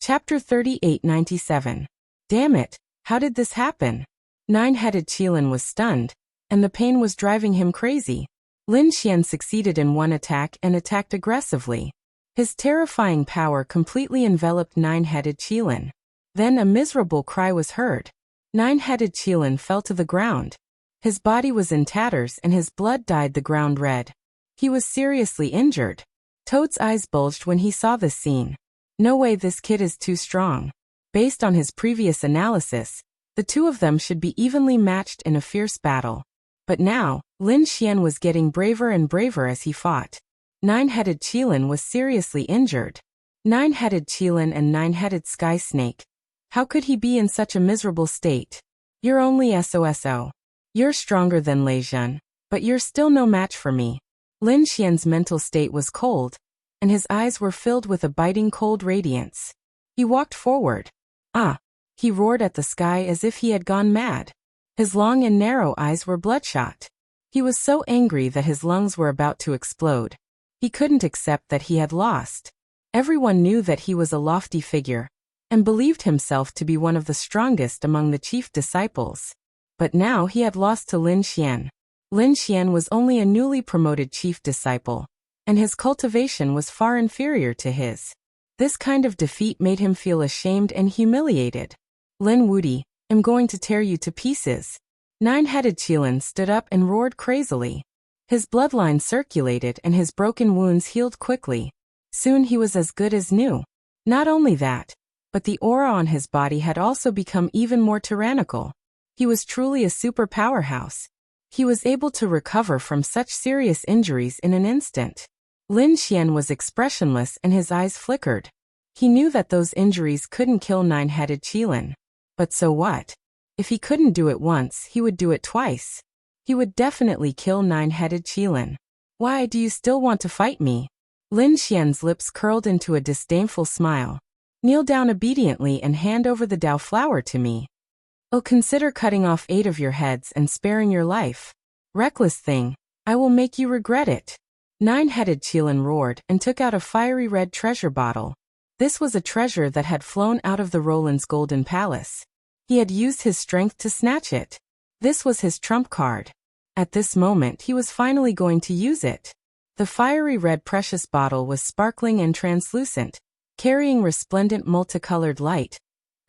Chapter 3897. Damn it, how did this happen? Nine-headed Qilin was stunned, and the pain was driving him crazy. Lin Xian succeeded in one attack and attacked aggressively. His terrifying power completely enveloped nine-headed Qilin. Then a miserable cry was heard. Nine-headed Qilin fell to the ground. His body was in tatters and his blood dyed the ground red. He was seriously injured. Toad's eyes bulged when he saw this scene. No way, this kid is too strong. Based on his previous analysis, the two of them should be evenly matched in a fierce battle. But now, Lin Xian was getting braver and braver as he fought. Nine-headed Qilin was seriously injured. Nine-headed Qilin and nine-headed Sky Snake. How could he be in such a miserable state? You're only SOSO. You're stronger than Lei Zhen, but you're still no match for me. Lin Xian's mental state was cold, and his eyes were filled with a biting cold radiance. He walked forward. Ah! He roared at the sky as if he had gone mad. His long and narrow eyes were bloodshot. He was so angry that his lungs were about to explode. He couldn't accept that he had lost. Everyone knew that he was a lofty figure, and believed himself to be one of the strongest among the chief disciples. But now he had lost to Lin Xian. Lin Xian was only a newly promoted chief disciple, and his cultivation was far inferior to his. This kind of defeat made him feel ashamed and humiliated. Lin Wudi, I'm going to tear you to pieces. Nine-headed Qilin stood up and roared crazily. His bloodline circulated and his broken wounds healed quickly. Soon he was as good as new. Not only that, but the aura on his body had also become even more tyrannical. He was truly a super powerhouse. He was able to recover from such serious injuries in an instant. Lin Xian was expressionless and his eyes flickered. He knew that those injuries couldn't kill nine-headed Qilin. But so what? If he couldn't do it once, he would do it twice. He would definitely kill nine-headed Qilin. Why do you still want to fight me? Lin Xian's lips curled into a disdainful smile. Kneel down obediently and hand over the Dao flower to me. Oh, consider cutting off 8 of your heads and sparing your life. Reckless thing, I will make you regret it. Nine-headed Qilin roared and took out a fiery red treasure bottle. This was a treasure that had flown out of the Roland's golden palace. He had used his strength to snatch it. This was his trump card. At this moment he was finally going to use it. The fiery red precious bottle was sparkling and translucent, carrying resplendent multicolored light,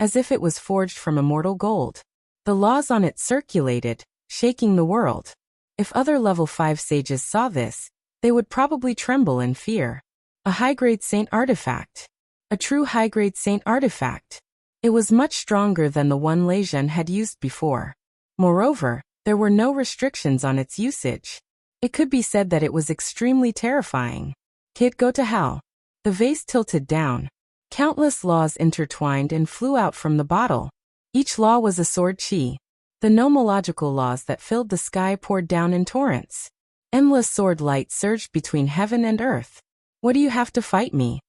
as if it was forged from immortal gold. The laws on it circulated, shaking the world. If other level 5 sages saw this, they would probably tremble in fear. A high-grade saint artifact. A true high-grade saint artifact. It was much stronger than the one Lei Zhen had used before. Moreover, there were no restrictions on its usage. It could be said that it was extremely terrifying. Kid, go to hell. The vase tilted down. Countless laws intertwined and flew out from the bottle. Each law was a sword chi. The nomological laws that filled the sky poured down in torrents. Endless sword light surged between heaven and earth. What do you have to fight me?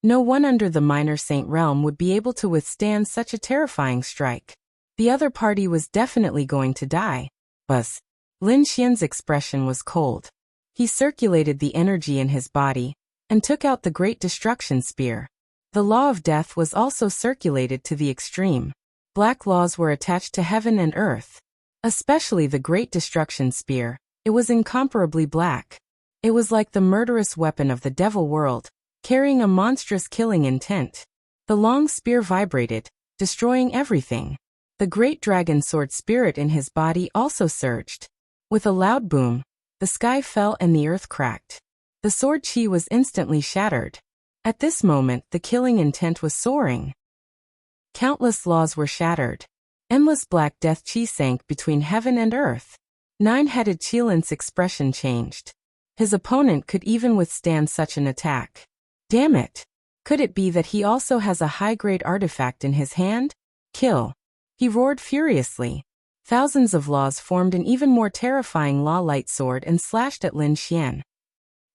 No one under the minor saint realm would be able to withstand such a terrifying strike. The other party was definitely going to die. Buzz. Lin Xian's expression was cold. He circulated the energy in his body, and took out the Great Destruction Spear. The law of death was also circulated to the extreme. Black laws were attached to heaven and earth. Especially the Great Destruction Spear. It was incomparably black. It was like the murderous weapon of the devil world, carrying a monstrous killing intent. The long spear vibrated, destroying everything. The great dragon sword spirit in his body also surged. With a loud boom, the sky fell and the earth cracked. The sword chi was instantly shattered. At this moment, the killing intent was soaring. Countless laws were shattered. Endless black death chi sank between heaven and earth. Nine-headed Qilin's expression changed. His opponent could even withstand such an attack. Damn it! Could it be that he also has a high-grade artifact in his hand? Kill! He roared furiously. Thousands of laws formed an even more terrifying law light sword and slashed at Lin Xian.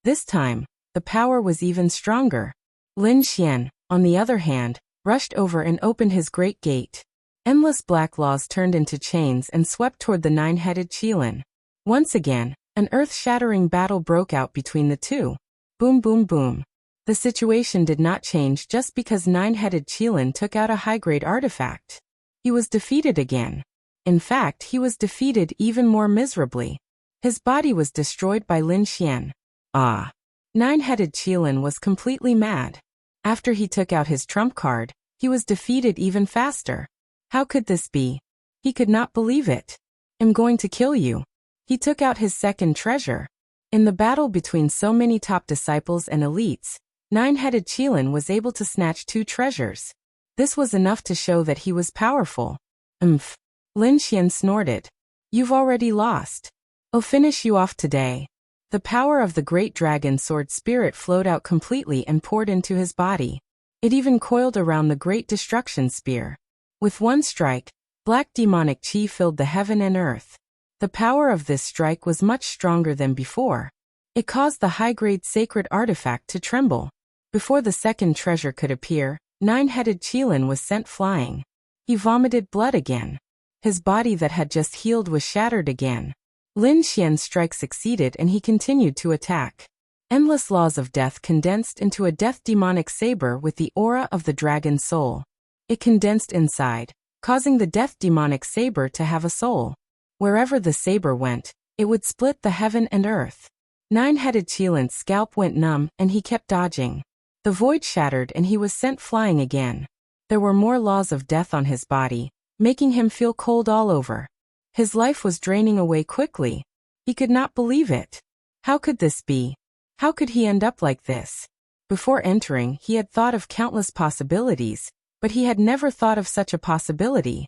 This time, the power was even stronger. Lin Xian, on the other hand, rushed over and opened his great gate. Endless black laws turned into chains and swept toward the nine-headed Qilin. Once again, an earth-shattering battle broke out between the two. Boom, boom, boom. The situation did not change just because nine-headed Qilin took out a high-grade artifact. He was defeated again. In fact, he was defeated even more miserably. His body was destroyed by Lin Xian. Ah! Nine-headed Qilin was completely mad. After he took out his trump card, he was defeated even faster. How could this be? He could not believe it. I'm going to kill you. He took out his second treasure. In the battle between so many top disciples and elites, nine-headed Qilin was able to snatch 2 treasures. This was enough to show that he was powerful. Umph. Lin Xian snorted. You've already lost. I'll finish you off today. The power of the great dragon sword spirit flowed out completely and poured into his body. It even coiled around the great destruction spear. With one strike, black demonic chi filled the heaven and earth. The power of this strike was much stronger than before. It caused the high-grade sacred artifact to tremble. Before the second treasure could appear, nine-headed Qilin was sent flying. He vomited blood again. His body that had just healed was shattered again. Lin Xian's strike succeeded and he continued to attack. Endless laws of death condensed into a death demonic saber with the aura of the dragon soul. It condensed inside, causing the death demonic saber to have a soul. Wherever the saber went, it would split the heaven and earth. Nine-headed Qilin's scalp went numb and he kept dodging. The void shattered and he was sent flying again. There were more laws of death on his body, making him feel cold all over. His life was draining away quickly. He could not believe it. How could this be? How could he end up like this? Before entering, he had thought of countless possibilities, but he had never thought of such a possibility.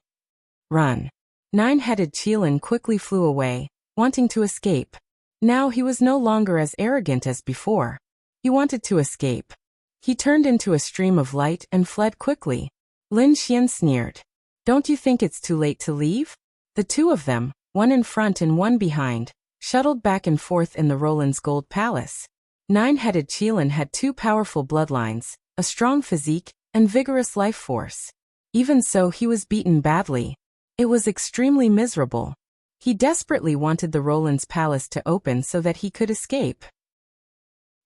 Run. Nine-headed Qilin quickly flew away, wanting to escape. Now he was no longer as arrogant as before. He wanted to escape. He turned into a stream of light and fled quickly. Lin Xian sneered. Don't you think it's too late to leave? The 2 of them, one in front and one behind, shuttled back and forth in the Roland's gold palace. Nine-headed Qilin had 2 powerful bloodlines, a strong physique, and vigorous life force. Even so, he was beaten badly. It was extremely miserable. He desperately wanted the Roland's palace to open so that he could escape.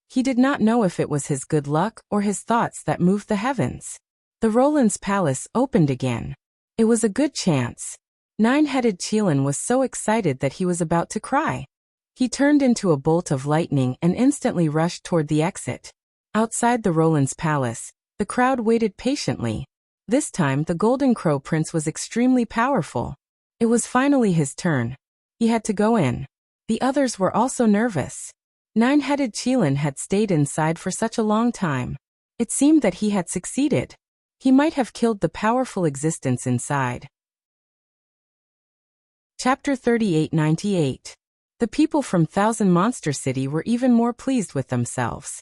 He did not know if it was his good luck or his thoughts that moved the heavens. The Roland's palace opened again. It was a good chance. Nine-headed Qilin was so excited that he was about to cry. He turned into a bolt of lightning and instantly rushed toward the exit. Outside the Roland's palace, the crowd waited patiently. This time the Golden Crow Prince was extremely powerful. It was finally his turn. He had to go in. The others were also nervous. Nine-headed Qilin had stayed inside for such a long time. It seemed that he had succeeded. He might have killed the powerful existence inside. Chapter 3898. The people from Thousand Monster City were even more pleased with themselves.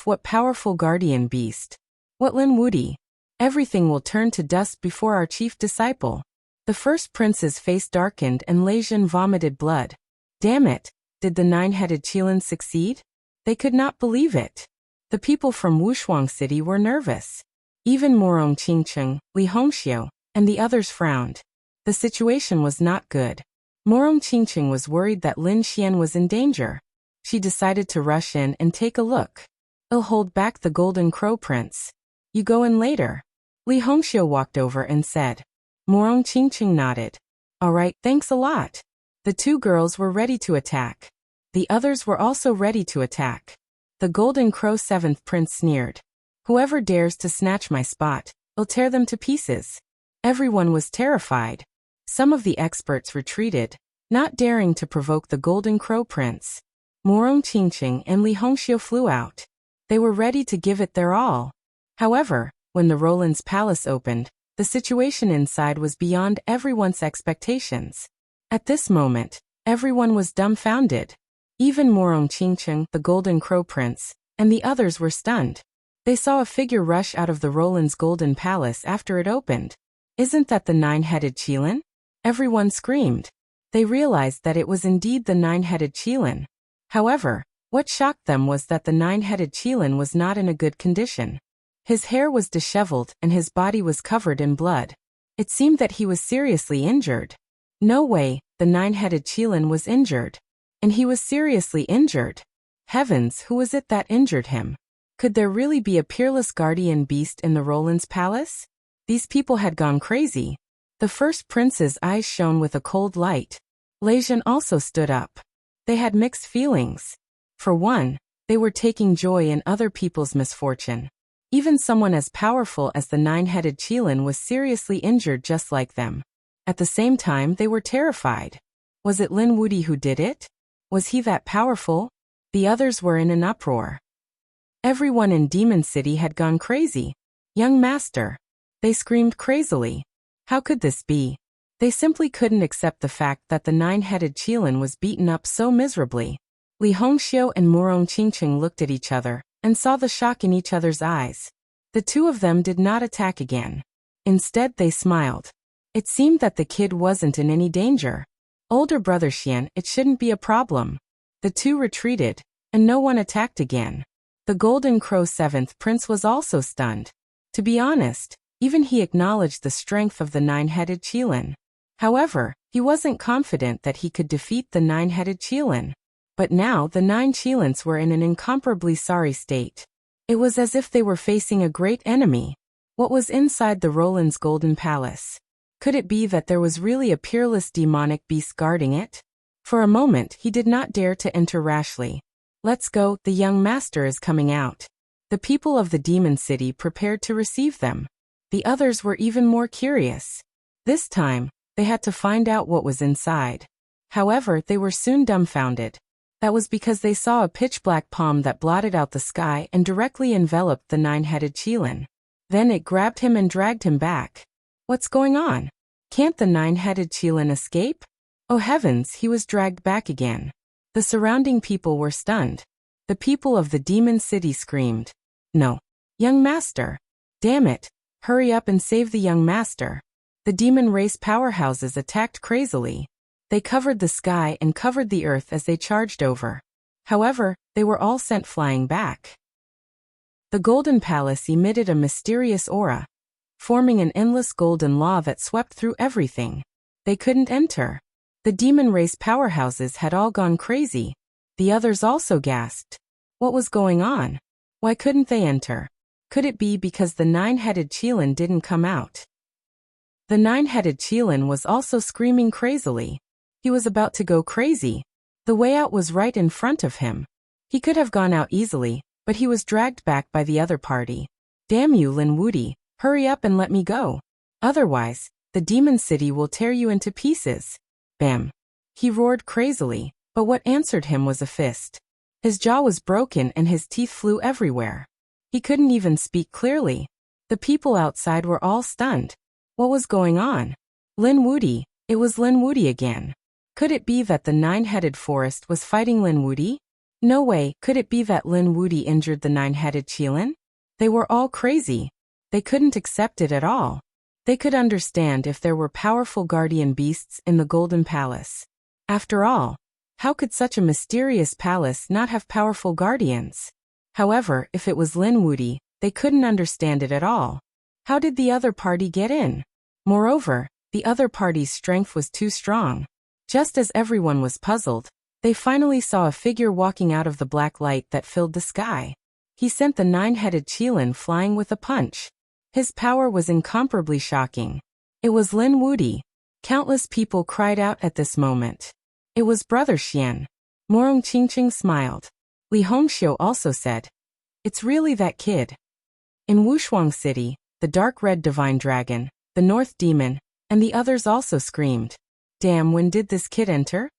What powerful guardian beast. What Lin Wudi. Everything will turn to dust before our chief disciple. The first prince's face darkened and Lei Jin vomited blood. Damn it, did the nine-headed Qilin succeed? They could not believe it. The people from Wuxia City were nervous. Even Morong Qingcheng, Li Hongxiu, and the others frowned. The situation was not good. Morong Qingcheng was worried that Lin Xian was in danger. She decided to rush in and take a look. I'll hold back the Golden Crow Prince. You go in later. Li Hongxiu walked over and said. Morong Qingcheng nodded. All right, thanks a lot. The 2 girls were ready to attack. The others were also ready to attack. The Golden Crow 7th Prince sneered. Whoever dares to snatch my spot, I'll tear them to pieces. Everyone was terrified. Some of the experts retreated, not daring to provoke the Golden Crow Prince. Morong Qingcheng and Li Hongxiu flew out. They were ready to give it their all. However, when the Roland's palace opened, the situation inside was beyond everyone's expectations. At this moment, everyone was dumbfounded. Even Morong Qingcheng, the Golden Crow Prince, and the others were stunned. They saw a figure rush out of the Roland's golden palace after it opened. Isn't that the nine-headed Qilin? Everyone screamed. They realized that it was indeed the nine-headed Qilin. However, what shocked them was that the nine-headed Qilin was not in a good condition. His hair was disheveled and his body was covered in blood. It seemed that he was seriously injured. No way, the nine-headed Qilin was injured. And he was seriously injured. Heavens, who was it that injured him? Could there really be a peerless guardian beast in the Roland's palace? These people had gone crazy. The first prince's eyes shone with a cold light. Legion also stood up. They had mixed feelings. For one, they were taking joy in other people's misfortune. Even someone as powerful as the nine-headed Qilin was seriously injured just like them. At the same time, they were terrified. Was it Lin Wudy who did it? Was he that powerful? The others were in an uproar. Everyone in Demon City had gone crazy. Young master. They screamed crazily. How could this be? They simply couldn't accept the fact that the nine-headed Qilin was beaten up so miserably. Li Hongxiu and Murong Qingqing looked at each other and saw the shock in each other's eyes. The two of them did not attack again. Instead, they smiled. It seemed that the kid wasn't in any danger. Older brother Xian, it shouldn't be a problem. The two retreated, and no one attacked again. The Golden Crow 7th Prince was also stunned. To be honest, even he acknowledged the strength of the nine-headed Qilin. However, he wasn't confident that he could defeat the nine-headed Qilin. But now the 9 Qilins were in an incomparably sorry state. It was as if they were facing a great enemy. What was inside the Roland's Golden Palace? Could it be that there was really a peerless demonic beast guarding it? For a moment he did not dare to enter rashly. Let's go, the young master is coming out. The people of the Demon City prepared to receive them. The others were even more curious. This time, they had to find out what was inside. However, they were soon dumbfounded. That was because they saw a pitch-black palm that blotted out the sky and directly enveloped the nine-headed Qilin. Then it grabbed him and dragged him back. What's going on? Can't the nine-headed Qilin escape? Oh heavens, he was dragged back again. The surrounding people were stunned. The people of the Demon City screamed. No. Young master. Damn it. Hurry up and save the young master. The demon race powerhouses attacked crazily. They covered the sky and covered the earth as they charged over. However, they were all sent flying back. The Golden Palace emitted a mysterious aura, forming an endless golden law that swept through everything. They couldn't enter. The demon race powerhouses had all gone crazy. The others also gasped. What was going on? Why couldn't they enter? Could it be because the nine-headed Qilin didn't come out? The nine-headed Qilin was also screaming crazily. He was about to go crazy. The way out was right in front of him. He could have gone out easily, but he was dragged back by the other party. Damn you, Lin Wudy, hurry up and let me go. Otherwise, the Demon City will tear you into pieces. Bam. He roared crazily, but what answered him was a fist. His jaw was broken and his teeth flew everywhere. He couldn't even speak clearly. The people outside were all stunned. What was going on? Lin Wudy, it was Lin Wudy again. Could it be that the nine-headed forest was fighting Lin Wudy? No way, could it be that Lin Wudy injured the nine-headed Qilin? They were all crazy. They couldn't accept it at all. They could understand if there were powerful guardian beasts in the Golden Palace. After all, how could such a mysterious palace not have powerful guardians? However, if it was Lin Wudy, they couldn't understand it at all. How did the other party get in? Moreover, the other party's strength was too strong. Just as everyone was puzzled, they finally saw a figure walking out of the black light that filled the sky. He sent the nine-headed Qilin flying with a punch. His power was incomparably shocking. It was Lin Wudy. Countless people cried out at this moment. It was Brother Xian. Murong Qingqing smiled. Li Hongxiu also said, "It's really that kid." In Wuxia City, the dark red divine dragon, the North Demon, and the others also screamed. Damn, when did this kid enter?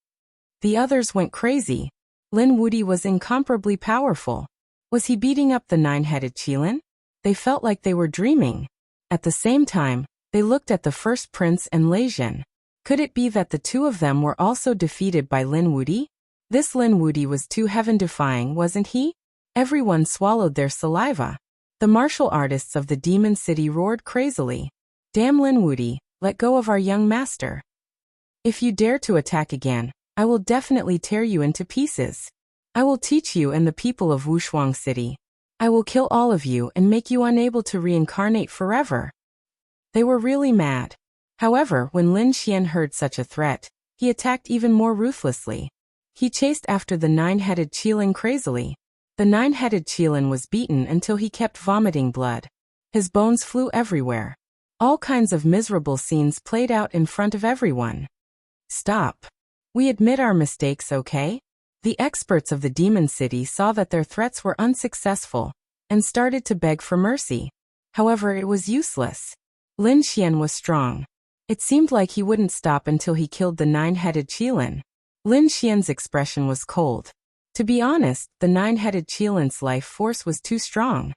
The others went crazy. Lin Wudy was incomparably powerful. Was he beating up the nine-headed Qilin? They felt like they were dreaming. At the same time, they looked at the first prince and Legion. Could it be that the two of them were also defeated by Lin Wudy? This Lin Wudy was too heaven-defying, wasn't he? Everyone swallowed their saliva. The martial artists of the Demon City roared crazily. Damn Lin Wudy, let go of our young master. If you dare to attack again, I will definitely tear you into pieces. I will teach you and the people of Wuxia City. I will kill all of you and make you unable to reincarnate forever. They were really mad. However, when Lin Xian heard such a threat, he attacked even more ruthlessly. He chased after the nine-headed Qilin crazily. The nine-headed Qilin was beaten until he kept vomiting blood. His bones flew everywhere. All kinds of miserable scenes played out in front of everyone. Stop. We admit our mistakes, okay? The experts of the Demon City saw that their threats were unsuccessful and started to beg for mercy. However, it was useless. Lin Xian was strong. It seemed like he wouldn't stop until he killed the nine-headed Qilin. Lin Xian's expression was cold. To be honest, the nine-headed Qilin's life force was too strong.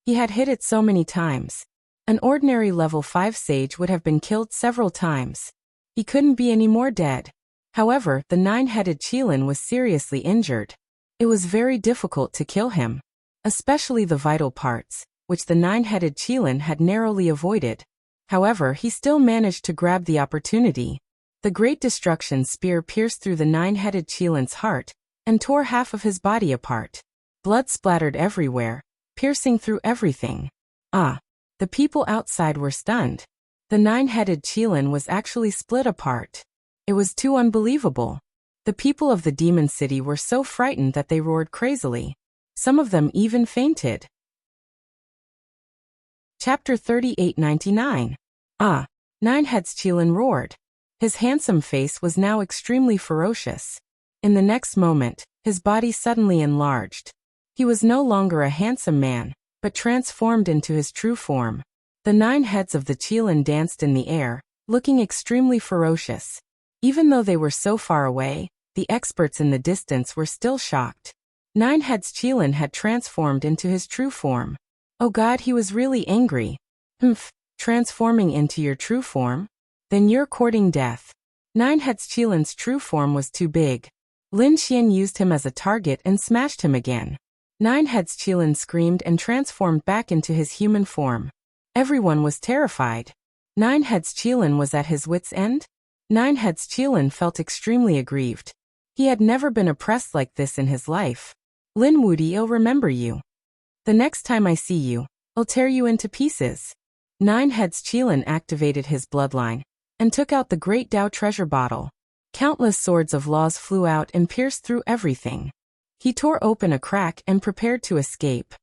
He had hit it so many times. An ordinary level 5 sage would have been killed several times. He couldn't be any more dead. However, the nine-headed Qilin was seriously injured. It was very difficult to kill him, especially the vital parts, which the nine-headed Qilin had narrowly avoided. However, he still managed to grab the opportunity. The Great Destruction Spear pierced through the nine-headed Qilin's heart and tore half of his body apart. Blood splattered everywhere, piercing through everything. The people outside were stunned. The nine-headed Qilin was actually split apart. It was too unbelievable. The people of the Demon City were so frightened that they roared crazily. Some of them even fainted. Chapter 3899. Nine-head's Qilin roared. His handsome face was now extremely ferocious. In the next moment, his body suddenly enlarged. He was no longer a handsome man, but transformed into his true form. The 9 heads of the Qilin danced in the air, looking extremely ferocious. Even though they were so far away, the experts in the distance were still shocked. 9 heads Qilin had transformed into his true form. Oh God, he was really angry. Transforming into your true form? Then you're courting death. 9 heads Qilin's true form was too big. Lin Xian used him as a target and smashed him again. 9 heads Qilin screamed and transformed back into his human form. Everyone was terrified. 9 heads Qilin was at his wits' end. 9 heads Qilin felt extremely aggrieved. He had never been oppressed like this in his life. Lin Wuti, I'll remember you. The next time I see you, I'll tear you into pieces. 9 heads Qilin activated his bloodline and took out the Great Dao treasure bottle. Countless swords of laws flew out and pierced through everything. He tore open a crack and prepared to escape.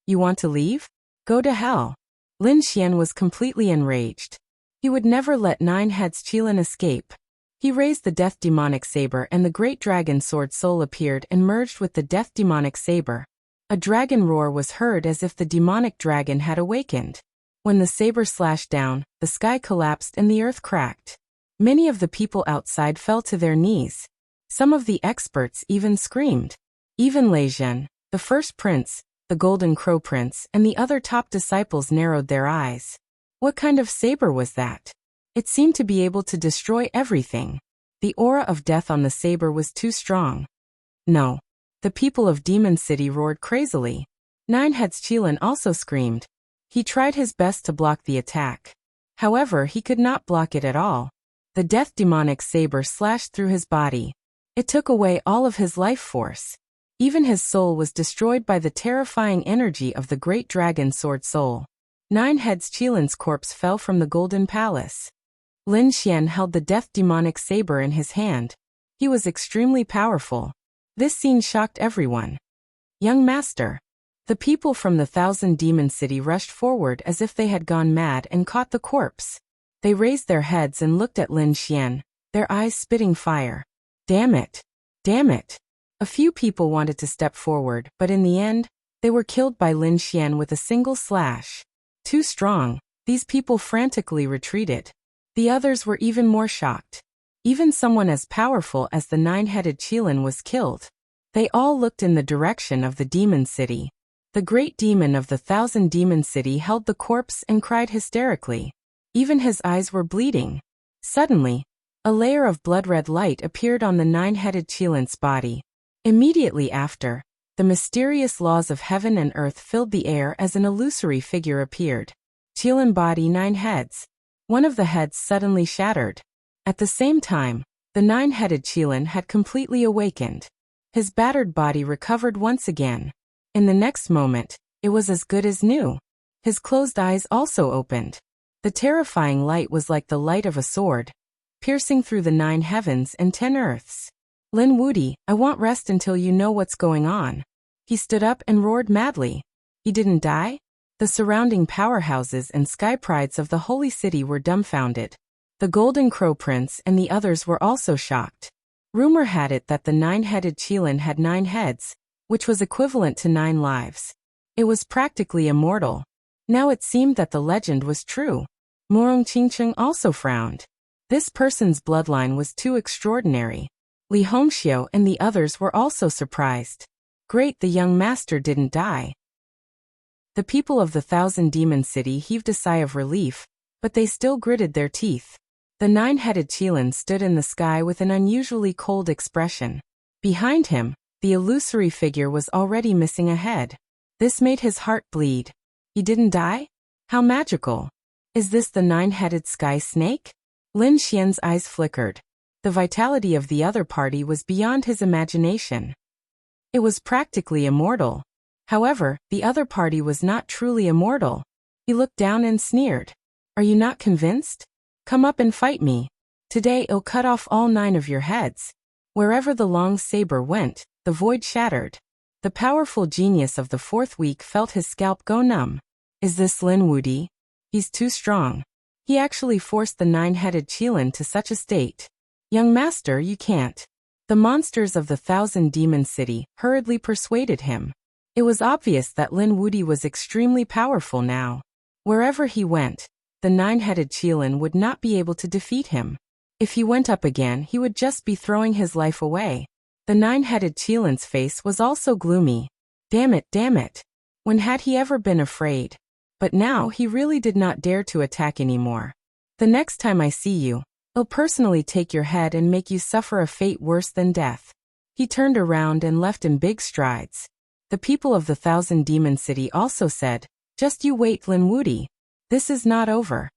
You want to leave? Go to hell. Lin Xian was completely enraged. He would never let 9 heads Qilin escape. He raised the Death Demonic Saber and the Great Dragon Sword Soul appeared and merged with the Death Demonic Saber. A dragon roar was heard as if the demonic dragon had awakened. When the saber slashed down, the sky collapsed and the earth cracked. Many of the people outside fell to their knees. Some of the experts even screamed. Even Lei Zhen, the first prince, the Golden Crow Prince, and the other top disciples narrowed their eyes. What kind of saber was that? It seemed to be able to destroy everything. The aura of death on the saber was too strong. No. The people of Demon City roared crazily. 9 heads Qilin also screamed. He tried his best to block the attack. However, he could not block it at all. The Death Demonic Saber slashed through his body. It took away all of his life force. Even his soul was destroyed by the terrifying energy of the Great Dragon Sword Soul. 9 heads Qilin's corpse fell from the Golden Palace. Lin Xian held the Death Demonic Saber in his hand. He was extremely powerful. This scene shocked everyone. Young Master. The people from the Thousand Demon City rushed forward as if they had gone mad and caught the corpse. They raised their heads and looked at Lin Xian, their eyes spitting fire. Damn it! Damn it! A few people wanted to step forward, but in the end, they were killed by Lin Xian with a single slash. Too strong, these people frantically retreated. The others were even more shocked. Even someone as powerful as the 9-headed Qilin was killed. They all looked in the direction of the Demon City. The great demon of the Thousand Demon City held the corpse and cried hysterically. Even his eyes were bleeding. Suddenly, a layer of blood-red light appeared on the 9-headed Qilin's body. Immediately after, the mysterious laws of heaven and earth filled the air as an illusory figure appeared. Qilin body 9 heads. One of the heads suddenly shattered. At the same time, the 9-headed Qilin had completely awakened. His battered body recovered once again. In the next moment, it was as good as new. His closed eyes also opened. The terrifying light was like the light of a sword, piercing through the 9 heavens and 10 earths. Lin Wuti, I want rest until you know what's going on. He stood up and roared madly. He didn't die? The surrounding powerhouses and sky prides of the holy city were dumbfounded. The Golden Crow Prince and the others were also shocked. Rumor had it that the 9-headed Qilin had 9 heads, which was equivalent to 9 lives. It was practically immortal. Now it seemed that the legend was true. Morong Qingcheng also frowned. This person's bloodline was too extraordinary. Li Hongxiu and the others were also surprised. Great, the young master didn't die. The people of the Thousand Demon City heaved a sigh of relief, but they still gritted their teeth. The 9-headed Qilin stood in the sky with an unusually cold expression. Behind him, the illusory figure was already missing a head. This made his heart bleed. He didn't die? How magical. Is this the 9-headed sky snake? Lin Xian's eyes flickered. The vitality of the other party was beyond his imagination. It was practically immortal. However, the other party was not truly immortal. He looked down and sneered. Are you not convinced? Come up and fight me. Today I'll cut off all 9 of your heads. Wherever the long saber went, the void shattered. The powerful genius of the 4th week felt his scalp go numb. Is this Lin Wudi? He's too strong. He actually forced the 9-headed Qilin to such a state. Young master, you can't. The monsters of the Thousand Demon City hurriedly persuaded him. It was obvious that Lin Wudi was extremely powerful now. Wherever he went, the 9-headed Qilin would not be able to defeat him. If he went up again, he would just be throwing his life away. The 9-headed Qilin's face was also gloomy. Damn it, damn it. When had he ever been afraid? But now he really did not dare to attack anymore. The next time I see you, I'll personally take your head and make you suffer a fate worse than death. He turned around and left in big strides. The people of the Thousand Demon City also said, just you wait, Lin Wudi. This is not over.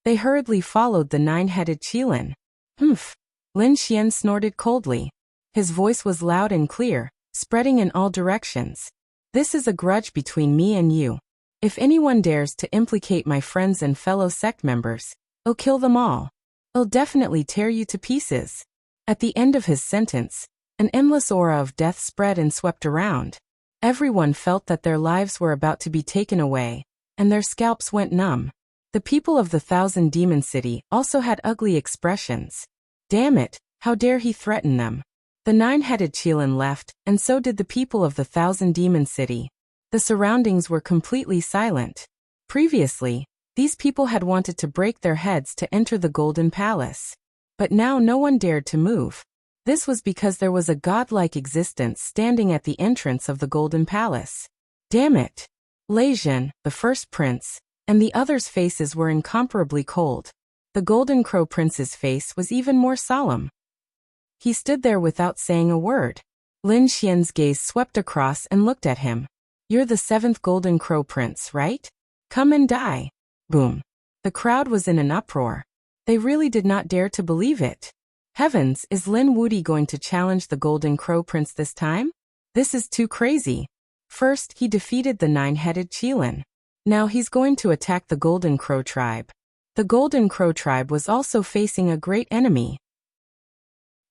They hurriedly followed the 9-headed Qilin. Humph. Lin Xian snorted coldly. His voice was loud and clear, spreading in all directions. This is a grudge between me and you. If anyone dares to implicate my friends and fellow sect members, I'll kill them all. I'll definitely tear you to pieces. At the end of his sentence, an endless aura of death spread and swept around. Everyone felt that their lives were about to be taken away, and their scalps went numb. The people of the Thousand Demon City also had ugly expressions. Damn it, how dare he threaten them? The 9-headed Qilin left, and so did the people of the Thousand Demon City. The surroundings were completely silent. Previously, these people had wanted to break their heads to enter the Golden Palace. But now no one dared to move. This was because there was a godlike existence standing at the entrance of the Golden Palace. Damn it! Lei Zhen, the first prince, and the others' faces were incomparably cold. The Golden Crow Prince's face was even more solemn. He stood there without saying a word. Lin Xian's gaze swept across and looked at him. You're the 7th Golden Crow Prince, right? Come and die. Boom. The crowd was in an uproar. They really did not dare to believe it. Heavens, is Lin Wudi going to challenge the Golden Crow Prince this time? This is too crazy. First, he defeated the 9-headed Qilin. Now he's going to attack the Golden Crow tribe. The Golden Crow tribe was also facing a great enemy.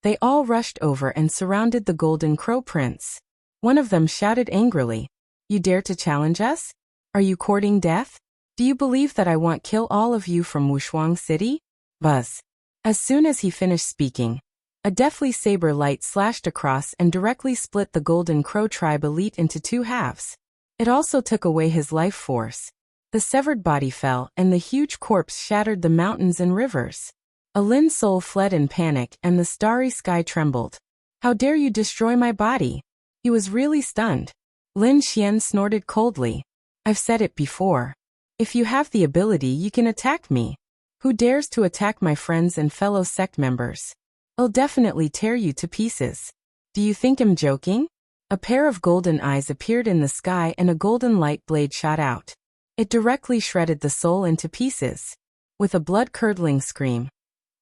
They all rushed over and surrounded the Golden Crow Prince. One of them shouted angrily, You dare to challenge us? Are you courting death? Do you believe that I want kill all of you from Wuxia City? Buzz. As soon as he finished speaking, a deathly saber light slashed across and directly split the Golden Crow tribe elite into 2 halves. It also took away his life force. The severed body fell and the huge corpse shattered the mountains and rivers. A Lin soul fled in panic and the starry sky trembled. How dare you destroy my body? He was really stunned. Lin Xian snorted coldly. I've said it before. If you have the ability, you can attack me. Who dares to attack my friends and fellow sect members? I'll definitely tear you to pieces. Do you think I'm joking? A pair of golden eyes appeared in the sky and a golden light blade shot out. It directly shredded the soul into pieces. With a blood-curdling scream,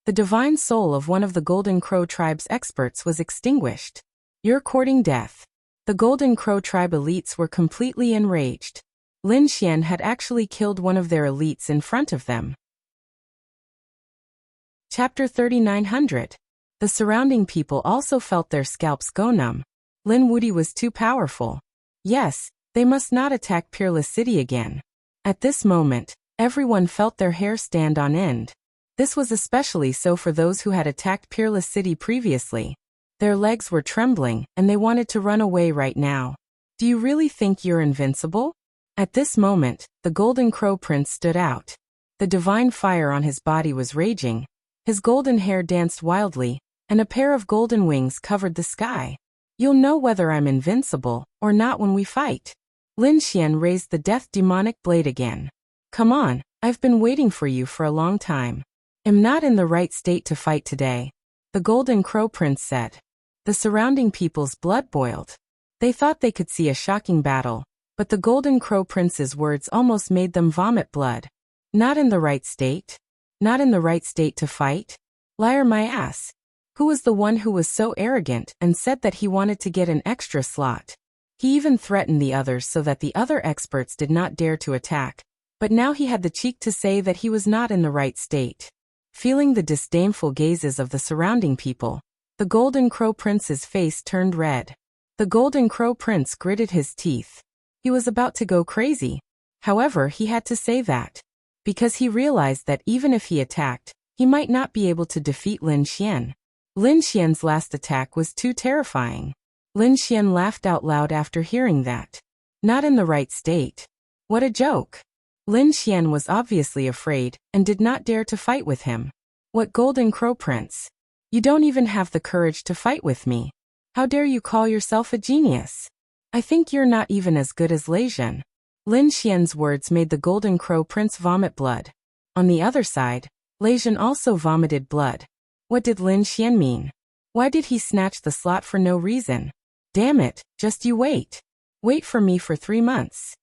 the divine soul of one of the Golden Crow tribe's experts was extinguished. You're courting death. The Golden Crow tribe elites were completely enraged. Lin Xian had actually killed one of their elites in front of them. Chapter 3900. The surrounding people also felt their scalps go numb. Lin Wudi was too powerful. Yes, they must not attack Peerless City again. At this moment, everyone felt their hair stand on end. This was especially so for those who had attacked Peerless City previously. Their legs were trembling, and they wanted to run away right now. Do you really think you're invincible? At this moment, the Golden Crow Prince stood out. The divine fire on his body was raging. His golden hair danced wildly, and a pair of golden wings covered the sky. You'll know whether I'm invincible or not when we fight. Lin Xian raised the death demonic blade again. Come on, I've been waiting for you for a long time. Am not in the right state to fight today, the Golden Crow Prince said. The surrounding people's blood boiled. They thought they could see a shocking battle, but the Golden Crow Prince's words almost made them vomit blood. Not in the right state? Not in the right state to fight? Liar my ass. Who was the one who was so arrogant and said that he wanted to get an extra slot? He even threatened the others so that the other experts did not dare to attack, but now he had the cheek to say that he was not in the right state. Feeling the disdainful gazes of the surrounding people, the Golden Crow Prince's face turned red. The Golden Crow Prince gritted his teeth. He was about to go crazy. However, he had to say that, because he realized that even if he attacked, he might not be able to defeat Lin Xian. Lin Xian's last attack was too terrifying. Lin Xian laughed out loud after hearing that. Not in the right state. What a joke. Lin Xian was obviously afraid and did not dare to fight with him. What Golden Crow Prince? You don't even have the courage to fight with me. How dare you call yourself a genius? I think you're not even as good as Lei Zhen. Lin Xian's words made the Golden Crow Prince vomit blood. On the other side, Lei Zhen also vomited blood. What did Lin Xian mean? Why did he snatch the slot for no reason? Damn it, just you wait. Wait for me for 3 months.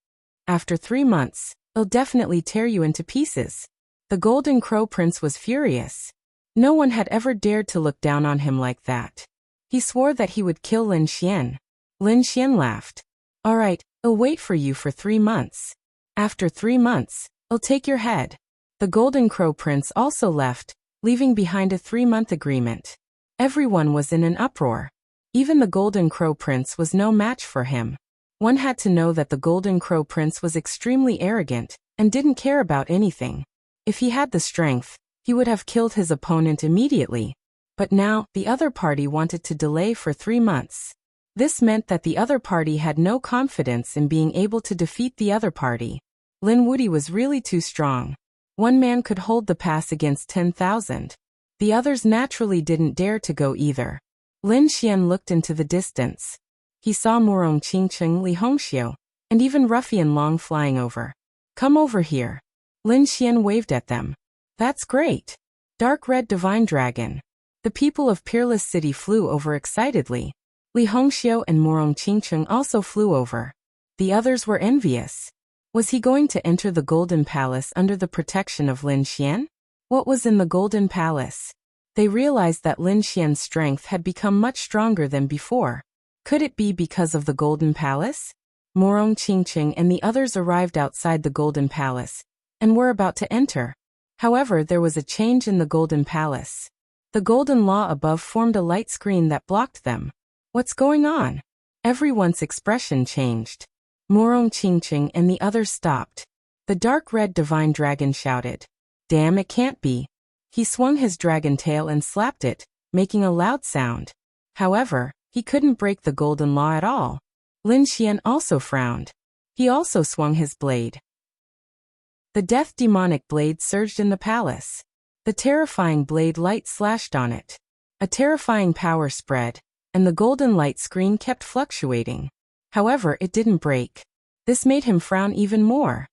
After 3 months, I'll definitely tear you into pieces. The Golden Crow Prince was furious. No one had ever dared to look down on him like that. He swore that he would kill Lin Xian. Lin Xian laughed. All right, I'll wait for you for 3 months. After 3 months, I'll take your head. The Golden Crow Prince also left, leaving behind a 3-month agreement. Everyone was in an uproar. Even the Golden Crow Prince was no match for him. One had to know that the Golden Crow Prince was extremely arrogant and didn't care about anything. If he had the strength, he would have killed his opponent immediately. But now, the other party wanted to delay for 3 months. This meant that the other party had no confidence in being able to defeat the other party. Lin Wuti was really too strong. One man could hold the pass against 10,000. The others naturally didn't dare to go either. Lin Xian looked into the distance. He saw Murong Qingcheng, Li Hongxiu, and even Ruffian Long flying over. Come over here. Lin Xian waved at them. That's great. Dark Red Divine Dragon. The people of Peerless City flew over excitedly. Li Hongxiu and Murong Qingcheng also flew over. The others were envious. Was he going to enter the Golden Palace under the protection of Lin Xian? What was in the Golden Palace? They realized that Lin Xian's strength had become much stronger than before. Could it be because of the Golden Palace? Murong Qingcheng and the others arrived outside the Golden Palace and were about to enter. However, there was a change in the Golden Palace. The Golden Law above formed a light screen that blocked them. What's going on? Everyone's expression changed. Murong Qingcheng and the others stopped. The dark red divine dragon shouted, "Damn, it can't be." He swung his dragon tail and slapped it, making a loud sound. However, he couldn't break the Golden Law at all. Lin Xian also frowned. He also swung his blade. The death demonic blade surged in the palace. The terrifying blade light slashed on it. A terrifying power spread, and the golden light screen kept fluctuating. However, it didn't break. This made him frown even more.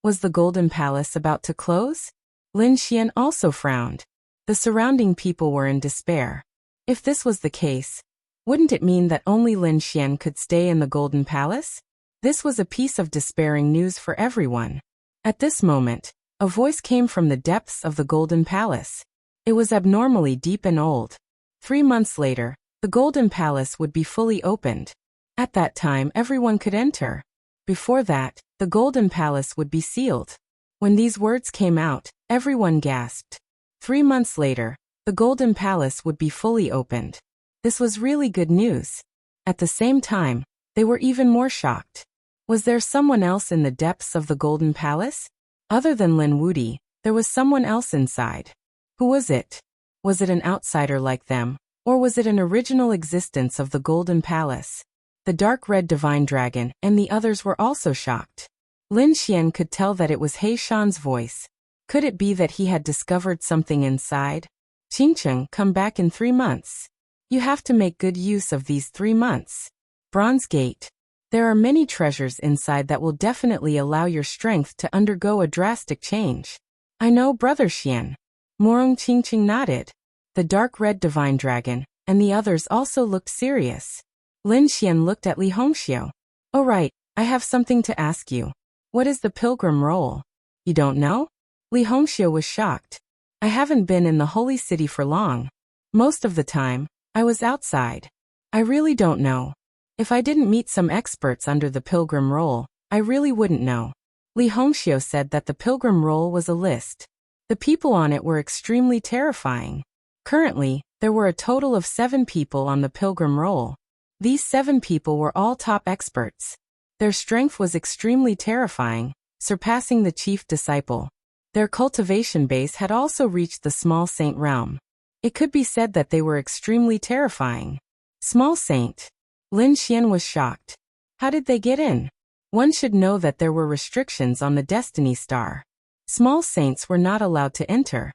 Was the Golden Palace about to close? Lin Xian also frowned. The surrounding people were in despair. If this was the case, wouldn't it mean that only Lin Xian could stay in the Golden Palace? This was a piece of despairing news for everyone. At this moment, a voice came from the depths of the Golden Palace. It was abnormally deep and old. 3 months later, the Golden Palace would be fully opened. At that time, everyone could enter. Before that, the Golden Palace would be sealed. When these words came out, everyone gasped. 3 months later, the Golden Palace would be fully opened. This was really good news. At the same time, They were even more shocked. Was there someone else in the depths of the Golden Palace? Other than Lin Wudi, there was someone else inside. Who was it? Was it an outsider like them, or was it an original existence of the Golden Palace? The dark red divine dragon and the others were also shocked. Lin Xian could tell that it was He Shan's voice. Could it be that he had discovered something inside? Qingcheng, come back in 3 months. You have to make good use of these 3 months. Bronze Gate. There are many treasures inside that will definitely allow your strength to undergo a drastic change. I know, Brother Xian. Morong Qingcheng nodded. The dark red divine dragon and the others also looked serious. Lin Xian looked at Li Hongxiu. Oh right, I have something to ask you. What is the pilgrim role? You don't know? Li Hongxiu was shocked. I haven't been in the holy city for long. Most of the time, I was outside. I really don't know. If I didn't meet some experts under the pilgrim role, I really wouldn't know. Li Hongxiu said that the pilgrim role was a list. The people on it were extremely terrifying. Currently, there were a total of 7 people on the pilgrim role. These 7 people were all top experts. Their strength was extremely terrifying, surpassing the chief disciple. Their cultivation base had also reached the small saint realm. It could be said that they were extremely terrifying. Small saint. Lin Xian was shocked. How did they get in? One should know that there were restrictions on the Destiny Star. Small saints were not allowed to enter.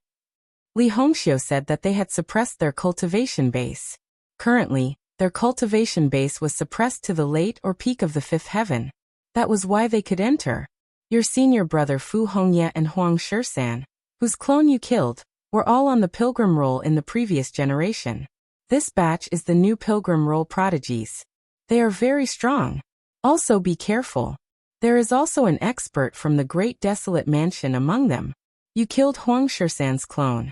Li Hongxiu said that they had suppressed their cultivation base. Currently, their cultivation base was suppressed to the late or peak of the 5th heaven. That was why they could enter. Your senior brother Fu Hongye and Huang Shisan, whose clone you killed, were all on the pilgrim role in the previous generation. This batch is the new pilgrim role prodigies. They are very strong. Also be careful. There is also an expert from the Great Desolate Mansion among them. You killed Huang Shisan's clone.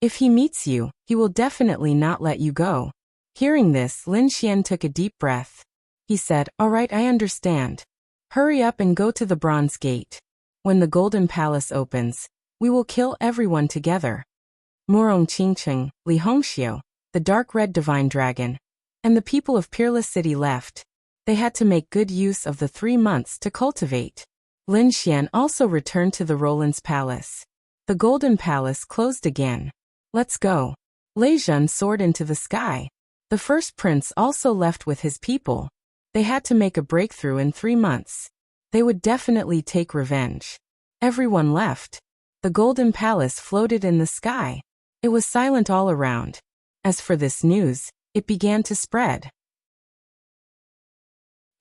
If he meets you, he will definitely not let you go. Hearing this, Lin Xian took a deep breath. He said, all right, I understand. Hurry up and go to the Bronze Gate. When the Golden Palace opens, we will kill everyone together. Morong Qingcheng, Li Hongxiu, the dark red divine dragon, and the people of Peerless City left. They had to make good use of the 3 months to cultivate. Lin Xian also returned to the Roland's palace. The Golden Palace closed again. Let's go. Lei Zhen soared into the sky. The first prince also left with his people. They had to make a breakthrough in 3 months. They would definitely take revenge. Everyone left. The Golden Palace floated in the sky. It was silent all around. As for this news, it began to spread.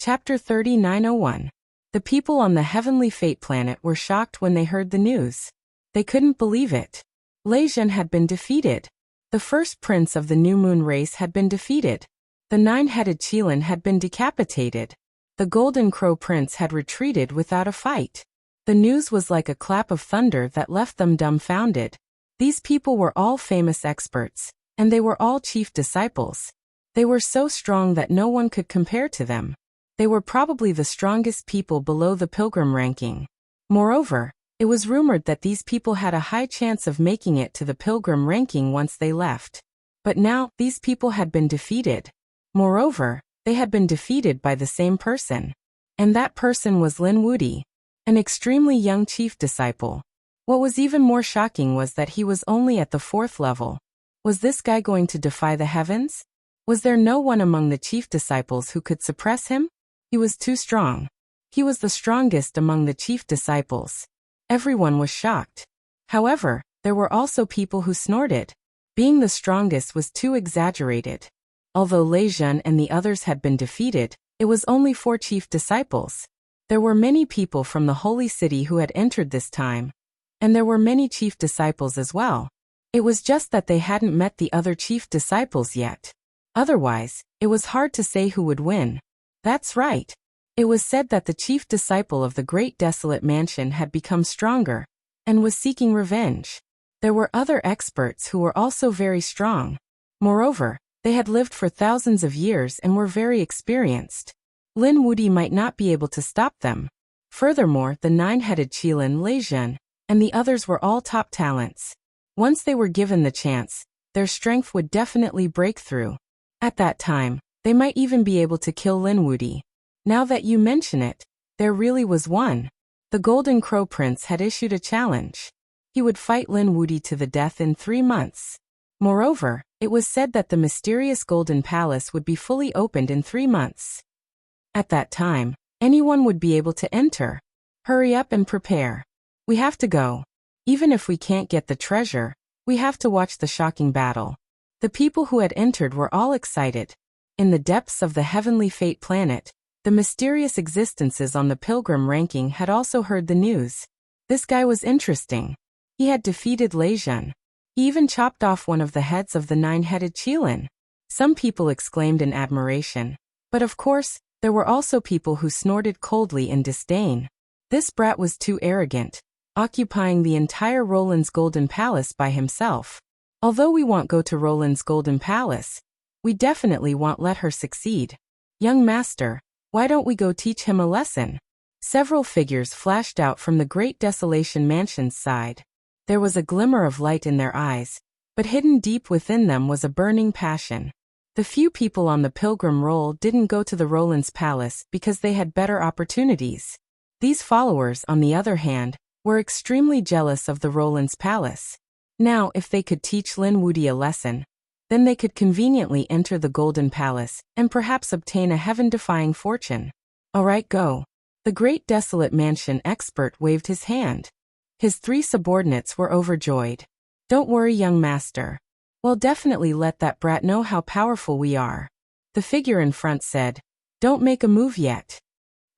Chapter 3901. The people on the Heavenly Fate planet were shocked when they heard the news. They couldn't believe it. Lei Zhen had been defeated. The first prince of the New Moon race had been defeated. The 9-headed Qilin had been decapitated. The Golden Crow Prince had retreated without a fight. The news was like a clap of thunder that left them dumbfounded. These people were all famous experts, and they were all chief disciples. They were so strong that no one could compare to them. They were probably the strongest people below the pilgrim ranking. Moreover, it was rumored that these people had a high chance of making it to the pilgrim ranking once they left. But now, these people had been defeated. Moreover, they had been defeated by the same person. And that person was Lin Wudi, an extremely young chief disciple. What was even more shocking was that he was only at the 4th level. Was this guy going to defy the heavens? Was there no one among the chief disciples who could suppress him? He was too strong. He was the strongest among the chief disciples. Everyone was shocked. However, there were also people who snorted. Being the strongest was too exaggerated. Although Lei Zhen and the others had been defeated, it was only 4 chief disciples. There were many people from the holy city who had entered this time. And there were many chief disciples as well. It was just that they hadn't met the other chief disciples yet. Otherwise, it was hard to say who would win. That's right. It was said that the chief disciple of the Great Desolate Mansion had become stronger, and was seeking revenge. There were other experts who were also very strong. Moreover, they had lived for thousands of years and were very experienced. Lin Wudi might not be able to stop them. Furthermore, the 9-headed Qilin Lei Zhen and the others were all top talents. Once they were given the chance, their strength would definitely break through. At that time, They might even be able to kill Linwoody. Now that you mention it, there really was one. The Golden Crow Prince had issued a challenge. He would fight Linwoody to the death in 3 months. Moreover, it was said that the mysterious Golden Palace would be fully opened in 3 months. At that time, anyone would be able to enter. Hurry up and prepare. We have to go. Even if we can't get the treasure, we have to watch the shocking battle. The people who had entered were all excited. In the depths of the heavenly fate planet, the mysterious existences on the pilgrim ranking had also heard the news. This guy was interesting. He had defeated Leijun. He even chopped off one of the heads of the 9-headed Qilin. Some people exclaimed in admiration. But of course, there were also people who snorted coldly in disdain. This brat was too arrogant, occupying the entire Roland's Golden Palace by himself. Although we won't go to Roland's Golden Palace, we definitely won't let her succeed. Young master, why don't we go teach him a lesson? Several figures flashed out from the Great Desolation Mansion's side. There was a glimmer of light in their eyes, but hidden deep within them was a burning passion. The few people on the pilgrim roll didn't go to the Roland's Palace because they had better opportunities. These followers, on the other hand, were extremely jealous of the Roland's Palace. Now, if they could teach Linwoody a lesson, then they could conveniently enter the Golden Palace and perhaps obtain a heaven-defying fortune. All right, go. The Great Desolate Mansion expert waved his hand. His 3 subordinates were overjoyed. Don't worry, young master. We'll definitely let that brat know how powerful we are. The figure in front said, Don't make a move yet.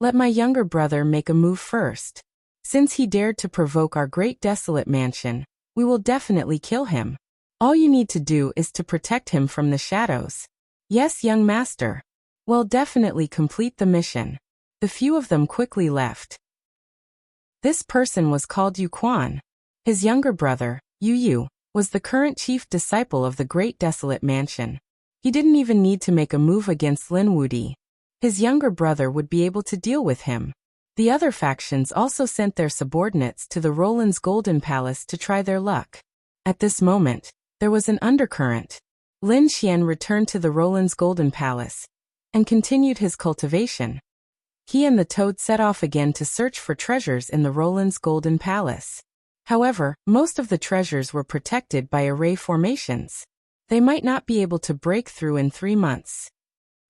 Let my younger brother make a move first. Since he dared to provoke our Great Desolate Mansion, we will definitely kill him. All you need to do is to protect him from the shadows. Yes, young master. We'll definitely complete the mission. The few of them quickly left. This person was called Yu Quan. His younger brother, Yu, was the current chief disciple of the Great Desolate Mansion. He didn't even need to make a move against Linwoody. His younger brother would be able to deal with him. The other factions also sent their subordinates to the Roland's Golden Palace to try their luck. At this moment, there was an undercurrent. Lin Xian returned to the Roland's Golden Palace and continued his cultivation. He and the toad set off again to search for treasures in the Roland's Golden Palace. However, most of the treasures were protected by array formations. They might not be able to break through in 3 months.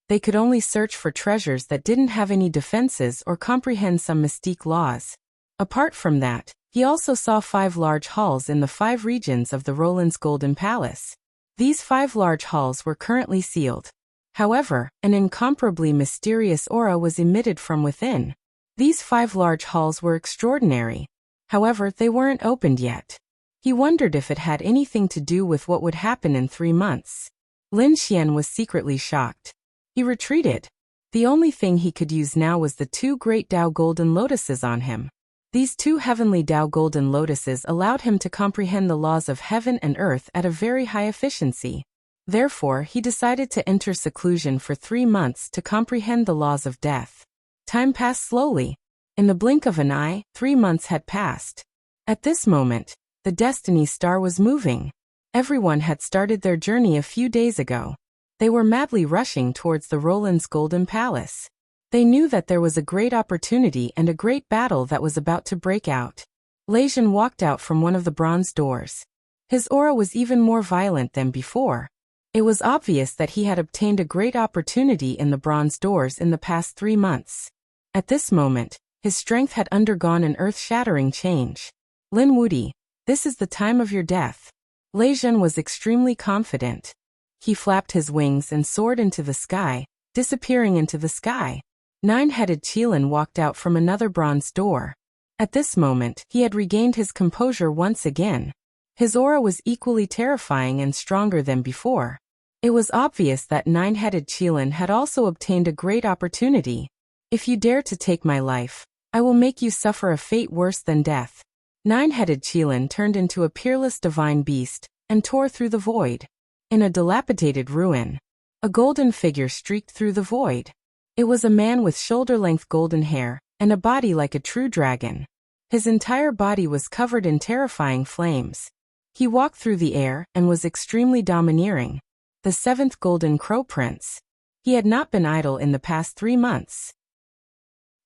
They could only search for treasures that didn't have any defenses or comprehend some mystique laws. Apart from that, he also saw 5 large halls in the 5 regions of the Roland's Golden Palace. These 5 large halls were currently sealed. However, an incomparably mysterious aura was emitted from within. These 5 large halls were extraordinary. However, they weren't opened yet. He wondered if it had anything to do with what would happen in 3 months. Lin Xian was secretly shocked. He retreated. The only thing he could use now was the 2 great Tao Golden Lotuses on him. These 2 heavenly Tao Golden Lotuses allowed him to comprehend the laws of heaven and earth at a very high efficiency. Therefore, he decided to enter seclusion for 3 months to comprehend the laws of death. Time passed slowly. In the blink of an eye, 3 months had passed. At this moment, the Destiny Star was moving. Everyone had started their journey a few days ago. They were madly rushing towards the Roland's Golden Palace. They knew that there was a great opportunity and a great battle that was about to break out. Leijun walked out from one of the bronze doors. His aura was even more violent than before. It was obvious that he had obtained a great opportunity in the bronze doors in the past 3 months. At this moment, his strength had undergone an earth-shattering change. Linwoody, this is the time of your death. Leijun was extremely confident. He flapped his wings and soared into the sky, disappearing into the sky. 9-headed Qilin walked out from another bronze door. At this moment, he had regained his composure once again. His aura was equally terrifying and stronger than before. It was obvious that 9-headed Qilin had also obtained a great opportunity. If you dare to take my life, I will make you suffer a fate worse than death. 9-headed Qilin turned into a peerless divine beast and tore through the void. In a dilapidated ruin, a golden figure streaked through the void. It was a man with shoulder-length golden hair and a body like a true dragon. His entire body was covered in terrifying flames. He walked through the air and was extremely domineering. The 7th Golden Crow Prince. He had not been idle in the past 3 months.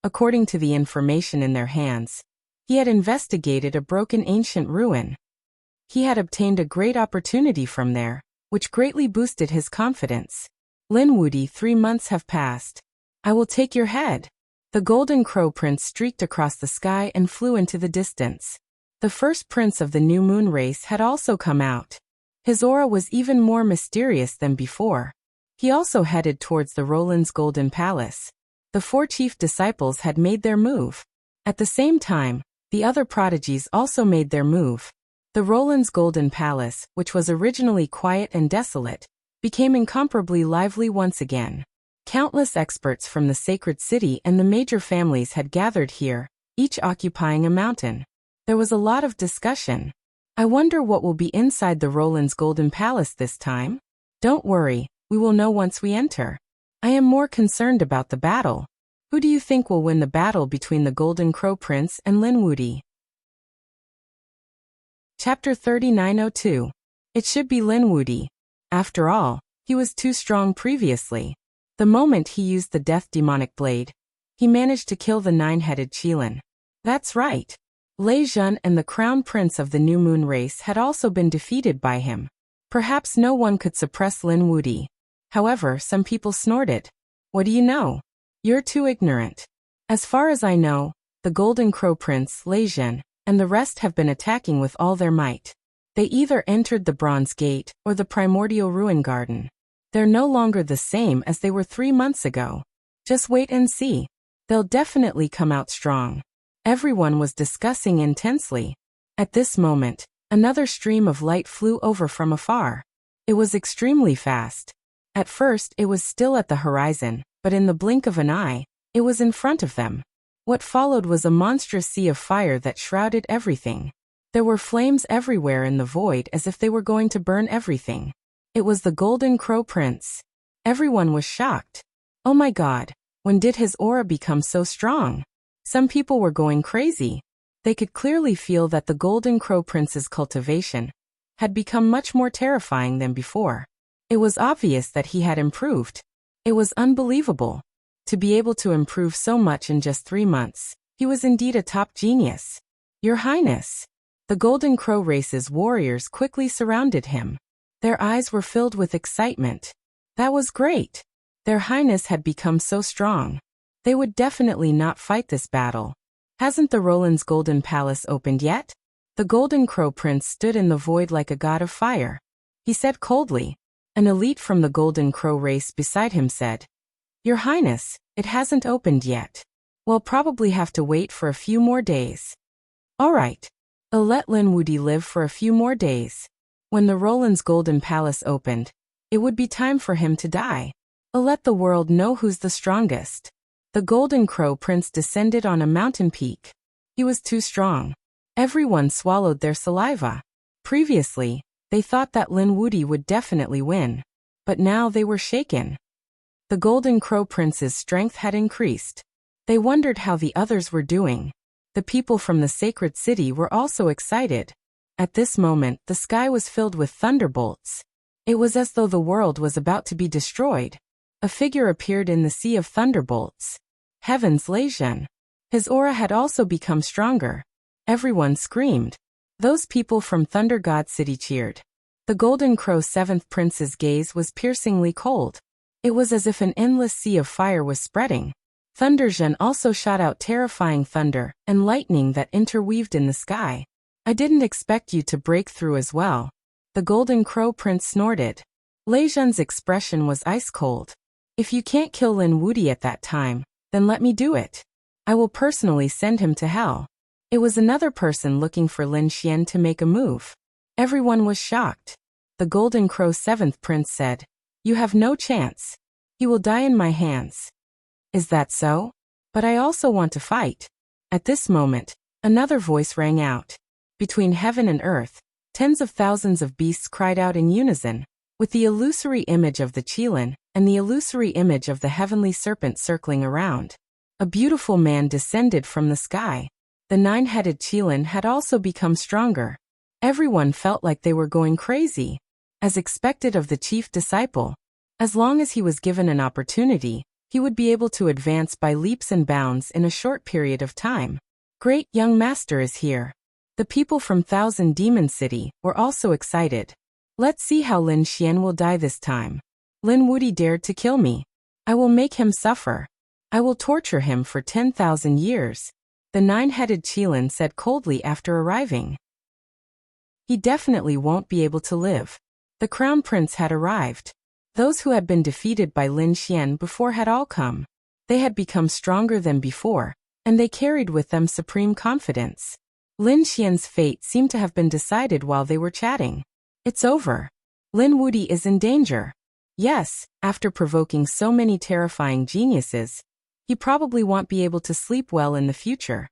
According to the information in their hands, he had investigated a broken ancient ruin. He had obtained a great opportunity from there, which greatly boosted his confidence. Linwoody, 3 months have passed. I will take your head. The Golden Crow Prince streaked across the sky and flew into the distance. The first prince of the new moon race had also come out. His aura was even more mysterious than before. He also headed towards the Roland's Golden Palace. The 4 chief disciples had made their move. At the same time, the other prodigies also made their move. The Roland's Golden Palace, which was originally quiet and desolate, became incomparably lively once again. Countless experts from the sacred city and the major families had gathered here, each occupying a mountain. There was a lot of discussion. I wonder what will be inside the Roland's Golden Palace this time? Don't worry, we will know once we enter. I am more concerned about the battle. Who do you think will win the battle between the Golden Crow Prince and Linwoody? Chapter 3902. It should be Linwoody. After all, he was too strong previously. The moment he used the death demonic blade, he managed to kill the 9-headed Qilin. That's right. Lei Jun and the Crown Prince of the New Moon race had also been defeated by him. Perhaps no one could suppress Linwoody. However, some people snorted. What do you know? You're too ignorant. As far as I know, the Golden Crow Prince, Lei Jun, and the rest have been attacking with all their might. They either entered the Bronze Gate or the Primordial Ruin Garden. They're no longer the same as they were 3 months ago. Just wait and see. They'll definitely come out strong. Everyone was discussing intensely. At this moment, another stream of light flew over from afar. It was extremely fast. At first it was still at the horizon, but in the blink of an eye, it was in front of them. What followed was a monstrous sea of fire that shrouded everything. There were flames everywhere in the void as if they were going to burn everything. It was the Golden Crow Prince. Everyone was shocked. Oh my God, when did his aura become so strong? Some people were going crazy. They could clearly feel that the Golden Crow Prince's cultivation had become much more terrifying than before. It was obvious that he had improved. It was unbelievable. To be able to improve so much in just 3 months, he was indeed a top genius. Your Highness. The Golden Crow race's warriors quickly surrounded him. Their eyes were filled with excitement. That was great. Their Highness had become so strong. They would definitely not fight this battle. Hasn't the Roland's Golden Palace opened yet? The Golden Crow Prince stood in the void like a god of fire. He said coldly. An elite from the Golden Crow race beside him said, Your Highness, it hasn't opened yet. We'll probably have to wait for a few more days. All right. I'll let Linwoody live for a few more days. When the Roland's Golden Palace opened, it would be time for him to die. I'll let the world know who's the strongest. The Golden Crow Prince descended on a mountain peak. He was too strong. Everyone swallowed their saliva. Previously, they thought that Linwoody would definitely win. But now they were shaken. The Golden Crow Prince's strength had increased. They wondered how the others were doing. The people from the sacred city were also excited. At this moment, the sky was filled with thunderbolts. It was as though the world was about to be destroyed. A figure appeared in the sea of thunderbolts. Heavens, Lei Jun. His aura had also become stronger. Everyone screamed. Those people from Thunder God City cheered. The Golden Crow 7th Prince's gaze was piercingly cold. It was as if an endless sea of fire was spreading. Thunder Jun also shot out terrifying thunder and lightning that interweaved in the sky. I didn't expect you to break through as well. The Golden Crow Prince snorted. Lei Jun's expression was ice cold. If you can't kill Linwoody at that time, then let me do it. I will personally send him to hell. It was another person looking for Lin Xian to make a move. Everyone was shocked. The Golden Crow 7th Prince said, You have no chance. He will die in my hands. Is that so? But I also want to fight. At this moment, another voice rang out. Between heaven and earth, tens of thousands of beasts cried out in unison, with the illusory image of the Qilin and the illusory image of the heavenly serpent circling around. A beautiful man descended from the sky. The 9-headed Qilin had also become stronger. Everyone felt like they were going crazy. As expected of the chief disciple, As long as he was given an opportunity, he would be able to advance by leaps and bounds in a short period of time. Great young master is here. The people from Thousand Demon City were also excited. Let's see how Lin Xian will die this time. Lin Wuti dared to kill me. I will make him suffer. I will torture him for 10,000 years. The nine-headed Qilin said coldly after arriving. He definitely won't be able to live. The crown prince had arrived. Those who had been defeated by Lin Xian before had all come. They had become stronger than before, and they carried with them supreme confidence. Lin Xian's fate seemed to have been decided while they were chatting. It's over. Lin Wuti is in danger. Yes, after provoking so many terrifying geniuses, he probably won't be able to sleep well in the future.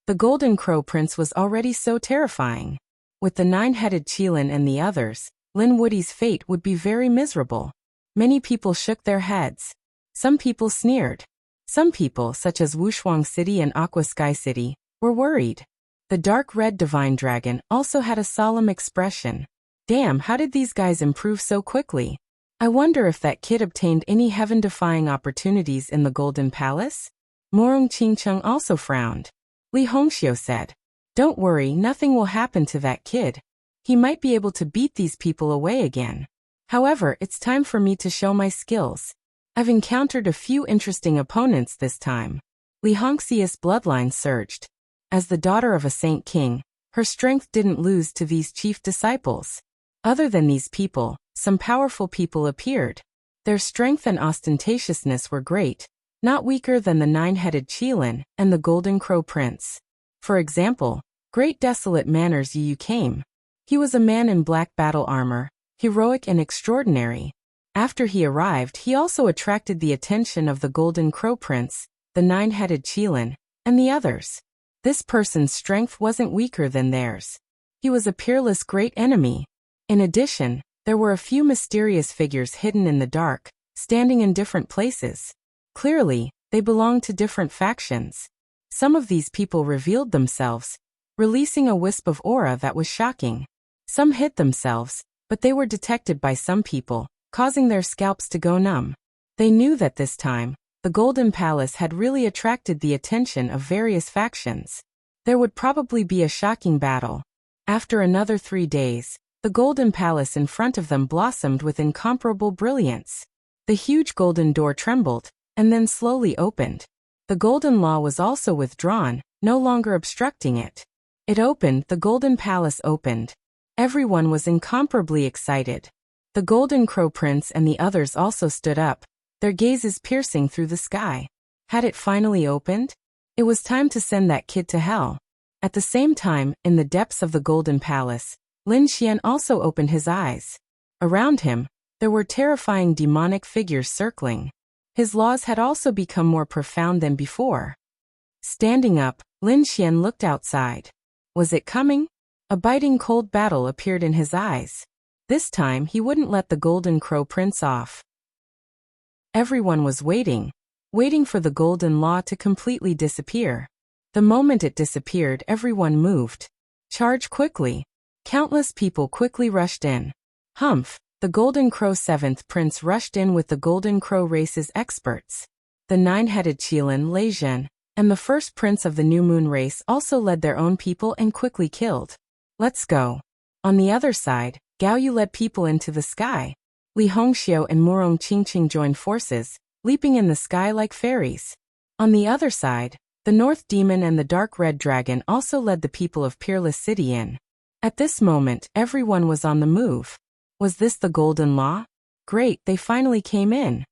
The Golden Crow Prince was already so terrifying. With the nine-headed Qilin and the others, Lin Wuti's fate would be very miserable. Many people shook their heads. Some people sneered. Some people, such as Wushuang City and Aqua Sky City, were worried. The dark red divine dragon also had a solemn expression. Damn, how did these guys improve so quickly? I wonder if that kid obtained any heaven-defying opportunities in the Golden Palace? Morong Qingcheng also frowned. Li Hongxiu said, "Don't worry, nothing will happen to that kid. He might be able to beat these people away again. However, it's time for me to show my skills. I've encountered a few interesting opponents this time." Li Hongxia's bloodline surged. As the daughter of a saint king, her strength didn't lose to these chief disciples. Other than these people, some powerful people appeared. Their strength and ostentatiousness were great, not weaker than the nine-headed Qilin and the Golden Crow Prince. For example, Great Desolate Manners Yu came. He was a man in black battle armor, heroic and extraordinary. After he arrived, he also attracted the attention of the Golden Crow Prince, the nine-headed Qilin, and the others. This person's strength wasn't weaker than theirs. He was a peerless great enemy. In addition, there were a few mysterious figures hidden in the dark, standing in different places. Clearly, they belonged to different factions. Some of these people revealed themselves, releasing a wisp of aura that was shocking. Some hid themselves, but they were detected by some people, causing their scalps to go numb. They knew that this time, the Golden Palace had really attracted the attention of various factions. There would probably be a shocking battle. After another 3 days, the Golden Palace in front of them blossomed with incomparable brilliance. The huge golden door trembled, and then slowly opened. The Golden Law was also withdrawn, no longer obstructing it. It opened, the Golden Palace opened. Everyone was incomparably excited. The Golden Crow Prince and the others also stood up, their gazes piercing through the sky. Had it finally opened? It was time to send that kid to hell. At the same time, in the depths of the Golden Palace, Lin Xian also opened his eyes. Around him, there were terrifying demonic figures circling. His laws had also become more profound than before. Standing up, Lin Xian looked outside. Was it coming? A biting cold battle appeared in his eyes. This time he wouldn't let the Golden Crow Prince off. Everyone was waiting for the Golden Law to completely disappear. The moment it disappeared, everyone moved. Charge quickly. Countless people quickly rushed in. Humph, the Golden Crow 7th Prince rushed in with the Golden Crow race's experts. The nine-headed Qilin, Lei Zhen, and the first prince of the New Moon race also led their own people and quickly killed. Let's go. On the other side, Gao Yu led people into the sky. Li Hongxiu and Morong Qingqing joined forces, leaping in the sky like fairies. On the other side, the North Demon and the Dark Red Dragon also led the people of Peerless City in. At this moment, everyone was on the move. Was this the Golden Law? Great, they finally came in.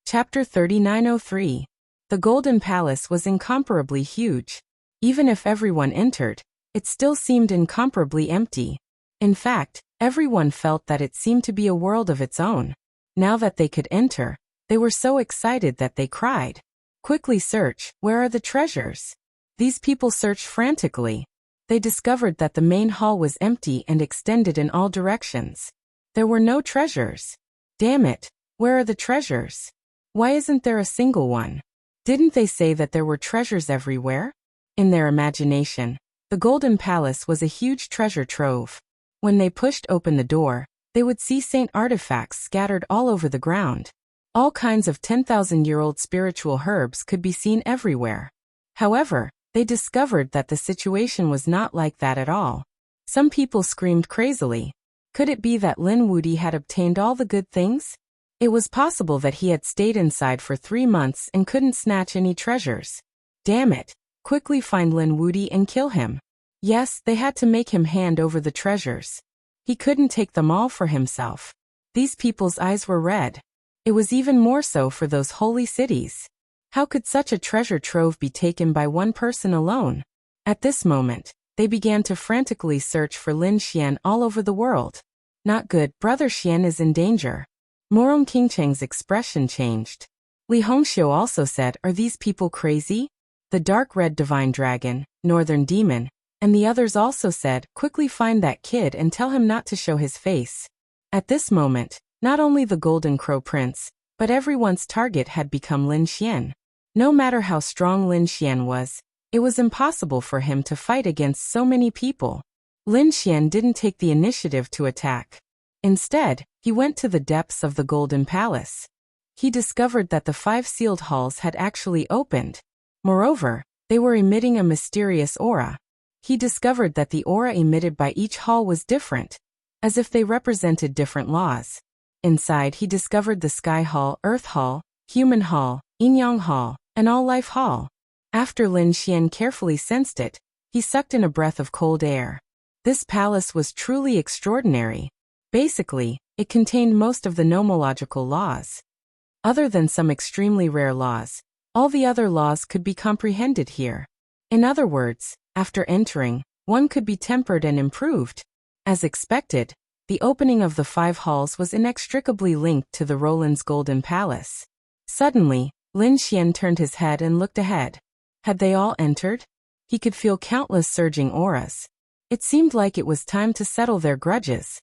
Chapter 3903. The Golden Palace was incomparably huge. Even if everyone entered, it still seemed incomparably empty. In fact, everyone felt that it seemed to be a world of its own. Now that they could enter, they were so excited that they cried. Quickly search, where are the treasures? These people searched frantically. They discovered that the main hall was empty and extended in all directions. There were no treasures. Damn it, where are the treasures? Why isn't there a single one? Didn't they say that there were treasures everywhere? In their imagination, the Golden Palace was a huge treasure trove. When they pushed open the door, They would see saint artifacts scattered all over the ground. All kinds of 10,000-year-old spiritual herbs could be seen everywhere. However, they discovered that the situation was not like that at all. Some people screamed crazily. Could it be that Lin Wudi had obtained all the good things? It was possible that he had stayed inside for 3 months and couldn't snatch any treasures. Damn it! Quickly find Lin Wudi and kill him. Yes, they had to make him hand over the treasures. He couldn't take them all for himself. These people's eyes were red. It was even more so for those holy cities. How could such a treasure trove be taken by one person alone? At this moment, they began to frantically search for Lin Xian all over the world. Not good, Brother Xian is in danger. Morong Qingcheng's expression changed. Li Hongxiu also said, are these people crazy? The dark red divine dragon, northern demon, and the others also said, quickly find that kid and tell him not to show his face. At this moment, not only the Golden Crow Prince, but everyone's target had become Lin Xian. No matter how strong Lin Xian was, it was impossible for him to fight against so many people. Lin Xian didn't take the initiative to attack. Instead, he went to the depths of the Golden Palace. He discovered that the 5 sealed halls had actually opened. Moreover, they were emitting a mysterious aura. He discovered that the aura emitted by each hall was different, as if they represented different laws. Inside, he discovered the Sky Hall, Earth Hall, Human Hall, Yin-Yang Hall, and All Life Hall. After Lin Xian carefully sensed it, he sucked in a breath of cold air. This palace was truly extraordinary. Basically, it contained most of the nomological laws. Other than some extremely rare laws, all the other laws could be comprehended here. In other words, after entering, one could be tempered and improved. As expected, the opening of the 5 halls was inextricably linked to the Roland's Golden Palace. Suddenly, Lin Xian turned his head and looked ahead. Had they all entered? He could feel countless surging auras. It seemed like it was time to settle their grudges.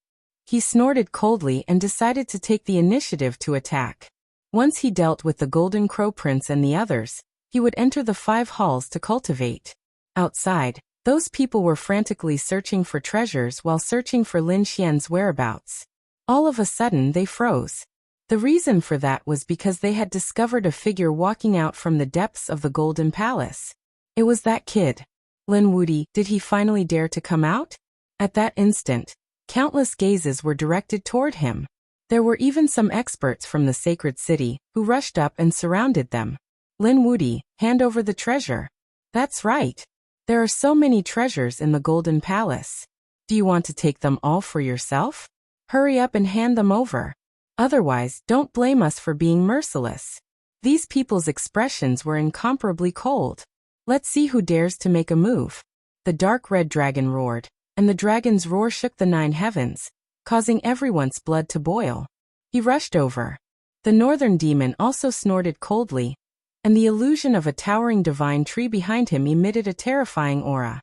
He snorted coldly and decided to take the initiative to attack. Once he dealt with the Golden Crow Prince and the others, he would enter the 5 halls to cultivate. Outside, those people were frantically searching for treasures while searching for Lin Xian's whereabouts. All of a sudden they froze. The reason for that was because they had discovered a figure walking out from the depths of the Golden Palace. It was that kid. Lin Wudi, did he finally dare to come out? At that instant, countless gazes were directed toward him. There were even some experts from the sacred city who rushed up and surrounded them. Lin Wudi, hand over the treasure. That's right. There are so many treasures in the Golden Palace. Do you want to take them all for yourself? Hurry up and hand them over. Otherwise, don't blame us for being merciless. These people's expressions were incomparably cold. Let's see who dares to make a move. The dark red dragon roared, and the dragon's roar shook the 9 heavens, causing everyone's blood to boil. He rushed over. The northern demon also snorted coldly, and the illusion of a towering divine tree behind him emitted a terrifying aura.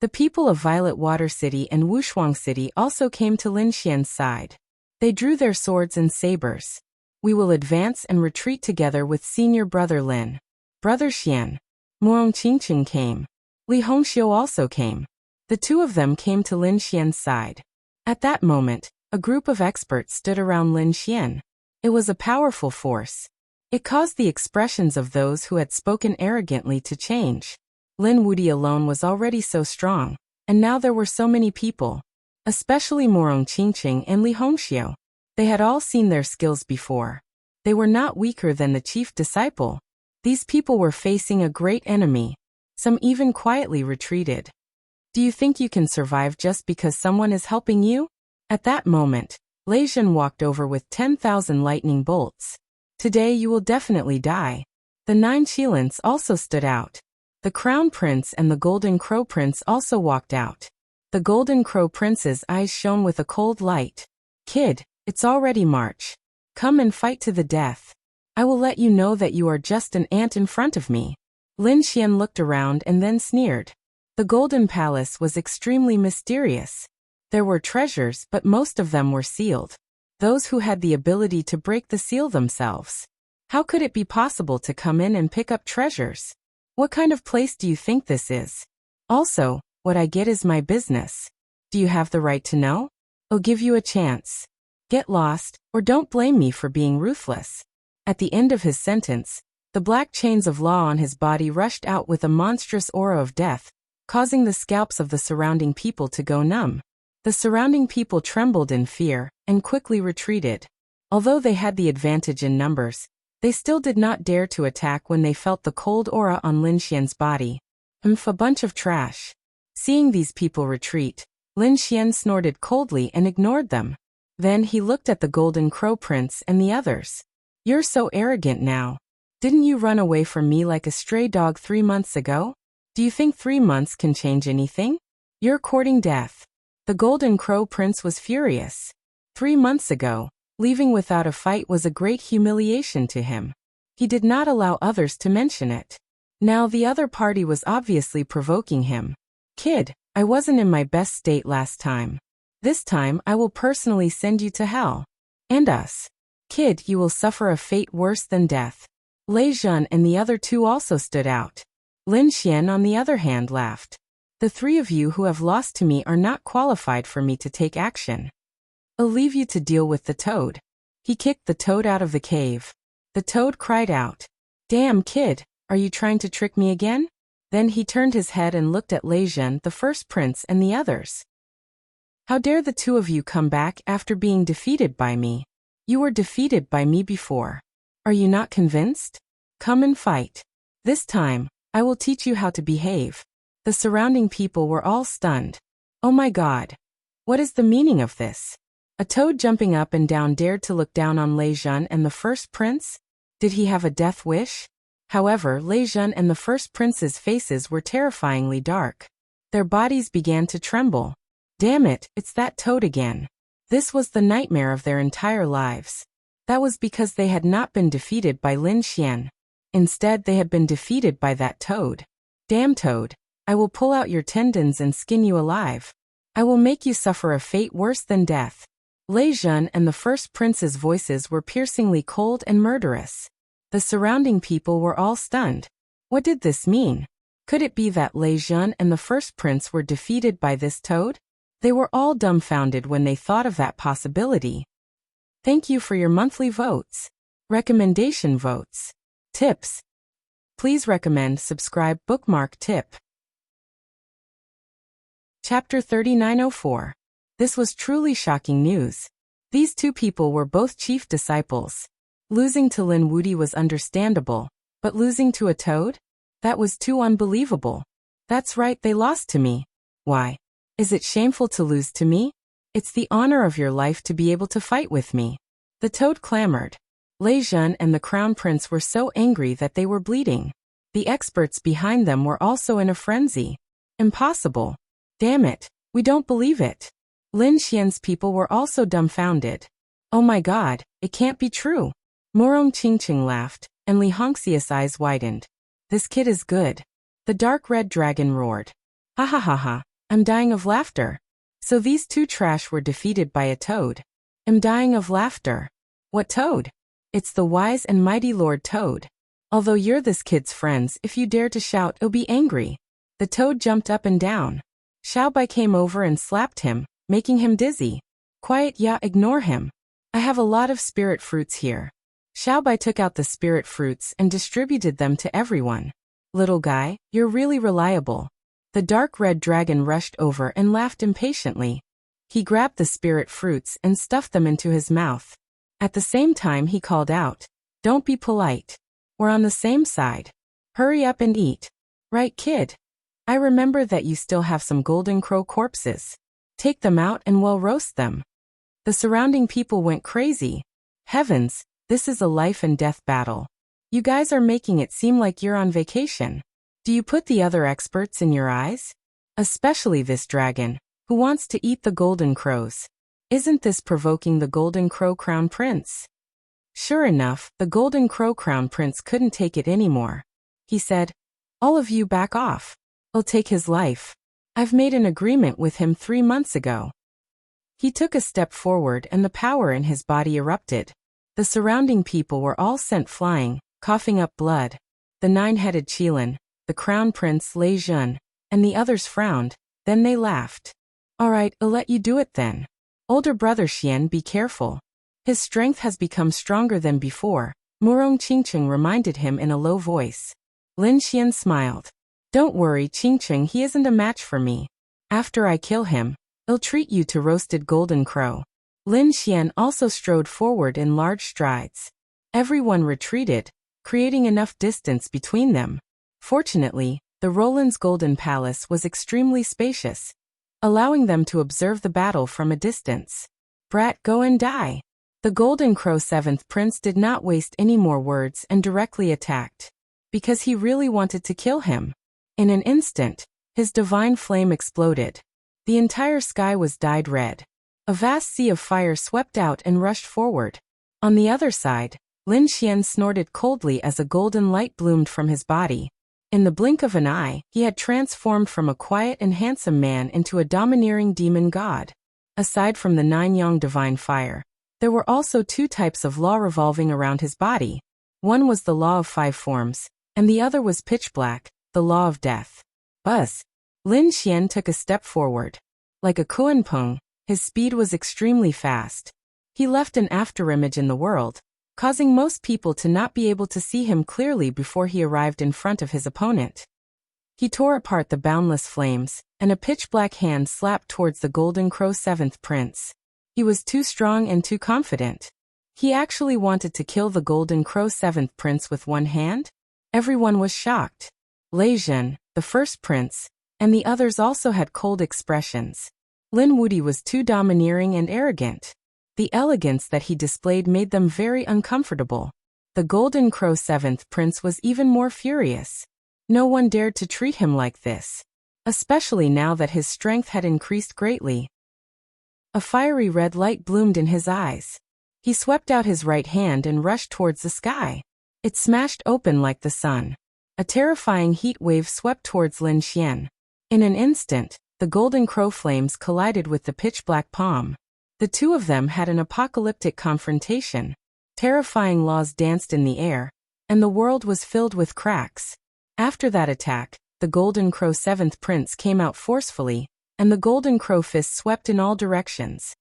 The people of Violet Water City and Wushuang City also came to Lin Xian's side. They drew their swords and sabers. We will advance and retreat together with senior brother Lin. Brother Xian. Morong Qingcheng came. Li Hongxiu also came. The 2 of them came to Lin Xian's side. At that moment, a group of experts stood around Lin Xian. It was a powerful force. It caused the expressions of those who had spoken arrogantly to change. Lin Wudi alone was already so strong, and now there were so many people, especially Morong Qingcheng and Li Hongxiu. They had all seen their skills before. They were not weaker than the chief disciple. These people were facing a great enemy. Some even quietly retreated. Do you think you can survive just because someone is helping you? At that moment, Lei Zhen walked over with 10,000 lightning bolts. Today you will definitely die. The 9 Qilins also stood out. The Crown Prince and the Golden Crow Prince also walked out. The Golden Crow Prince's eyes shone with a cold light. Kid, it's already March. Come and fight to the death. I will let you know that you are just an ant in front of me. Lin Xian looked around and then sneered. The Golden Palace was extremely mysterious. There were treasures, but most of them were sealed. Those who had the ability to break the seal themselves. How could it be possible to come in and pick up treasures? What kind of place do you think this is? Also, what I get is my business. Do you have the right to know? I'll give you a chance. Get lost, or don't blame me for being ruthless. At the end of his sentence, the black chains of law on his body rushed out with a monstrous aura of death, causing the scalps of the surrounding people to go numb. The surrounding people trembled in fear and quickly retreated. Although they had the advantage in numbers, they still did not dare to attack when they felt the cold aura on Lin Xian's body. A bunch of trash. Seeing these people retreat, Lin Xian snorted coldly and ignored them. Then he looked at the Golden Crow Prince and the others. You're so arrogant now. Didn't you run away from me like a stray dog 3 months ago? Do you think 3 months can change anything? You're courting death. The Golden Crow Prince was furious. 3 months ago, leaving without a fight was a great humiliation to him. He did not allow others to mention it. Now the other party was obviously provoking him. Kid, I wasn't in my best state last time. This time I will personally send you to hell. And us. Kid, you will suffer a fate worse than death. Lei Zhen and the other two also stood out. Lin Xian on the other hand laughed. The 3 of you who have lost to me are not qualified for me to take action. I'll leave you to deal with the toad. He kicked the toad out of the cave. The toad cried out. Damn kid, are you trying to trick me again? Then he turned his head and looked at Lei Zhen, the first prince, and the others. How dare the 2 of you come back after being defeated by me? You were defeated by me before. Are you not convinced? Come and fight. This time, I will teach you how to behave. The surrounding people were all stunned. Oh my god. What is the meaning of this? A toad jumping up and down dared to look down on Lei Zhen and the first prince? Did he have a death wish? However, Lei Zhen and the first prince's faces were terrifyingly dark. Their bodies began to tremble. Damn it, it's that toad again. This was the nightmare of their entire lives. That was because they had not been defeated by Lin Xian. Instead, they had been defeated by that toad. Damn toad, I will pull out your tendons and skin you alive. I will make you suffer a fate worse than death. Lei Zhen and the first prince's voices were piercingly cold and murderous. The surrounding people were all stunned. What did this mean? Could it be that Lei Zhen and the first prince were defeated by this toad? They were all dumbfounded when they thought of that possibility. Thank you for your monthly votes. Recommendation votes. Tips. Please recommend, subscribe, bookmark, tip. Chapter 3904. This was truly shocking news. These 2 people were both chief disciples. Losing to Lin Wudi was understandable, but losing to a toad? That was too unbelievable. That's right, they lost to me. Why? Is it shameful to lose to me? It's the honor of your life to be able to fight with me. The toad clamored. Lei Zhen and the crown prince were so angry that they were bleeding. The experts behind them were also in a frenzy. Impossible. Damn it, we don't believe it. Lin Xian's people were also dumbfounded. Oh my god, it can't be true. Morong Qingqing laughed, and Li Hongxia's eyes widened. This kid is good. The dark red dragon roared. Ha ha ha ha, I'm dying of laughter. So these 2 trash were defeated by a toad. I'm dying of laughter. What toad? It's the wise and mighty Lord Toad. Although you're this kid's friends, if you dare to shout, he'll be angry. The toad jumped up and down. Xiaobai came over and slapped him, making him dizzy. Quiet, yeah, ignore him. I have a lot of spirit fruits here. Xiaobai took out the spirit fruits and distributed them to everyone. Little guy, you're really reliable. The dark red dragon rushed over and laughed impatiently. He grabbed the spirit fruits and stuffed them into his mouth. At the same time he called out, "Don't be polite. We're on the same side. Hurry up and eat." Right, kid? I remember that you still have some golden crow corpses. Take them out and we'll roast them. The surrounding people went crazy. Heavens, this is a life and death battle. You guys are making it seem like you're on vacation. Do you put the other experts in your eyes? Especially this dragon, who wants to eat the golden crows. Isn't this provoking the Golden Crow Crown Prince? Sure enough, the Golden Crow Crown Prince couldn't take it anymore. He said, "All of you back off. I'll take his life. I've made an agreement with him 3 months ago." He took a step forward and the power in his body erupted. The surrounding people were all sent flying, coughing up blood. The 9-headed Qilin, the Crown Prince Lei Zhen, and the others frowned, then they laughed. "All right, I'll let you do it then. Older brother Xian, be careful. His strength has become stronger than before, Murong Qingcheng reminded him in a low voice. Lin Xian smiled. Don't worry, Qingcheng, he isn't a match for me. After I kill him, I'll treat you to roasted golden crow. Lin Xian also strode forward in large strides. Everyone retreated, creating enough distance between them. Fortunately, the Roland's Golden Palace was extremely spacious, allowing them to observe the battle from a distance. Brat, go and die. The Golden Crow 7th Prince did not waste any more words and directly attacked, because he really wanted to kill him. In an instant, his divine flame exploded. The entire sky was dyed red. A vast sea of fire swept out and rushed forward. On the other side, Lin Xian snorted coldly as a golden light bloomed from his body. In the blink of an eye, he had transformed from a quiet and handsome man into a domineering demon god. Aside from the 9-yang divine fire, there were also 2 types of law revolving around his body. One was the law of 5 forms, and the other was pitch black, the law of death. Buzz! Lin Xian took a step forward. Like a kuanpeng, his speed was extremely fast. He left an afterimage in the world, causing most people to not be able to see him clearly before he arrived in front of his opponent. He tore apart the boundless flames, and a pitch-black hand slapped towards the Golden Crow 7th Prince. He was too strong and too confident. He actually wanted to kill the Golden Crow 7th Prince with one hand? Everyone was shocked. Lei Zhen, the first prince, and the others also had cold expressions. Lin Wuti was too domineering and arrogant. The elegance that he displayed made them very uncomfortable. The Golden Crow 7th Prince was even more furious. No one dared to treat him like this, especially now that his strength had increased greatly. A fiery red light bloomed in his eyes. He swept out his right hand and rushed towards the sky. It smashed open like the sun. A terrifying heat wave swept towards Lin Xian. In an instant, the Golden Crow flames collided with the pitch-black palm. The 2 of them had an apocalyptic confrontation. Terrifying laws danced in the air, and the world was filled with cracks. After that attack, the Golden Crow 7th Prince came out forcefully, and the Golden Crow fist swept in all directions.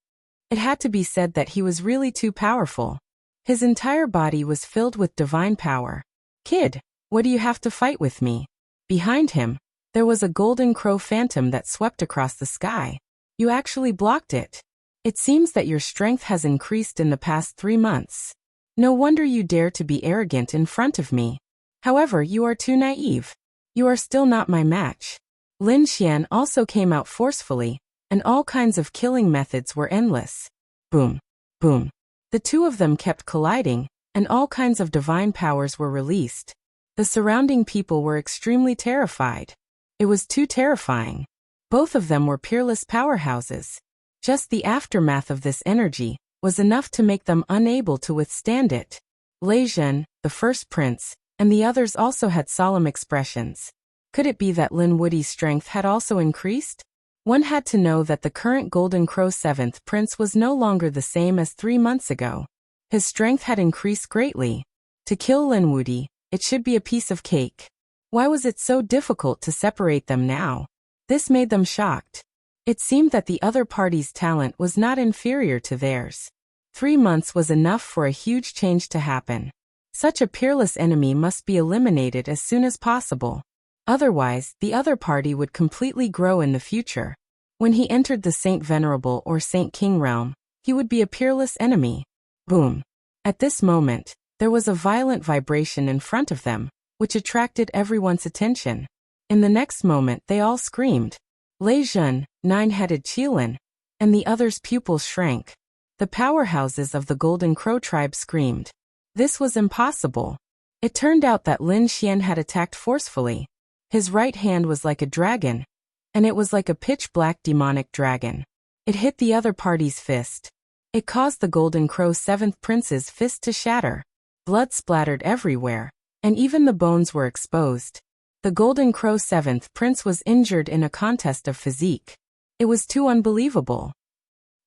It had to be said that he was really too powerful. His entire body was filled with divine power. Kid, what do you have to fight with me? Behind him, there was a Golden Crow phantom that swept across the sky. You actually blocked it. It seems that your strength has increased in the past 3 months. No wonder you dare to be arrogant in front of me. However, you are too naive. You are still not my match. Lin Xian also came out forcefully, and all kinds of killing methods were endless. Boom, boom. The 2 of them kept colliding, and all kinds of divine powers were released. The surrounding people were extremely terrified. It was too terrifying. Both of them were peerless powerhouses. Just the aftermath of this energy was enough to make them unable to withstand it. Lei Zhen, the first prince, and the others also had solemn expressions. Could it be that Lin Wuti's strength had also increased? One had to know that the current Golden Crow 7th Prince was no longer the same as 3 months ago. His strength had increased greatly. To kill Lin Wuti, it should be a piece of cake. Why was it so difficult to separate them now? This made them shocked. It seemed that the other party's talent was not inferior to theirs. 3 months was enough for a huge change to happen. Such a peerless enemy must be eliminated as soon as possible. Otherwise, the other party would completely grow in the future. When he entered the Saint Venerable or Saint King realm, he would be a peerless enemy. Boom. At this moment, there was a violent vibration in front of them, which attracted everyone's attention. In the next moment, they all screamed. Lei Zhen, 9-headed Qilin, and the others' pupils shrank. The powerhouses of the Golden Crow tribe screamed. This was impossible. It turned out that Lin Xian had attacked forcefully. His right hand was like a dragon, and it was like a pitch-black demonic dragon. It hit the other party's fist. It caused the Golden Crow 7th Prince's fist to shatter. Blood splattered everywhere, and even the bones were exposed. The Golden Crow 7th Prince was injured in a contest of physique. It was too unbelievable.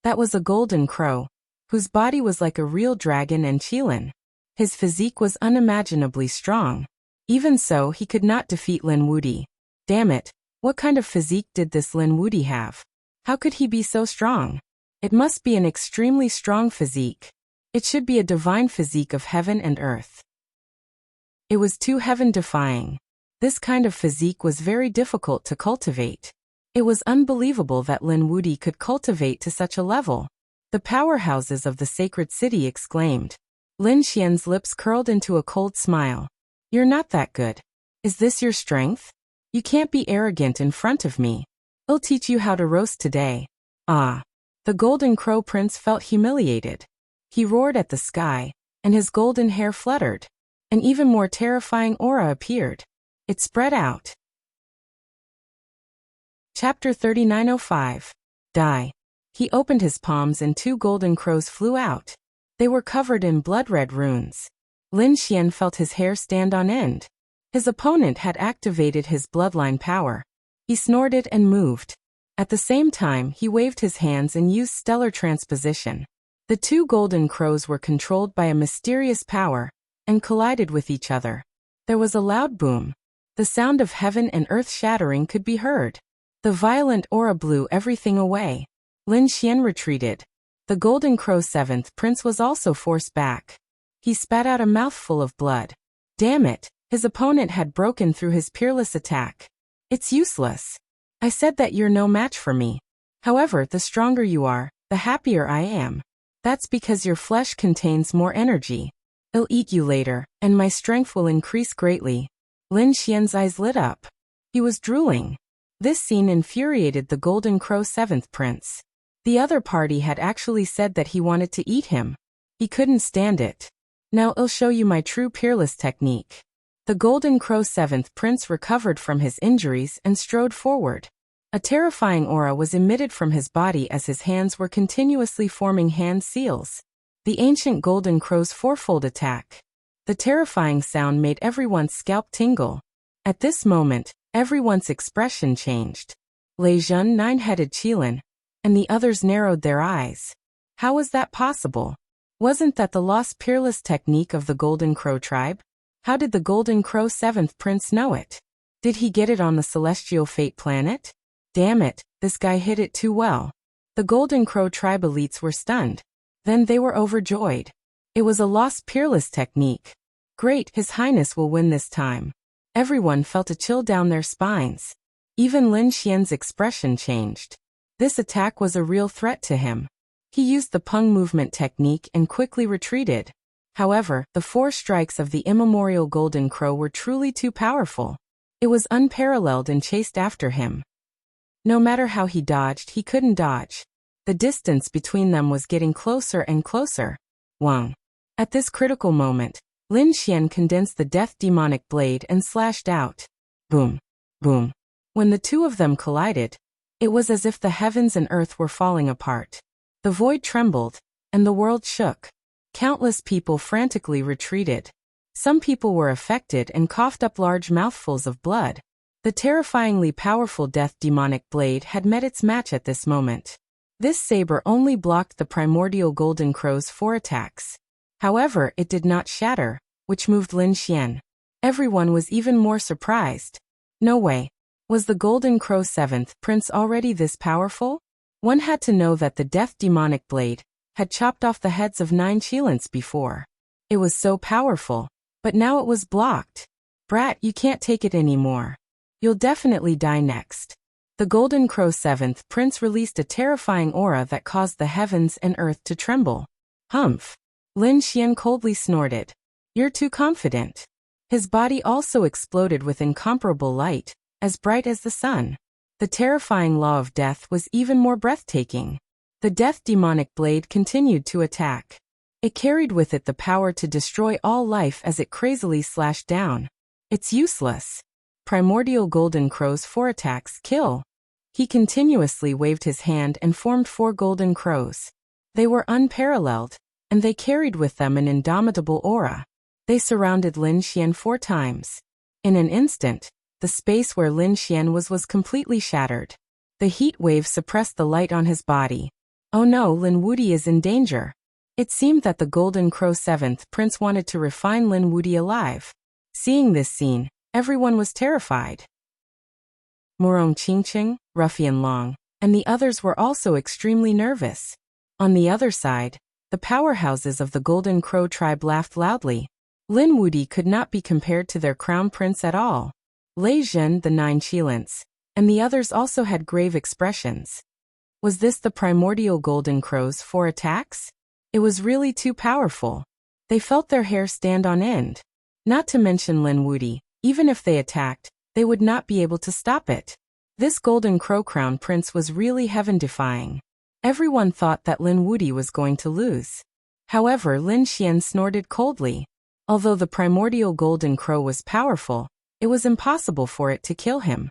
That was a Golden Crow, whose body was like a real dragon and Qilin. His physique was unimaginably strong. Even so, he could not defeat Lin Wuti. Damn it, what kind of physique did this Lin Wuti have? How could he be so strong? It must be an extremely strong physique. It should be a divine physique of heaven and earth. It was too heaven-defying. This kind of physique was very difficult to cultivate. It was unbelievable that Lin Wuyi could cultivate to such a level. The powerhouses of the sacred city exclaimed. Lin Xian's lips curled into a cold smile. You're not that good. Is this your strength? You can't be arrogant in front of me. I'll teach you how to roast today. Ah. The Golden Crow Prince felt humiliated. He roared at the sky, and his golden hair fluttered. An even more terrifying aura appeared. It spread out. Chapter 3905. Die. He opened his palms and 2 golden crows flew out. They were covered in blood-red runes. Lin Xian felt his hair stand on end. His opponent had activated his bloodline power. He snorted and moved. At the same time, he waved his hands and used stellar transposition. The 2 golden crows were controlled by a mysterious power and collided with each other. There was a loud boom. The sound of heaven and earth shattering could be heard. The violent aura blew everything away. Lin Xian retreated. The Golden Crow 7th Prince was also forced back. He spat out a mouthful of blood. Damn it, his opponent had broken through his peerless attack. It's useless. I said that you're no match for me. However, the stronger you are, the happier I am. That's because your flesh contains more energy. I'll eat you later, and my strength will increase greatly. Lin Xian's eyes lit up. He was drooling. This scene infuriated the Golden Crow 7th Prince. The other party had actually said that he wanted to eat him. He couldn't stand it. Now I'll show you my true peerless technique. The Golden Crow 7th Prince recovered from his injuries and strode forward. A terrifying aura was emitted from his body as his hands were continuously forming hand seals. The ancient Golden Crow's fourfold attack. The terrifying sound made everyone's scalp tingle. At this moment, everyone's expression changed. Lei Zhun 9-headed Qilin, and the others narrowed their eyes. How was that possible? Wasn't that the lost peerless technique of the Golden Crow tribe? How did the Golden Crow 7th Prince know it? Did he get it on the Celestial Fate planet? Damn it, this guy hid it too well. The Golden Crow tribe elites were stunned. Then they were overjoyed. It was a lost peerless technique. Great, His Highness will win this time. Everyone felt a chill down their spines. Even Lin Xian's expression changed. This attack was a real threat to him. He used the Peng movement technique and quickly retreated. However, the 4 strikes of the immemorial Golden Crow were truly too powerful. It was unparalleled and chased after him. No matter how he dodged, he couldn't dodge. The distance between them was getting closer and closer. Wang. At this critical moment, Lin Xian condensed the death demonic blade and slashed out. Boom. Boom. When the 2 of them collided, it was as if the heavens and earth were falling apart. The void trembled, and the world shook. Countless people frantically retreated. Some people were affected and coughed up large mouthfuls of blood. The terrifyingly powerful death demonic blade had met its match at this moment. This saber only blocked the primordial Golden Crow's 4 attacks. However, it did not shatter, which moved Lin Xian. Everyone was even more surprised. No way. Was the Golden Crow 7th Prince already this powerful? One had to know that the death demonic blade had chopped off the heads of 9 Qilins before. It was so powerful, but now it was blocked. Brat, you can't take it anymore. You'll definitely die next. The Golden Crow 7th Prince released a terrifying aura that caused the heavens and earth to tremble. Humph. Lin Xian coldly snorted. You're too confident. His body also exploded with incomparable light, as bright as the sun. The terrifying law of death was even more breathtaking. The death demonic blade continued to attack. It carried with it the power to destroy all life as it crazily slashed down. It's useless. Primordial Golden Crow's 4 attacks kill. He continuously waved his hand and formed 4 golden crows. They were unparalleled, and they carried with them an indomitable aura. They surrounded Lin Xian 4 times. In an instant, the space where Lin Xian was completely shattered. The heat wave suppressed the light on his body. Oh no, Lin Wuyi is in danger. It seemed that the Golden Crow 7th Prince wanted to refine Lin Wuyi alive. Seeing this scene, everyone was terrified. Murong Qingqing, Ruffian Long, and the others were also extremely nervous. On the other side, the powerhouses of the Golden Crow tribe laughed loudly. Lin Wuti could not be compared to their crown prince at all. Lei Zhen, the 9 Qilins, and the others also had grave expressions. Was this the primordial Golden Crow's 4 attacks? It was really too powerful. They felt their hair stand on end. Not to mention Lin Wuti, even if they attacked, they would not be able to stop it. This Golden Crow crown prince was really heaven-defying. Everyone thought that Lin Wuti was going to lose. However, Lin Xian snorted coldly. Although the primordial Golden Crow was powerful, it was impossible for it to kill him.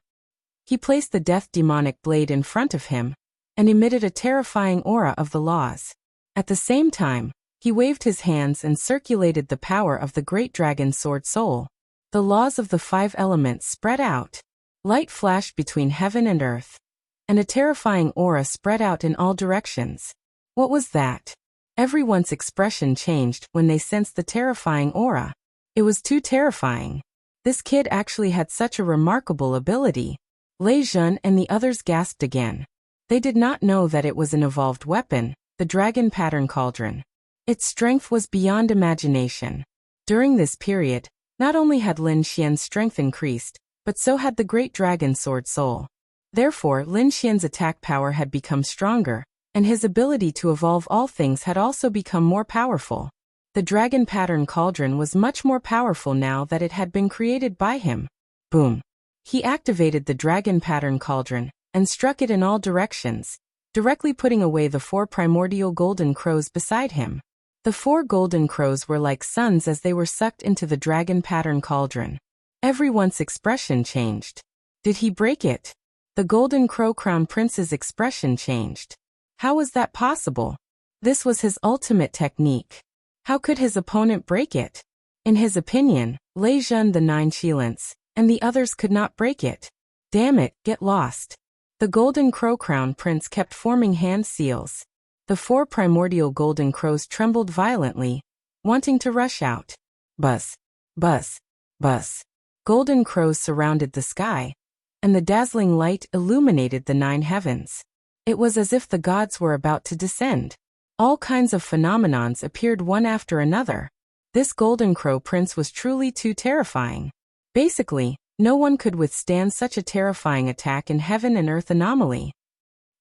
He placed the death demonic blade in front of him and emitted a terrifying aura of the laws. At the same time, he waved his hands and circulated the power of the great dragon sword soul. The laws of the 5 elements spread out. Light flashed between heaven and earth, and a terrifying aura spread out in all directions. What was that? Everyone's expression changed when they sensed the terrifying aura. It was too terrifying. This kid actually had such a remarkable ability. Lei Zhen and the others gasped again. They did not know that it was an evolved weapon, the dragon pattern cauldron. Its strength was beyond imagination. During this period, not only had Lin Xian's strength increased, but so had the great dragon sword soul. Therefore, Lin Xian's attack power had become stronger, and his ability to evolve all things had also become more powerful. The dragon pattern cauldron was much more powerful now that it had been created by him. Boom! He activated the dragon pattern cauldron and struck it in all directions, directly putting away the 4 primordial golden crows beside him. The 4 golden crows were like suns as they were sucked into the dragon pattern cauldron. Everyone's expression changed. Did he break it? The Golden Crow Crown Prince's expression changed. How was that possible? This was his ultimate technique. How could his opponent break it? In his opinion, Lei Zhen, the 9 Qilins, and the others could not break it. Damn it, get lost. The Golden Crow Crown Prince kept forming hand seals. The 4 primordial golden crows trembled violently, wanting to rush out. Buzz, buzz, buzz. Golden crows surrounded the sky, and the dazzling light illuminated the 9 heavens. It was as if the gods were about to descend. All kinds of phenomenons appeared one after another. This Golden Crow Prince was truly too terrifying. Basically, no one could withstand such a terrifying attack in heaven and earth anomaly.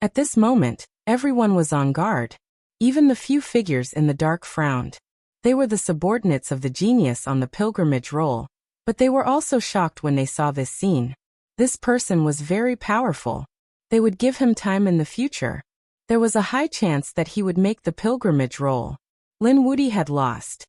At this moment, everyone was on guard. Even the few figures in the dark frowned. They were the subordinates of the genius on the pilgrimage roll, but they were also shocked when they saw this scene. This person was very powerful. They would give him time in the future. There was a high chance that he would make the pilgrimage roll. Lin Wuti had lost.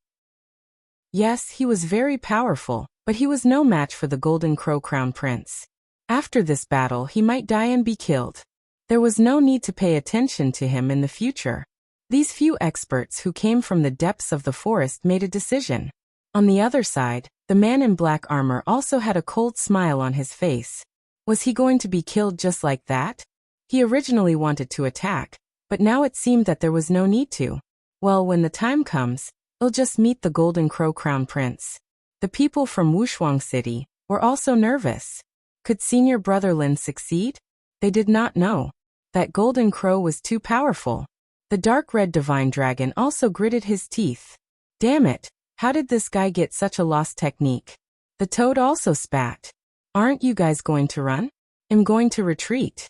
Yes, he was very powerful, but he was no match for the Golden Crow Crown Prince. After this battle, he might die and be killed. There was no need to pay attention to him in the future. These few experts who came from the depths of the forest made a decision. On the other side, the man in black armor also had a cold smile on his face. Was he going to be killed just like that? He originally wanted to attack, but now it seemed that there was no need to. Well, when the time comes, he'll just meet the Golden Crow Crown Prince. The people from Wuxia City were also nervous. Could senior brother Lin succeed? They did not know. That Golden Crow was too powerful. The dark red divine dragon also gritted his teeth. Damn it, how did this guy get such a lost technique? The toad also spat. Aren't you guys going to run? I'm going to retreat.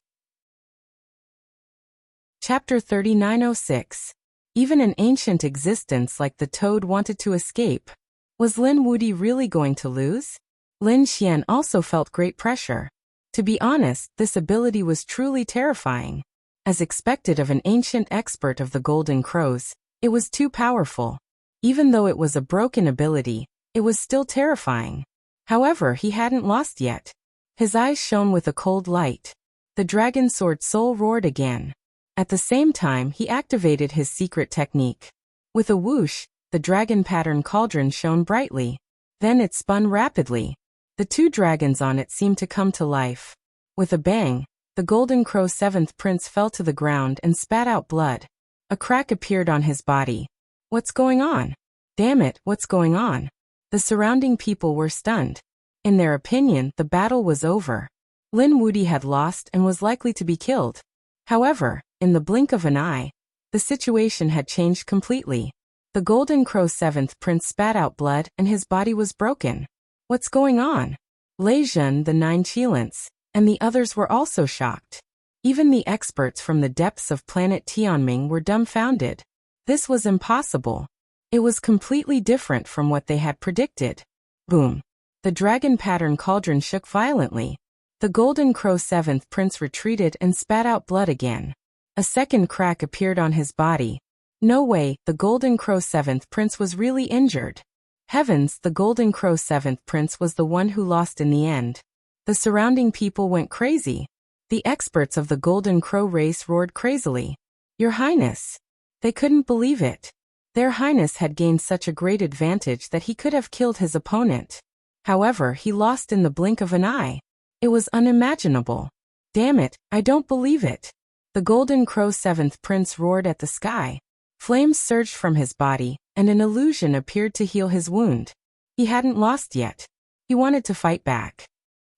Chapter 3906. Even an ancient existence like the toad wanted to escape. Was Lin Wuti really going to lose? Lin Xian also felt great pressure. To be honest, this ability was truly terrifying. As expected of an ancient expert of the Golden Crows, it was too powerful. Even though it was a broken ability, it was still terrifying. However, he hadn't lost yet. His eyes shone with a cold light. The dragon sword soul roared again. At the same time, he activated his secret technique. With a whoosh, the dragon pattern cauldron shone brightly. Then it spun rapidly. The 2 dragons on it seemed to come to life. With a bang, the Golden Crow 7th Prince fell to the ground and spat out blood. A crack appeared on his body. What's going on? Damn it, what's going on? The surrounding people were stunned. In their opinion, the battle was over. Lin Wuti had lost and was likely to be killed. However, in the blink of an eye, The situation had changed completely. The Golden Crow 7th Prince spat out blood and his body was broken. What's going on? Lei Jun, the 9 Qilins, and the others were also shocked. Even the experts from the depths of planet Tianming were dumbfounded. This was impossible. It was completely different from what they had predicted. Boom. The dragon pattern cauldron shook violently. The Golden Crow 7th Prince retreated and spat out blood again. A second crack appeared on his body. No way, the Golden Crow 7th Prince was really injured. Heavens, the Golden Crow 7th Prince was the one who lost in the end. The surrounding people went crazy. The experts of the Golden Crow race roared crazily. Your Highness! They couldn't believe it. Their Highness had gained such a great advantage that he could have killed his opponent. However, he lost in the blink of an eye. It was unimaginable. Damn it, I don't believe it. The Golden Crow 7th Prince roared at the sky. Flames surged from his body, and an illusion appeared to heal his wound. He hadn't lost yet. He wanted to fight back.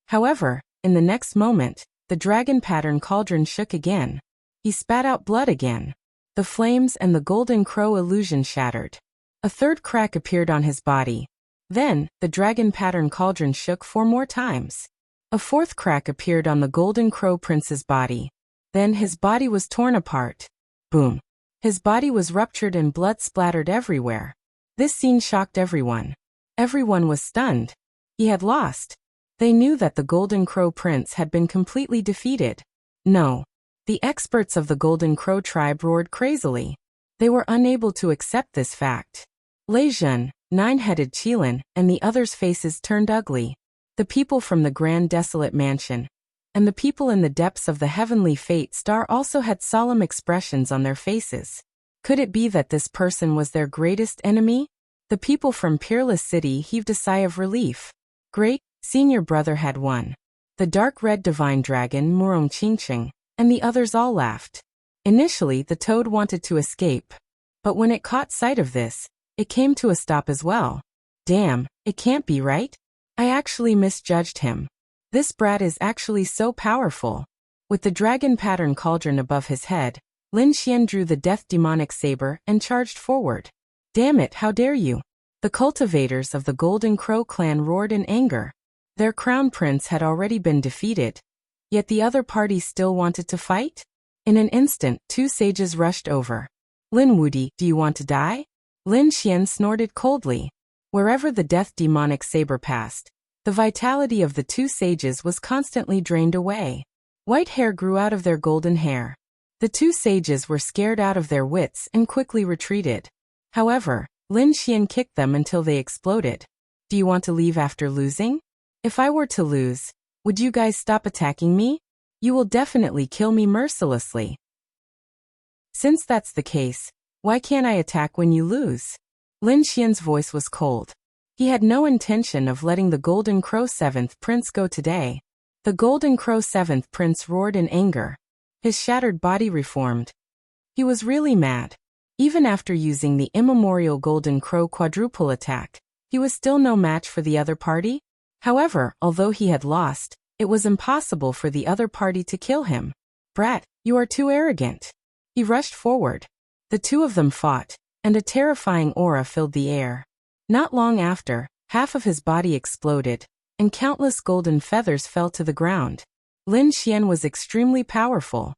However, in the next moment, the dragon pattern cauldron shook again. He spat out blood again. The flames and the Golden Crow illusion shattered. A third crack appeared on his body. Then, the dragon pattern cauldron shook 4 more times. A fourth crack appeared on the Golden Crow Prince's body. Then his body was torn apart. Boom. His body was ruptured and blood splattered everywhere. This scene shocked everyone. Everyone was stunned. He had lost. They knew that the Golden Crow Prince had been completely defeated. No. The experts of the Golden Crow tribe roared crazily. They were unable to accept this fact. Lei Jun, 9-headed Qilin, and the others' faces turned ugly. The people from the Grand Desolate Mansion, and the people in the depths of the Heavenly Fate Star also had solemn expressions on their faces. Could it be that this person was their greatest enemy? The people from Peerless City heaved a sigh of relief. Great, senior brother had won. The dark red divine dragon Murong Qingqing, and the others all laughed. Initially, the toad wanted to escape. But when it caught sight of this, it came to a stop as well. Damn, it can't be right? I actually misjudged him. This brat is actually so powerful. With the dragon pattern cauldron above his head, Lin Xian drew the death demonic saber and charged forward. Damn it, how dare you! The cultivators of the Golden Crow clan roared in anger. Their crown prince had already been defeated. Yet the other party still wanted to fight? In an instant, 2 sages rushed over. Lin Wudi, do you want to die? Lin Xian snorted coldly. Wherever the death demonic saber passed, the vitality of the 2 sages was constantly drained away. White hair grew out of their golden hair. The 2 sages were scared out of their wits and quickly retreated. However, Lin Xian kicked them until they exploded. Do you want to leave after losing? If I were to lose, would you guys stop attacking me? You will definitely kill me mercilessly. Since that's the case, why can't I attack when you lose? Lin Xian's voice was cold. He had no intention of letting the Golden Crow 7th Prince go today. The Golden Crow 7th Prince roared in anger. His shattered body reformed. He was really mad. Even after using the immemorial Golden Crow quadruple attack, he was still no match for the other party. However, although he had lost, it was impossible for the other party to kill him. Brat, you are too arrogant. He rushed forward. The 2 of them fought, and a terrifying aura filled the air. Not long after, half of his body exploded, and countless golden feathers fell to the ground. Lin Xian was extremely powerful.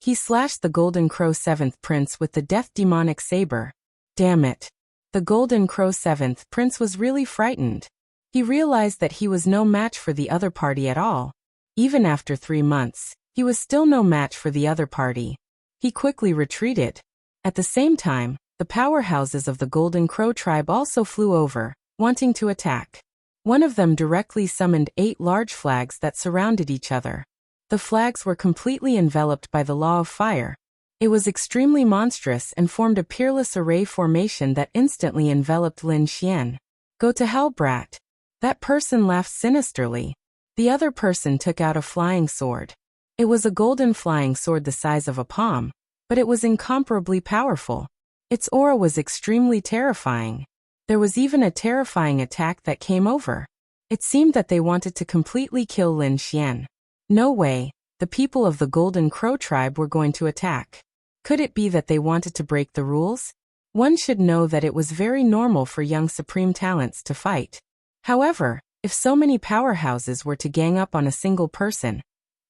He slashed the Golden Crow 7th Prince with the death demonic saber. Damn it. The Golden Crow 7th Prince was really frightened. He realized that he was no match for the other party at all. Even after 3 months, he was still no match for the other party. He quickly retreated. At the same time, the powerhouses of the Golden Crow tribe also flew over, wanting to attack. One of them directly summoned 8 large flags that surrounded each other. The flags were completely enveloped by the law of fire. It was extremely monstrous and formed a peerless array formation that instantly enveloped Lin Xian. Go to hell, brat. That person laughed sinisterly. The other person took out a flying sword. It was a golden flying sword the size of a palm, but it was incomparably powerful. Its aura was extremely terrifying. There was even a terrifying attack that came over. It seemed that they wanted to completely kill Lin Xian. No way, the people of the Golden Crow tribe were going to attack. Could it be that they wanted to break the rules? One should know that it was very normal for young supreme talents to fight. However, if so many powerhouses were to gang up on a single person,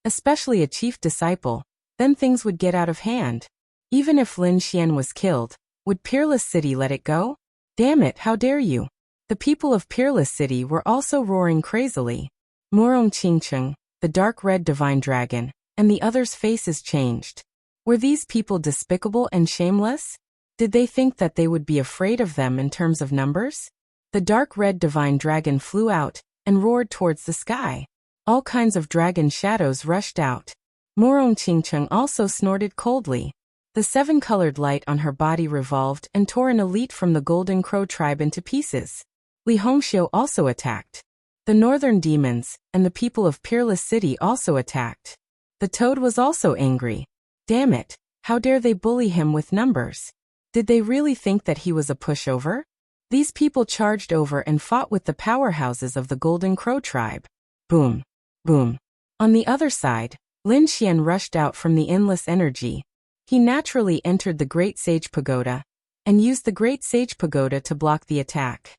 especially a chief disciple, then things would get out of hand. Even if Lin Xian was killed, would Peerless City let it go? Damn it, how dare you! The people of Peerless City were also roaring crazily. Murong Qingcheng, the dark red divine dragon, and the others' faces changed. Were these people despicable and shameless? Did they think that they would be afraid of them in terms of numbers? The dark red divine dragon flew out and roared towards the sky. All kinds of dragon shadows rushed out. Murong Qingcheng also snorted coldly. The seven-colored light on her body revolved and tore an elite from the Golden Crow tribe into pieces. Li Hongxiu also attacked. The northern demons and the people of Peerless City also attacked. The toad was also angry. Damn it, how dare they bully him with numbers? Did they really think that he was a pushover? These people charged over and fought with the powerhouses of the Golden Crow tribe. Boom. Boom. On the other side, Lin Xian rushed out from the endless energy. He naturally entered the Great Sage Pagoda and used the Great Sage Pagoda to block the attack.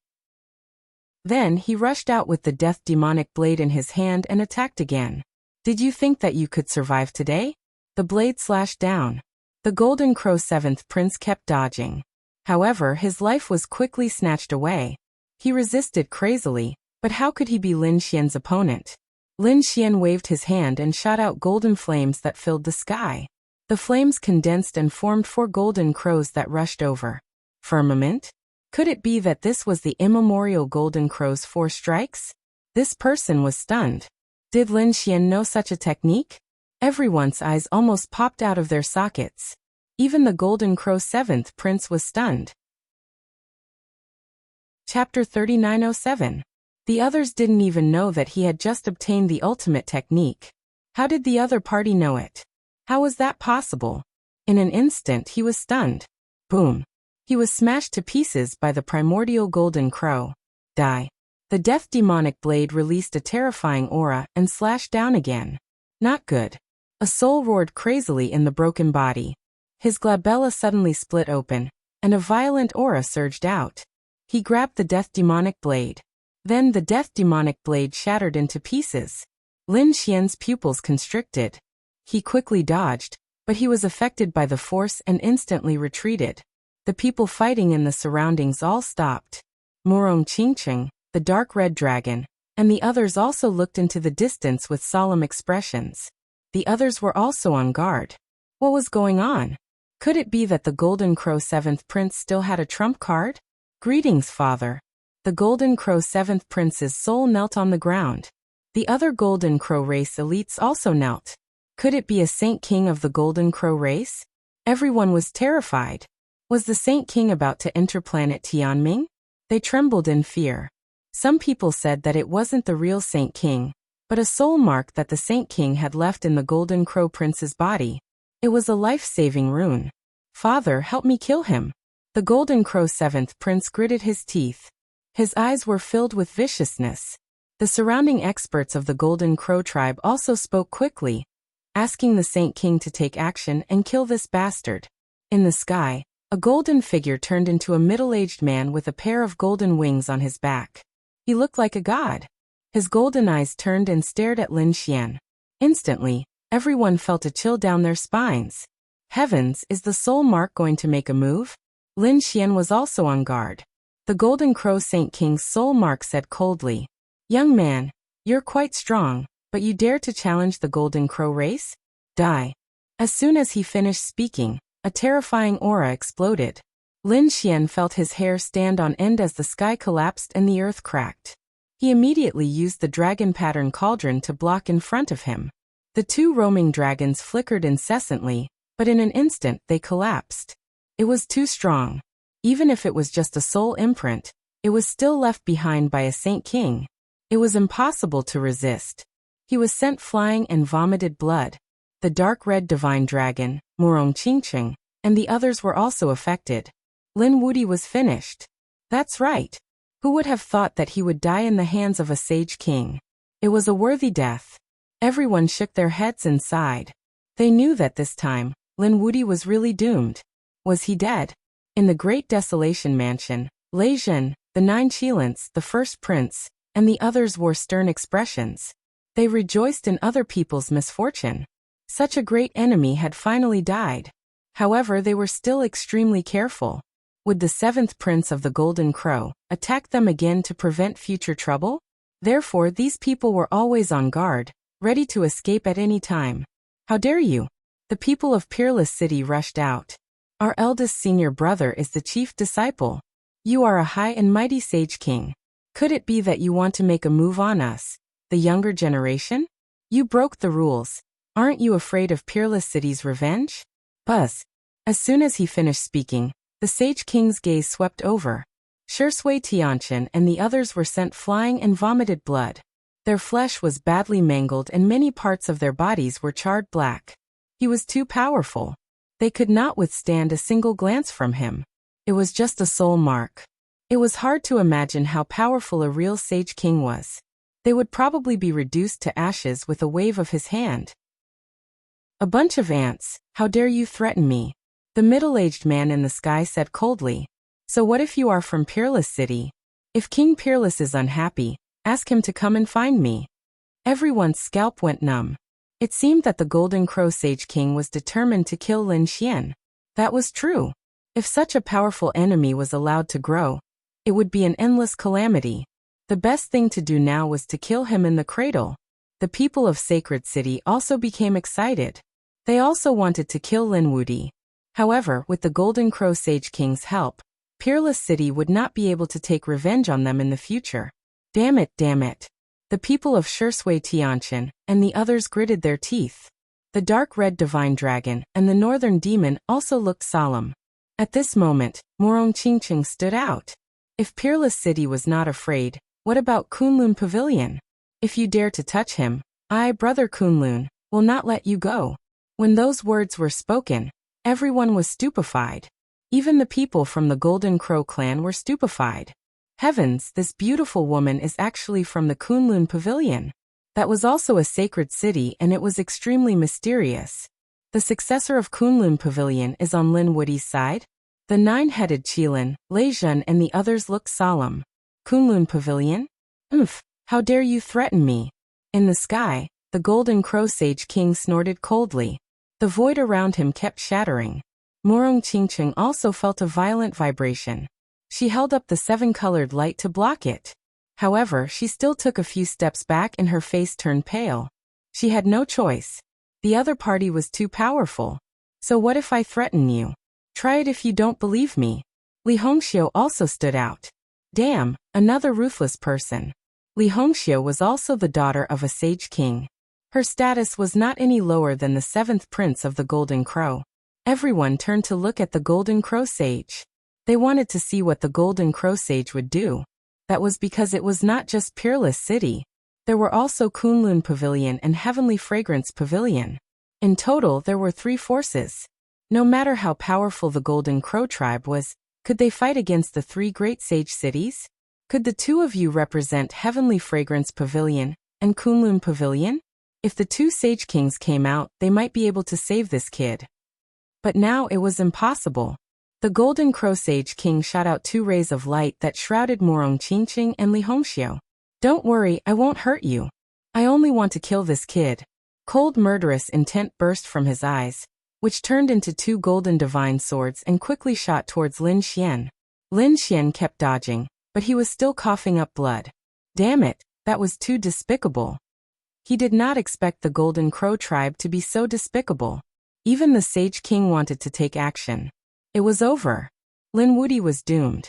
Then he rushed out with the Death Demonic Blade in his hand and attacked again. Did you think that you could survive today? The blade slashed down. The Golden Crow 7th Prince kept dodging. However, his life was quickly snatched away. He resisted crazily, but how could he be Lin Xian's opponent? Lin Xian waved his hand and shot out golden flames that filled the sky. The flames condensed and formed 4 golden crows that rushed over. Firmament? Could it be that this was the immemorial Golden Crow's 4 strikes? This person was stunned. Did Lin Xian know such a technique? Everyone's eyes almost popped out of their sockets. Even the Golden Crow 7th Prince was stunned. Chapter 3907. The others didn't even know that he had just obtained the ultimate technique. How did the other party know it? How was that possible? In an instant he was stunned. Boom. He was smashed to pieces by the primordial Golden Crow. Die. The Death Demonic Blade released a terrifying aura and slashed down again. Not good. A soul roared crazily in the broken body. His glabella suddenly split open, and a violent aura surged out. He grabbed the Death Demonic Blade. Then the Death Demonic Blade shattered into pieces. Lin Xian's pupils constricted. He quickly dodged, but he was affected by the force and instantly retreated. The people fighting in the surroundings all stopped. Murong Qingcheng, the dark red dragon, and the others also looked into the distance with solemn expressions. The others were also on guard. What was going on? Could it be that the Golden Crow 7th Prince still had a trump card? Greetings, father. The Golden Crow 7th Prince's soul knelt on the ground. The other Golden Crow race elites also knelt. Could it be a Saint King of the Golden Crow race? Everyone was terrified. Was the Saint King about to enter planet Tianming? They trembled in fear. Some people said that it wasn't the real Saint King, but a soul mark that the Saint King had left in the Golden Crow Prince's body. It was a life-saving rune. Father, help me kill him. The Golden Crow 7th Prince gritted his teeth. His eyes were filled with viciousness. The surrounding experts of the Golden Crow tribe also spoke quickly, asking the Saint King to take action and kill this bastard. In the sky, a golden figure turned into a middle-aged man with a pair of golden wings on his back. He looked like a god. His golden eyes turned and stared at Lin Xian. Instantly, everyone felt a chill down their spines. Heavens, is the soul mark going to make a move? Lin Xian was also on guard. The Golden Crow Saint King's soul mark said coldly, "Young man, you're quite strong, but you dare to challenge the Golden Crow race? Die." As soon as he finished speaking, a terrifying aura exploded. Lin Xian felt his hair stand on end as the sky collapsed and the earth cracked. He immediately used the dragon pattern cauldron to block in front of him. The 2 roaming dragons flickered incessantly, but in an instant they collapsed. It was too strong. Even if it was just a soul imprint, it was still left behind by a Saint King. It was impossible to resist. He was sent flying and vomited blood. The dark red divine dragon, Murong Qingcheng, and the others were also affected. Lin Wudi was finished. That's right. Who would have thought that he would die in the hands of a sage king? It was a worthy death. Everyone shook their heads and sighed. They knew that this time, Lin Wuti was really doomed. Was he dead? In the Great Desolation Mansion, Lei Zhen, the 9 Qilins, the first prince, and the others wore stern expressions. They rejoiced in other people's misfortune. Such a great enemy had finally died. However, they were still extremely careful. Would the 7th prince of the Golden Crow attack them again to prevent future trouble? Therefore, these people were always on guard, ready to escape at any time. How dare you? The people of Peerless City rushed out. Our eldest senior brother is the chief disciple. You are a high and mighty sage king. Could it be that you want to make a move on us, the younger generation? You broke the rules. Aren't you afraid of Peerless City's revenge? Buzz. As soon as he finished speaking, the Sage King's gaze swept over. Shui Tianqian and the others were sent flying and vomited blood. Their flesh was badly mangled and many parts of their bodies were charred black. He was too powerful. They could not withstand a single glance from him. It was just a soul mark. It was hard to imagine how powerful a real Sage King was. They would probably be reduced to ashes with a wave of his hand. A bunch of ants, how dare you threaten me? The middle-aged man in the sky said coldly. So what if you are from Peerless City? If King Peerless is unhappy, ask him to come and find me. Everyone's scalp went numb. It seemed that the Golden Crow Sage King was determined to kill Lin Xian. That was true. If such a powerful enemy was allowed to grow, it would be an endless calamity. The best thing to do now was to kill him in the cradle. The people of Sacred City also became excited. They also wanted to kill Lin Wuti. However, with the Golden Crow Sage King's help, Peerless City would not be able to take revenge on them in the future. Damn it, damn it. The people of Shui Tianqian and the others gritted their teeth. The dark red divine dragon and the northern demon also looked solemn. At this moment, Morong Qingqing stood out. If Peerless City was not afraid, what about Kunlun Pavilion? If you dare to touch him, I, Brother Kunlun, will not let you go. When those words were spoken, everyone was stupefied. Even the people from the Golden Crow clan were stupefied. Heavens, this beautiful woman is actually from the Kunlun Pavilion. That was also a sacred city and it was extremely mysterious. The successor of Kunlun Pavilion is on Lin Wuti's side. The 9-headed Qilin, Lei Zhen and the others looked solemn. Kunlun Pavilion? How dare you threaten me? In the sky, the Golden Crow Sage King snorted coldly. The void around him kept shattering. Morong Qingqing also felt a violent vibration. She held up the 7-colored light to block it. However, she still took a few steps back and her face turned pale. She had no choice. The other party was too powerful. So what if I threaten you? Try it if you don't believe me. Li Hongxiu also stood out. Damn, another ruthless person. Li Hongxiu was also the daughter of a sage king. Her status was not any lower than the 7th prince of the Golden Crow. Everyone turned to look at the Golden Crow Sage. They wanted to see what the Golden Crow Sage would do. That was because it was not just Peerless City. There were also Kunlun Pavilion and Heavenly Fragrance Pavilion. In total, there were 3 forces. No matter how powerful the Golden Crow tribe was, could they fight against the 3 great sage cities? Could the 2 of you represent Heavenly Fragrance Pavilion and Kunlun Pavilion? If the 2 Sage Kings came out, they might be able to save this kid. But now it was impossible. The Golden Crow Sage King shot out 2 rays of light that shrouded Morong Qingqing and Li Hongxiu. Don't worry, I won't hurt you. I only want to kill this kid. Cold murderous intent burst from his eyes, which turned into 2 golden divine swords and quickly shot towards Lin Xian. Lin Xian kept dodging, but he was still coughing up blood. Damn it, that was too despicable. He did not expect the Golden Crow tribe to be so despicable. Even the Sage King wanted to take action. It was over. Lin Wuti was doomed.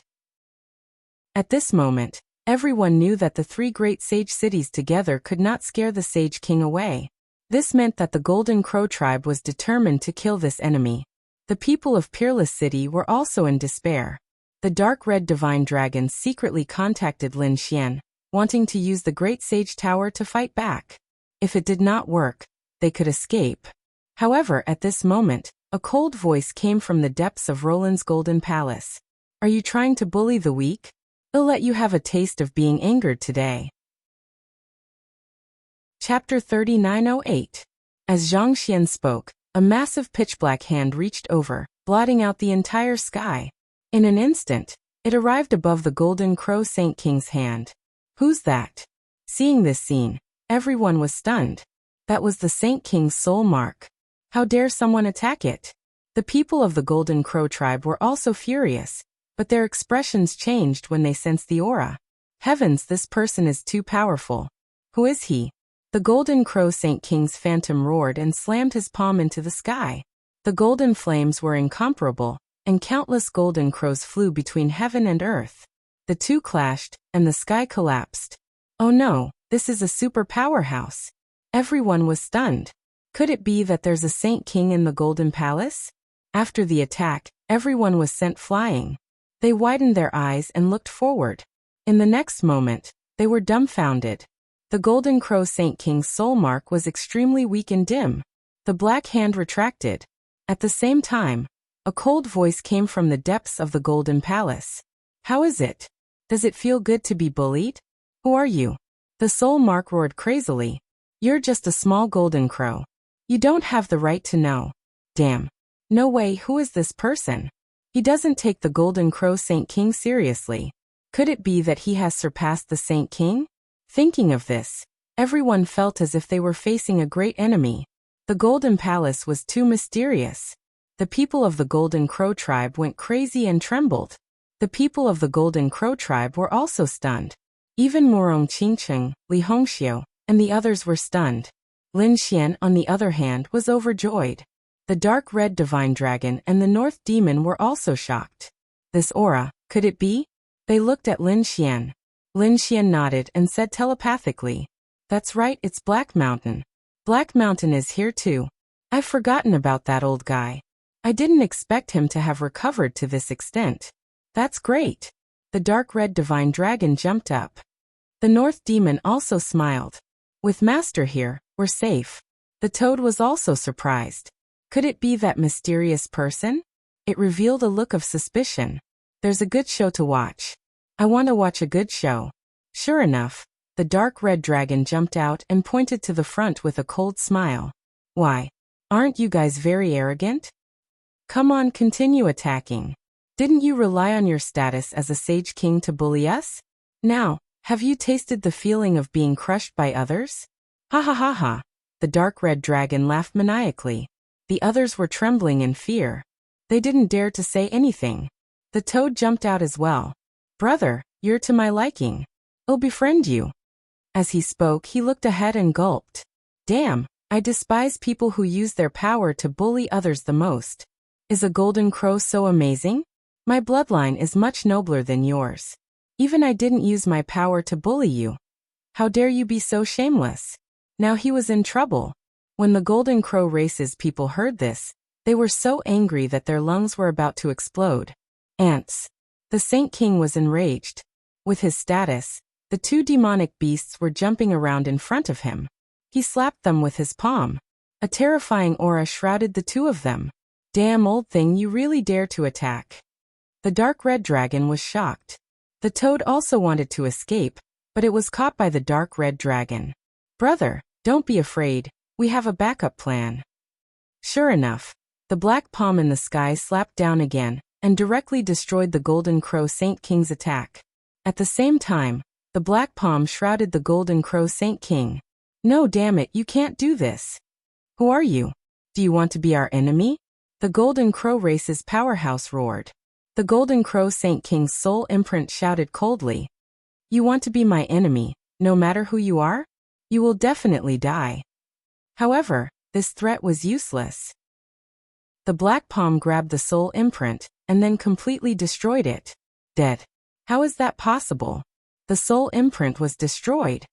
At this moment, everyone knew that the 3 great sage cities together could not scare the Sage King away. This meant that the Golden Crow tribe was determined to kill this enemy. The people of Peerless City were also in despair. The dark red divine dragon secretly contacted Lin Xian, wanting to use the Great Sage Tower to fight back. If it did not work, they could escape. However, at this moment, a cold voice came from the depths of Roland's Golden Palace. Are you trying to bully the weak? I'll let you have a taste of being angered today. Chapter 3908. As Zhang Xian spoke, A massive pitch-black hand reached over, blotting out the entire sky. In an instant, it arrived above the Golden Crow Saint King's hand. Who's that? Seeing this scene, everyone was stunned. That was the Saint King's soul mark. How dare someone attack it? The people of the Golden Crow tribe were also furious, but their expressions changed when they sensed the aura. Heavens, this person is too powerful. Who is he? The Golden Crow Saint King's phantom roared and slammed his palm into the sky. The golden flames were incomparable, and countless golden crows flew between heaven and earth. The two clashed, and the sky collapsed. Oh no, this is a super powerhouse. Everyone was stunned. Could it be that there's a Saint King in the Golden Palace? After the attack, everyone was sent flying. They widened their eyes and looked forward. In the next moment, they were dumbfounded. The Golden Crow Saint King's soul mark was extremely weak and dim. The black hand retracted. At the same time, a cold voice came from the depths of the Golden Palace. How is it? Does it feel good to be bullied? Who are you? The soul mark roared crazily. You're just a small golden crow. You don't have the right to know. Damn. No way, who is this person? He doesn't take the Golden Crow Saint King seriously. Could it be that he has surpassed the Saint King? Thinking of this, everyone felt as if they were facing a great enemy. The Golden Palace was too mysterious. The people of the Golden Crow tribe went crazy and trembled. The people of the Golden Crow tribe were also stunned. Even Morong Qingcheng, Li Hongxiu, and the others were stunned. Lin Xian, on the other hand, was overjoyed. The dark red divine dragon and the north demon were also shocked. This aura, could it be? They looked at Lin Xian. Lin Xian nodded and said telepathically, "That's right, it's Black Mountain. Black Mountain is here too. I've forgotten about that old guy. I didn't expect him to have recovered to this extent. That's great." The dark red divine dragon jumped up. The north demon also smiled. With Master here, we're safe. The toad was also surprised. Could it be that mysterious person? It revealed a look of suspicion. There's a good show to watch. I want to watch a good show. Sure enough, the dark red dragon jumped out and pointed to the front with a cold smile. Why? Aren't you guys very arrogant? Come on, continue attacking. Didn't you rely on your status as a sage king to bully us? Now, have you tasted the feeling of being crushed by others? Ha ha ha ha. The dark red dragon laughed maniacally. The others were trembling in fear. They didn't dare to say anything. The toad jumped out as well. Brother, you're to my liking. I'll befriend you. As he spoke, he looked ahead and gulped. Damn, I despise people who use their power to bully others the most. Is a golden crow so amazing? My bloodline is much nobler than yours. Even I didn't use my power to bully you. How dare you be so shameless? Now he was in trouble. When the Golden Crow race's people heard this, they were so angry that their lungs were about to explode. Ants. The Saint King was enraged. With his status, the two demonic beasts were jumping around in front of him. He slapped them with his palm. A terrifying aura shrouded the two of them. Damn old thing, you really dare to attack. The dark red dragon was shocked. The toad also wanted to escape, but it was caught by the dark red dragon. Brother, don't be afraid, we have a backup plan. Sure enough, the black palm in the sky slapped down again, and directly destroyed the Golden Crow Saint King's attack. At the same time, the black palm shrouded the Golden Crow Saint King. No, damn it, you can't do this. Who are you? Do you want to be our enemy? The Golden Crow race's powerhouse roared. The Golden Crow Saint King's soul imprint shouted coldly. You want to be my enemy, no matter who you are? You will definitely die. However, this threat was useless. The black palm grabbed the soul imprint, and then completely destroyed it. Dead. How is that possible? The soul imprint was destroyed.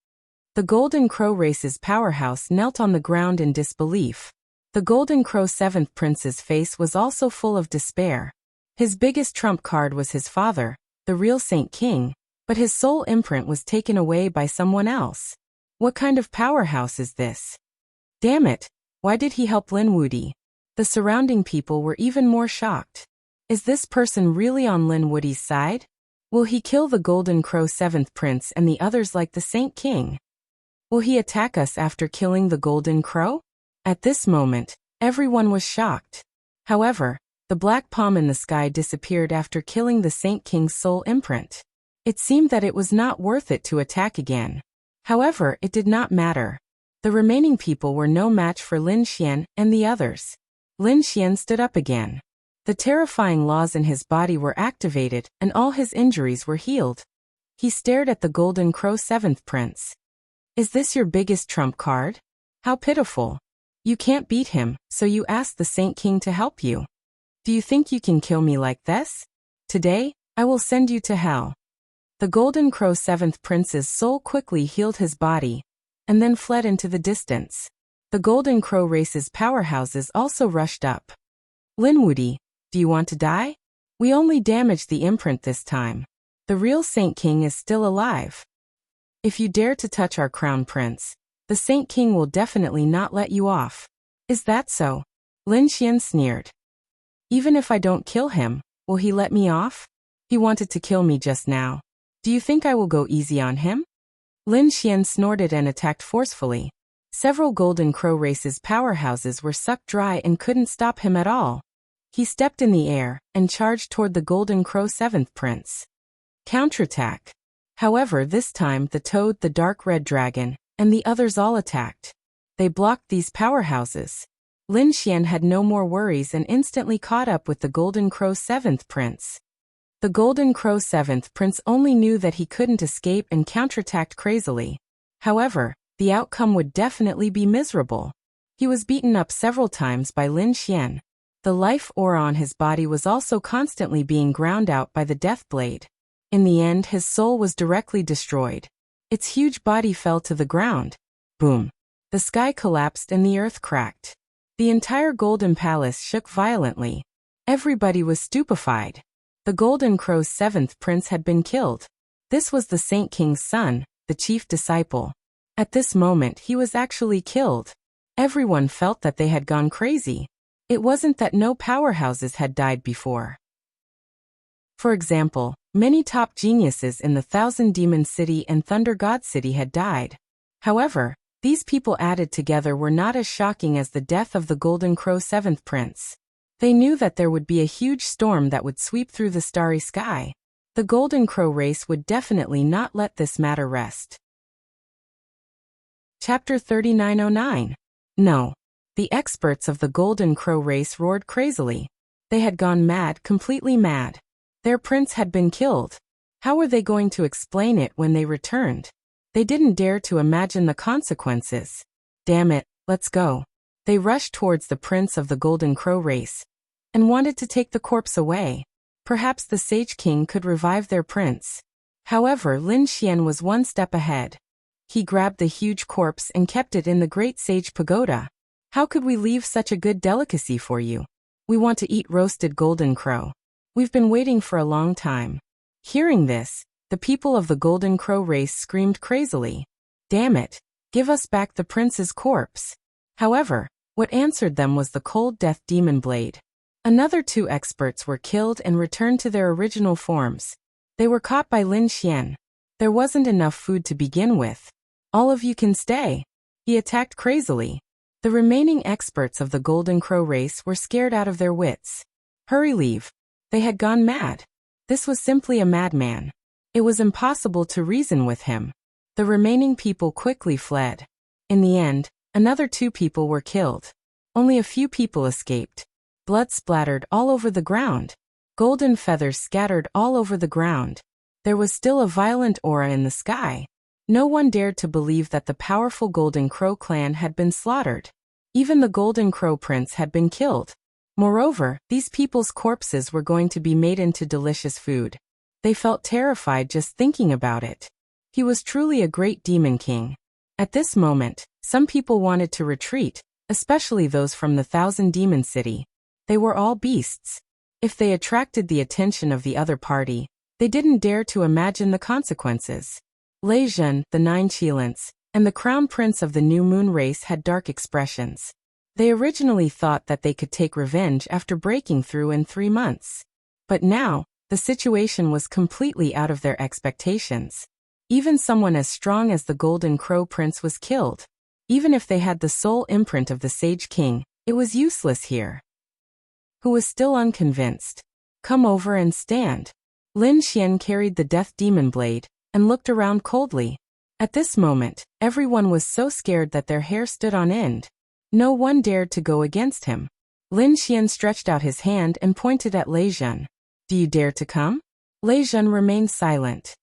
The Golden Crow race's powerhouse knelt on the ground in disbelief. The Golden Crow 7th Prince's face was also full of despair. His biggest trump card was his father, the real Saint King, but his soul imprint was taken away by someone else. What kind of powerhouse is this? Damn it, why did he help Lin Wudi? The surrounding people were even more shocked. Is this person really on Lin Wudi's side? Will he kill the Golden Crow 7th Prince and the others like the Saint King? Will he attack us after killing the Golden Crow? At this moment, Everyone was shocked. However, the black palm in the sky disappeared after killing the Saint King's soul imprint. It seemed that it was not worth it to attack again. However, it did not matter. The remaining people were no match for Lin Xian and the others. Lin Xian stood up again. The terrifying laws in his body were activated and all his injuries were healed. He stared at the Golden Crow 7th Prince. Is this your biggest trump card? How pitiful. You can't beat him, so you ask the Saint King to help you. Do you think you can kill me like this? Today, I will send you to hell. The Golden Crow 7th Prince's soul quickly healed his body, and then fled into the distance. The Golden Crow race's powerhouses also rushed up. Linwoody, do you want to die? We only damaged the imprint this time. The real Saint King is still alive. If you dare to touch our crown prince, the Saint King will definitely not let you off. Is that so? Lin Xian sneered. Even if I don't kill him, will he let me off? He wanted to kill me just now. Do you think I will go easy on him? Lin Xian snorted and attacked forcefully. Several Golden Crow race's powerhouses were sucked dry and couldn't stop him at all. He stepped in the air and charged toward the Golden Crow 7th Prince. Counterattack. However, this time the Toad, the Dark Red Dragon, and the others all attacked. They blocked these powerhouses. Lin Xian had no more worries and instantly caught up with the Golden Crow 7th Prince. The Golden Crow 7th Prince only knew that he couldn't escape and counterattacked crazily. However, the outcome would definitely be miserable. He was beaten up several times by Lin Xian. The life aura on his body was also constantly being ground out by the death blade. In the end, his soul was directly destroyed. Its huge body fell to the ground. Boom. The sky collapsed and the earth cracked. The entire Golden Palace shook violently. Everybody was stupefied. The Golden Crow's 7th Prince had been killed. This was the Saint King's son, the chief disciple. At this moment he was actually killed. Everyone felt that they had gone crazy. It wasn't that no powerhouses had died before. For example, many top geniuses in the Thousand Demon City and Thunder God City had died. However, these people added together were not as shocking as the death of the Golden Crow 7th Prince. They knew that there would be a huge storm that would sweep through the starry sky. The Golden Crow race would definitely not let this matter rest. Chapter 3909. No. The experts of the Golden Crow race roared crazily. They had gone mad, completely mad. Their prince had been killed. How were they going to explain it when they returned? They didn't dare to imagine the consequences. Damn it, let's go. They rushed towards the prince of the Golden Crow race and wanted to take the corpse away. Perhaps the Sage King could revive their prince. However, Lin Xian was one step ahead. He grabbed the huge corpse and kept it in the Great Sage Pagoda. How could we leave such a good delicacy for you? We want to eat roasted Golden Crow. We've been waiting for a long time. Hearing this, the people of the Golden Crow race screamed crazily. Damn it, give us back the prince's corpse. However, what answered them was the cold death demon blade. Another 2 experts were killed and returned to their original forms. They were caught by Lin Xian. There wasn't enough food to begin with. All of you can stay. He attacked crazily. The remaining experts of the Golden Crow race were scared out of their wits. Hurry, leave. They had gone mad. This was simply a madman. It was impossible to reason with him. The remaining people quickly fled. In the end, another 2 people were killed. Only a few people escaped. Blood splattered all over the ground. Golden feathers scattered all over the ground. There was still a violent aura in the sky. No one dared to believe that the powerful Golden Crow clan had been slaughtered. Even the Golden Crow prince had been killed. Moreover, these people's corpses were going to be made into delicious food. They felt terrified just thinking about it. He was truly a great demon king. At this moment, some people wanted to retreat, especially those from the Thousand Demon City. They were all beasts. If they attracted the attention of the other party, they didn't dare to imagine the consequences. Lei Zhen, the 9 Qilins, and the crown prince of the New Moon race had dark expressions. They originally thought that they could take revenge after breaking through in 3 months. But now, the situation was completely out of their expectations. Even someone as strong as the Golden Crow Prince was killed. Even if they had the soul imprint of the Sage King, It was useless here. Who was still unconvinced. Come over and stand. Lin Xian carried the death demon blade and looked around coldly. At this moment, everyone was so scared that their hair stood on end. No one dared to go against him. Lin Xian stretched out his hand and pointed at Lei Zhen. Do you dare to come? Lei Zhen remained silent.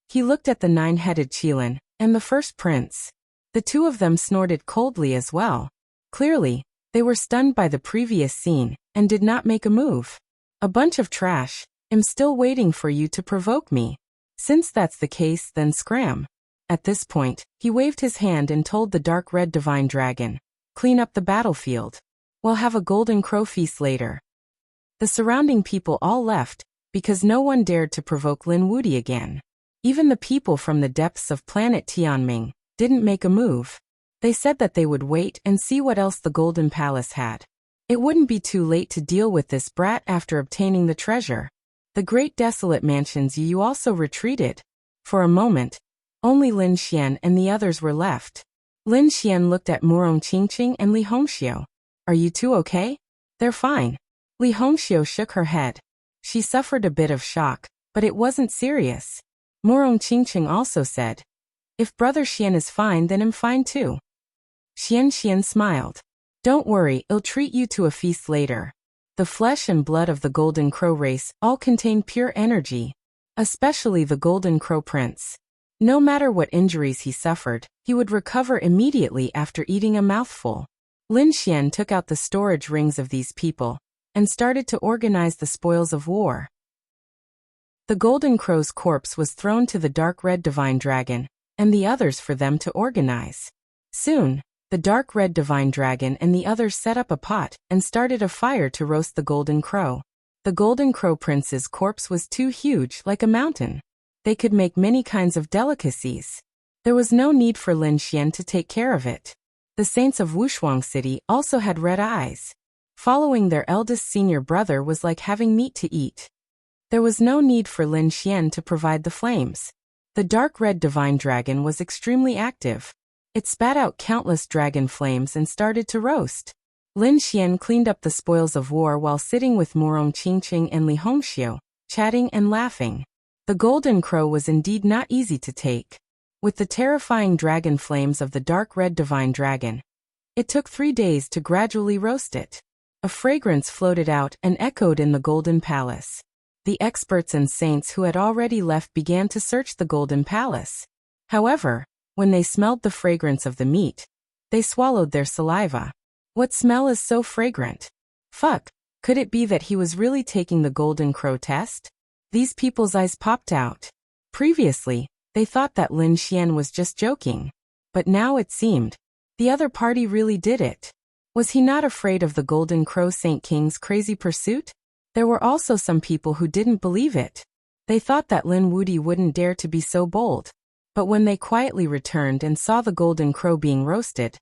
He looked at the 9-headed Qilin and the first prince. The two of them snorted coldly as well. Clearly, they were stunned by the previous scene and did not make a move. A bunch of trash. I'm still waiting for you to provoke me. Since that's the case, then scram. At this point, he waved his hand and told the dark red divine dragon, clean up the battlefield. We'll have a golden crow feast later. The surrounding people all left, because no one dared to provoke Lin Wuti again. Even the people from the depths of planet Tianming didn't make a move. They said that they would wait and see what else the Golden Palace had. It wouldn't be too late to deal with this brat after obtaining the treasure. The great desolate mansions you also retreated. For a moment, only Lin Xian and the others were left. Lin Xian looked at Murong Qingqing and Li Hongxiu. Are you two okay? They're fine. Li Hongxiu shook her head. She suffered a bit of shock, but it wasn't serious. Murong Qingqing also said, if Brother Xian is fine, then I'm fine too. Xian smiled. Don't worry, I'll treat you to a feast later. The flesh and blood of the Golden Crow race all contain pure energy, especially the Golden Crow Prince. No matter what injuries he suffered, he would recover immediately after eating a mouthful. Lin Xian took out the storage rings of these people and started to organize the spoils of war. The Golden Crow's corpse was thrown to the dark red divine dragon and the others for them to organize. Soon, the dark red divine dragon and the others set up a pot and started a fire to roast the Golden Crow. The Golden Crow Prince's corpse was too huge, like a mountain. They could make many kinds of delicacies. There was no need for Lin Xian to take care of it. The saints of Wuxia City also had red eyes. Following their eldest senior brother was like having meat to eat. There was no need for Lin Xian to provide the flames. The dark red divine dragon was extremely active. It spat out countless dragon flames and started to roast. Lin Xian cleaned up the spoils of war while sitting with Murong Qingqing and Li Hongxiu, chatting and laughing. The Golden Crow was indeed not easy to take. With the terrifying dragon flames of the dark red divine dragon, it took 3 days to gradually roast it. A fragrance floated out and echoed in the Golden Palace. The experts and saints who had already left began to search the Golden Palace. However, when they smelled the fragrance of the meat, they swallowed their saliva. What smell is so fragrant? Fuck, could it be that he was really taking the Golden Crow test? These people's eyes popped out. Previously, they thought that Lin Xian was just joking. But now it seemed the other party really did it. Was he not afraid of the Golden Crow Saint King's crazy pursuit? There were also some people who didn't believe it. They thought that Lin Wuti wouldn't dare to be so bold. But when they quietly returned and saw the Golden Crow being roasted,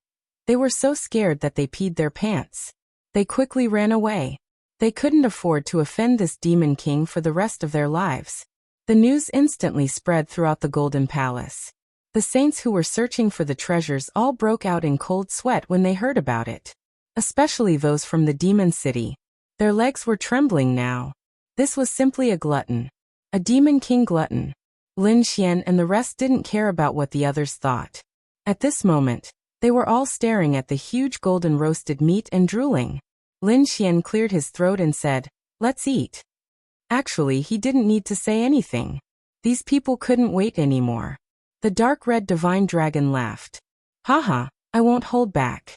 they were so scared that they peed their pants. They quickly ran away. They couldn't afford to offend this Demon King for the rest of their lives. The news instantly spread throughout the Golden Palace. The saints who were searching for the treasures all broke out in cold sweat when they heard about it. Especially those from the Demon City. Their legs were trembling now. This was simply a glutton. A Demon King glutton. Lin Xian and the rest didn't care about what the others thought. At this moment, they were all staring at the huge golden roasted meat and drooling. Lin Xian cleared his throat and said, "Let's eat." Actually, he didn't need to say anything. These people couldn't wait anymore. The dark red divine dragon laughed. Haha, I won't hold back.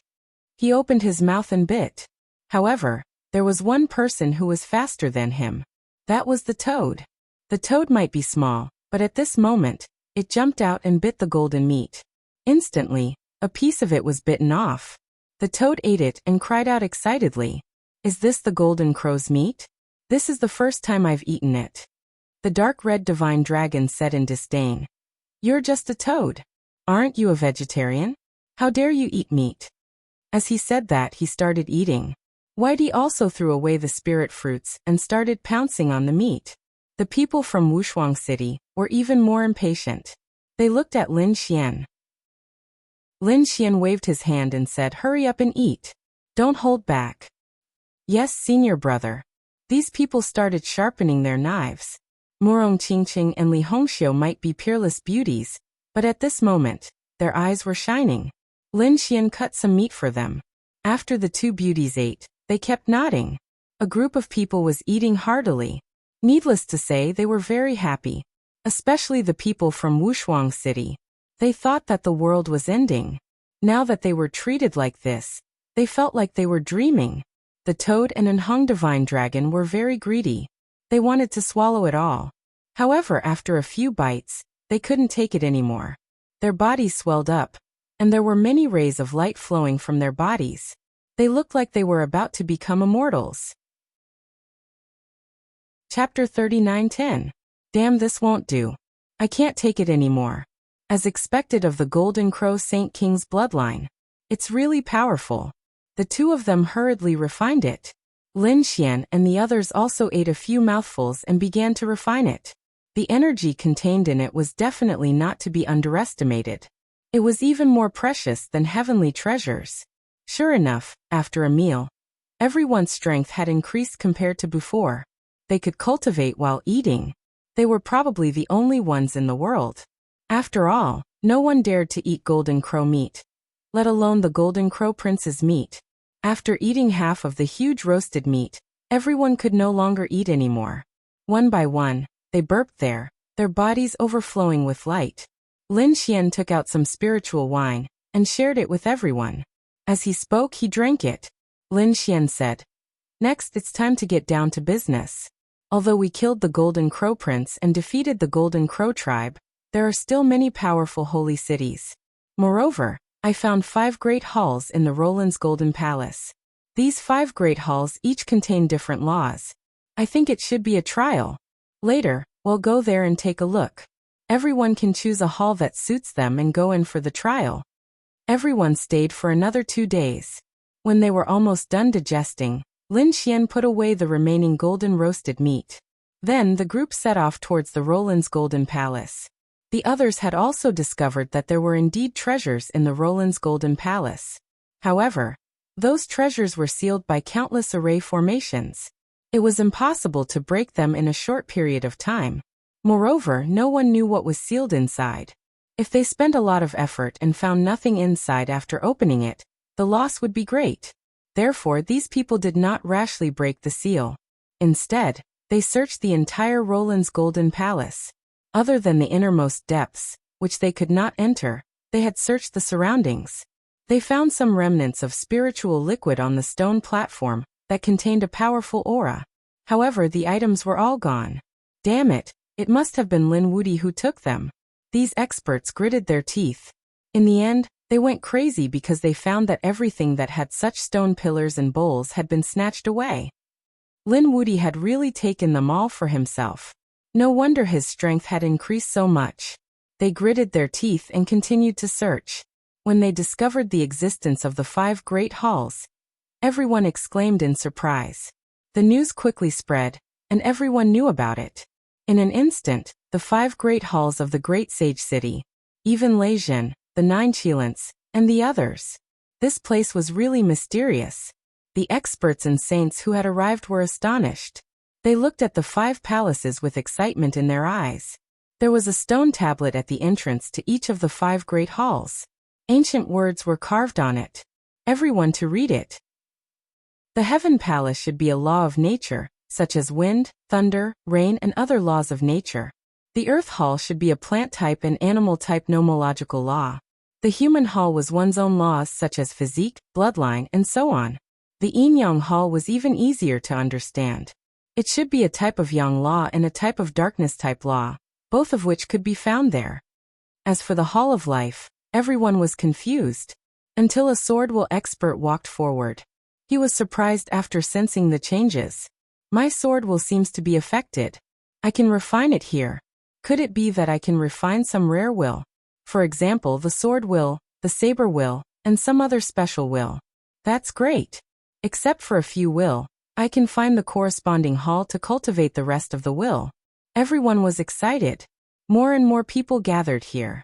He opened his mouth and bit. However, there was one person who was faster than him. That was the toad. The toad might be small, but at this moment, it jumped out and bit the golden meat. Instantly, a piece of it was bitten off. The toad ate it and cried out excitedly. Is this the Golden Crow's meat? This is the first time I've eaten it. The dark red divine dragon said in disdain. You're just a toad. Aren't you a vegetarian? How dare you eat meat? As he said that, he started eating. Whitey also threw away the spirit fruits and started pouncing on the meat. The people from Wuxia City were even more impatient. They looked at Lin Xian. Lin Xian waved his hand and said, hurry up and eat. Don't hold back. Yes, senior brother. These people started sharpening their knives. Murong Qingqing and Li Hongxiu might be peerless beauties, but at this moment, their eyes were shining. Lin Xian cut some meat for them. After the two beauties ate, they kept nodding. A group of people was eating heartily. Needless to say, they were very happy. Especially the people from Wushuang City. They thought that the world was ending. Now that they were treated like this, they felt like they were dreaming. The toad and Anhong divine dragon were very greedy. They wanted to swallow it all. However, after a few bites, they couldn't take it anymore. Their bodies swelled up, and there were many rays of light flowing from their bodies. They looked like they were about to become immortals. Chapter 39:10. Damn, this won't do. I can't take it anymore. As expected of the Golden Crow Saint King's bloodline. It's really powerful. The two of them hurriedly refined it. Lin Xian and the others also ate a few mouthfuls and began to refine it. The energy contained in it was definitely not to be underestimated. It was even more precious than heavenly treasures. Sure enough, after a meal, everyone's strength had increased compared to before. They could cultivate while eating. They were probably the only ones in the world. After all, no one dared to eat Golden Crow meat, let alone the Golden Crow Prince's meat. After eating half of the huge roasted meat, everyone could no longer eat anymore. One by one, they burped there, their bodies overflowing with light. Lin Xian took out some spiritual wine and shared it with everyone. As he spoke, he drank it. Lin Xian said, "Next, it's time to get down to business. Although we killed the Golden Crow Prince and defeated the Golden Crow tribe, there are still many powerful holy cities. Moreover, I found 5 great halls in the Roland's Golden Palace. These 5 great halls each contain different laws. I think it should be a trial. Later, we'll go there and take a look. Everyone can choose a hall that suits them and go in for the trial." Everyone stayed for another 2 days. When they were almost done digesting, Lin Xian put away the remaining golden roasted meat. Then the group set off towards the Roland's Golden Palace. The others had also discovered that there were indeed treasures in the Roland's Golden Palace. However, those treasures were sealed by countless array formations. It was impossible to break them in a short period of time. Moreover, no one knew what was sealed inside. If they spent a lot of effort and found nothing inside after opening it, the loss would be great. Therefore, these people did not rashly break the seal. Instead, they searched the entire Roland's Golden Palace. Other than the innermost depths, which they could not enter, they had searched the surroundings. They found some remnants of spiritual liquid on the stone platform that contained a powerful aura. However, the items were all gone. Damn it, it must have been Lin Wudi who took them. These experts gritted their teeth. In the end, they went crazy because they found that everything that had such stone pillars and bowls had been snatched away. Lin Wudi had really taken them all for himself. No wonder his strength had increased so much. They gritted their teeth and continued to search. When they discovered the existence of the 5 great halls, everyone exclaimed in surprise. The news quickly spread, and everyone knew about it. In an instant, the 5 great halls of the great sage city, even Lei Zhen, the 9 Qilins, and the others. This place was really mysterious. The experts and saints who had arrived were astonished. They looked at the 5 palaces with excitement in their eyes. There was a stone tablet at the entrance to each of the 5 great halls. Ancient words were carved on it. Everyone to read it. The Heaven Palace should be a law of nature, such as wind, thunder, rain, and other laws of nature. The Earth Hall should be a plant type and animal type nomological law. The Human Hall was one's own laws such as physique, bloodline, and so on. The Yin-Yang Hall was even easier to understand. It should be a type of Yang law and a type of darkness type law, both of which could be found there. As for the Hall of Life, everyone was confused. Until a sword will expert walked forward. He was surprised after sensing the changes. My sword will seems to be affected. I can refine it here. Could it be that I can refine some rare will? For example, the sword will, the saber will, and some other special will. That's great. Except for a few will, I can find the corresponding hall to cultivate the rest of the will. Everyone was excited. More and more people gathered here.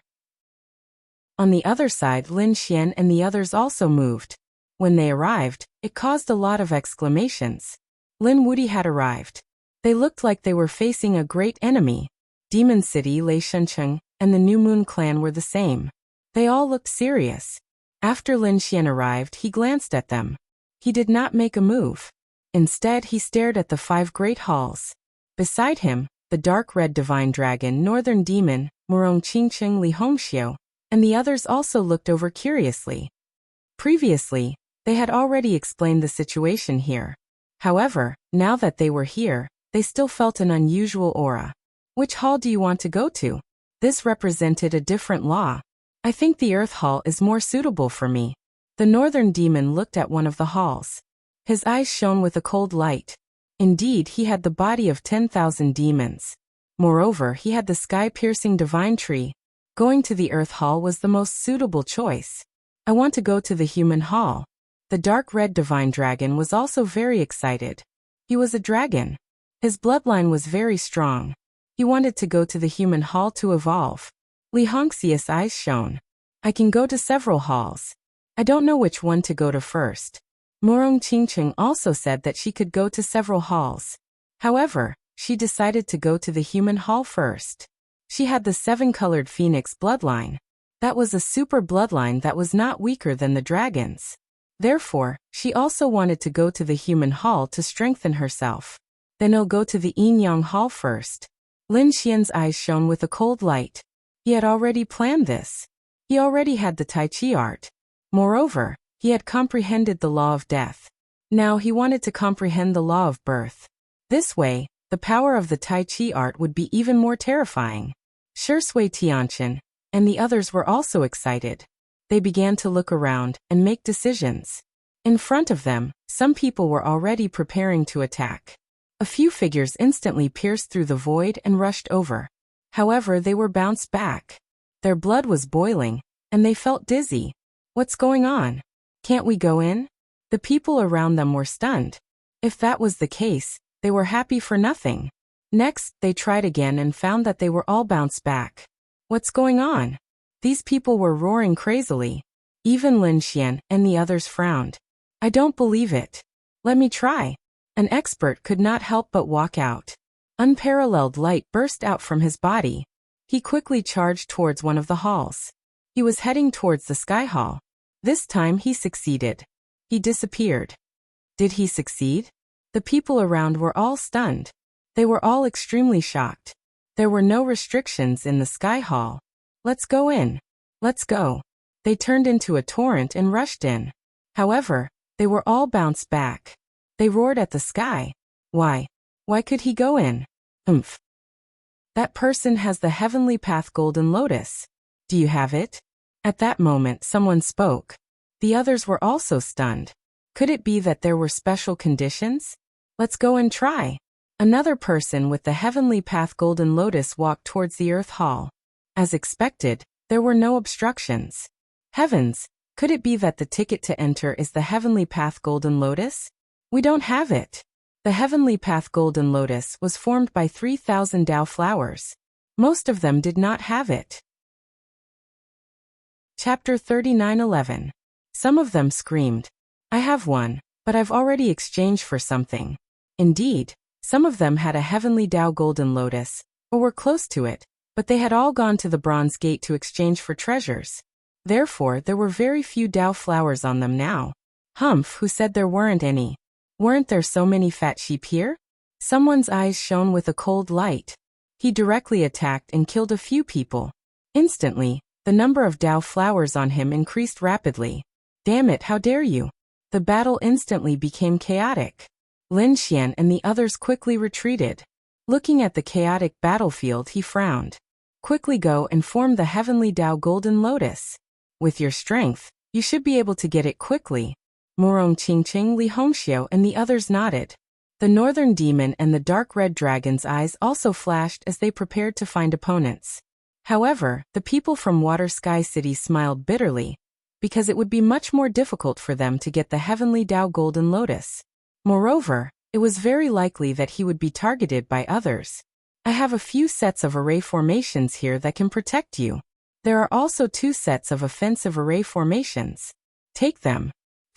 On the other side, Lin Xian and the others also moved. When they arrived, it caused a lot of exclamations. Lin Wuti had arrived. They looked like they were facing a great enemy. Demon City, Lei Shuncheng, and the New Moon clan were the same. They all looked serious. After Lin Xian arrived, he glanced at them. He did not make a move. Instead, he stared at the 5 great halls. Beside him, the dark red divine dragon, northern demon, Murong Qingqing Li Hongxiu, and the others also looked over curiously. Previously, they had already explained the situation here. However, now that they were here, they still felt an unusual aura. Which hall do you want to go to? This represented a different law. I think the Earth Hall is more suitable for me. The northern demon looked at one of the halls. His eyes shone with a cold light. Indeed, he had the body of 10,000 demons. Moreover, he had the sky-piercing divine tree. Going to the Earth Hall was the most suitable choice. I want to go to the human hall. The dark red divine dragon was also very excited. He was a dragon. His bloodline was very strong. He wanted to go to the human hall to evolve. Li Hongxia's eyes shone. I can go to several halls. I don't know which one to go to first. Murong Qingqing also said that she could go to several halls. However, she decided to go to the human hall first. She had the 7-colored phoenix bloodline. That was a super bloodline that was not weaker than the dragons. Therefore, she also wanted to go to the human hall to strengthen herself. Then I'll go to the Yin Yang hall first. Lin Xian's eyes shone with a cold light. He had already planned this. He already had the Tai Chi art. Moreover, he had comprehended the law of death. Now he wanted to comprehend the law of birth. This way, the power of the Tai Chi art would be even more terrifying. Shui Tianqian and the others were also excited. They began to look around and make decisions. In front of them, some people were already preparing to attack. A few figures instantly pierced through the void and rushed over. However, they were bounced back. Their blood was boiling, and they felt dizzy. What's going on? Can't we go in? The people around them were stunned. If that was the case, they were happy for nothing. Next, they tried again and found that they were all bounced back. What's going on? These people were roaring crazily. Even Lin Xian and the others frowned. I don't believe it. Let me try. An expert could not help but walk out. Unparalleled light burst out from his body. He quickly charged towards one of the halls. He was heading towards the Sky Hall. This time he succeeded. He disappeared. Did he succeed? The people around were all stunned. They were all extremely shocked. There were no restrictions in the Sky Hall. Let's go in. Let's go. They turned into a torrent and rushed in. However, they were all bounced back. They roared at the sky. Why? Why could he go in? That person has the Heavenly Path Golden Lotus. Do you have it? At that moment, someone spoke. The others were also stunned. Could it be that there were special conditions? Let's go and try. Another person with the Heavenly Path Golden Lotus walked towards the Earth Hall. As expected, there were no obstructions. Heavens, could it be that the ticket to enter is the Heavenly Path Golden Lotus? We don't have it. The Heavenly Path Golden Lotus was formed by 3,000 Dao flowers. Most of them did not have it. Chapter 39:11. Some of them screamed, I have one, but I've already exchanged for something. Indeed, some of them had a Heavenly Dao Golden Lotus, or were close to it, but they had all gone to the Bronze Gate to exchange for treasures. Therefore, there were very few Dao flowers on them now. Humph, who said there weren't any? Weren't there so many fat sheep here? Someone's eyes shone with a cold light. He directly attacked and killed a few people. Instantly, the number of Dao flowers on him increased rapidly. Damn it, how dare you! The battle instantly became chaotic. Lin Xian and the others quickly retreated. Looking at the chaotic battlefield, he frowned. Quickly go and form the Heavenly Dao Golden Lotus. With your strength, you should be able to get it quickly. Murong Qingqing, Li Hongxiu and the others nodded. The northern demon and the dark red dragon's eyes also flashed as they prepared to find opponents. However, the people from Water Sky City smiled bitterly, because it would be much more difficult for them to get the Heavenly Dao Golden Lotus. Moreover, it was very likely that he would be targeted by others. I have a few sets of array formations here that can protect you. There are also 2 sets of offensive array formations. Take them.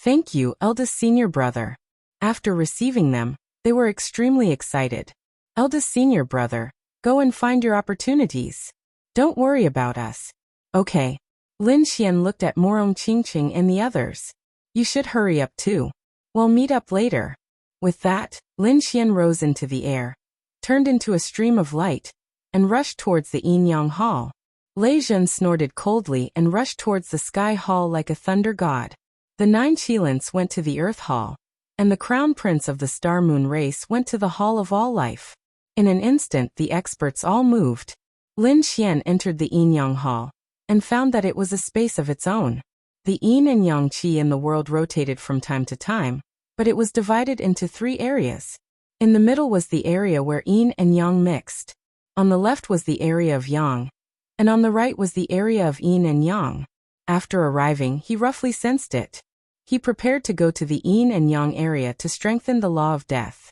Thank you, eldest senior brother. After receiving them, they were extremely excited. Eldest senior brother, go and find your opportunities. Don't worry about us. Okay. Lin Xian looked at Morong Qingqing and the others. You should hurry up too. We'll meet up later. With that, Lin Xian rose into the air, turned into a stream of light, and rushed towards the Yin Yang Hall. Lei Zhen snorted coldly and rushed towards the Sky Hall like a thunder god. The 9 Qilins went to the Earth Hall, and the Crown Prince of the Star Moon race went to the Hall of All Life. In an instant the experts all moved. Lin Xian entered the Yin Yang Hall, and found that it was a space of its own. The Yin and Yang Qi in the world rotated from time to time, but it was divided into 3 areas. In the middle was the area where Yin and Yang mixed. On the left was the area of Yang, and on the right was the area of Yin and Yang. After arriving, he roughly sensed it. He prepared to go to the Yin and Yang area to strengthen the law of death.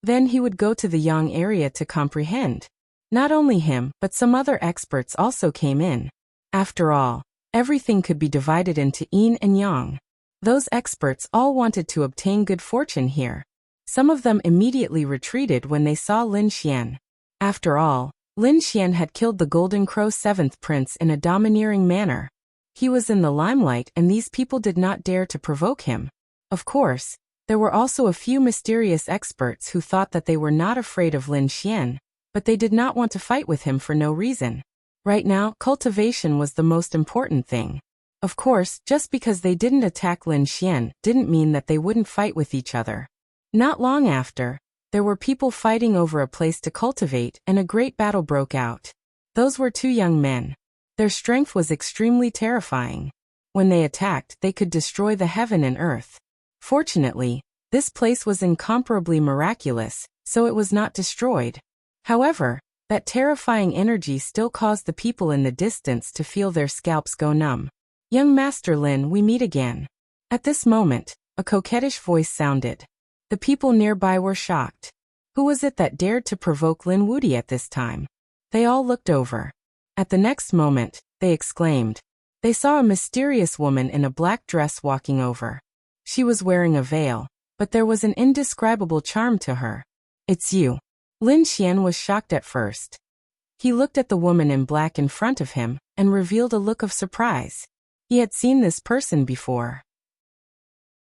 Then he would go to the Yang area to comprehend. Not only him, but some other experts also came in. After all, everything could be divided into Yin and Yang. Those experts all wanted to obtain good fortune here. Some of them immediately retreated when they saw Lin Xian. After all, Lin Xian had killed the Golden Crow 7th Prince in a domineering manner. He was in the limelight and these people did not dare to provoke him. Of course, there were also a few mysterious experts who thought that they were not afraid of Lin Xian, but they did not want to fight with him for no reason. Right now, cultivation was the most important thing. Of course, just because they didn't attack Lin Xian didn't mean that they wouldn't fight with each other. Not long after, there were people fighting over a place to cultivate and a great battle broke out. Those were 2 young men. Their strength was extremely terrifying. When they attacked, they could destroy the heaven and earth. Fortunately, this place was incomparably miraculous, so it was not destroyed. However, that terrifying energy still caused the people in the distance to feel their scalps go numb. Young Master Lin, we meet again. At this moment, a coquettish voice sounded. The people nearby were shocked. Who was it that dared to provoke Lin Wudi at this time? They all looked over. At the next moment, they exclaimed. They saw a mysterious woman in a black dress walking over. She was wearing a veil, but there was an indescribable charm to her. It's you. Lin Xian was shocked at first. He looked at the woman in black in front of him and revealed a look of surprise. He had seen this person before.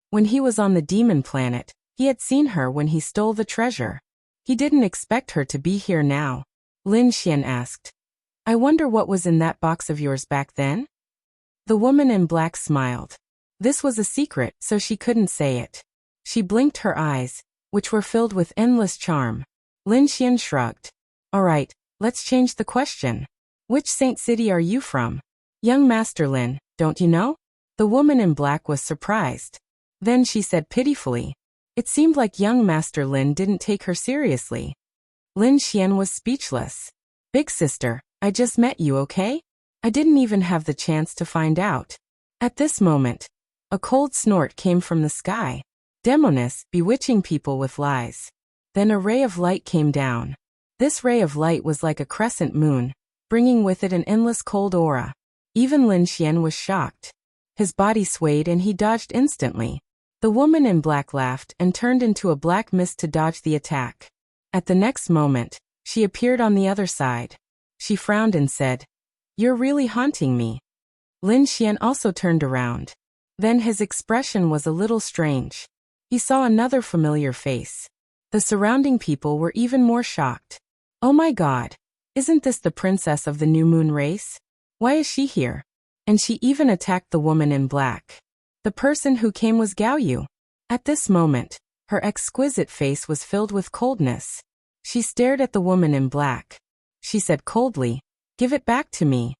When he was on the demon planet, he had seen her when he stole the treasure. He didn't expect her to be here now. Lin Xian asked. I wonder what was in that box of yours back then? The woman in black smiled. This was a secret, so she couldn't say it. She blinked her eyes, which were filled with endless charm. Lin Xian shrugged. All right, let's change the question. Which saint city are you from? Young Master Lin, don't you know? The woman in black was surprised. Then she said pitifully. It seemed like young Master Lin didn't take her seriously. Lin Xian was speechless. Big sister, I just met you, okay? I didn't even have the chance to find out. At this moment, a cold snort came from the sky. Demoness, bewitching people with lies. Then a ray of light came down. This ray of light was like a crescent moon, bringing with it an endless cold aura. Even Lin Xian was shocked. His body swayed and he dodged instantly. The woman in black laughed and turned into a black mist to dodge the attack. At the next moment, she appeared on the other side. She frowned and said, You're really haunting me. Lin Xian also turned around. Then his expression was a little strange. He saw another familiar face. The surrounding people were even more shocked. Oh my God! Isn't this the princess of the New Moon race? Why is she here? And she even attacked the woman in black. The person who came was Gao Yu. At this moment, her exquisite face was filled with coldness. She stared at the woman in black. She said coldly, Give it back to me.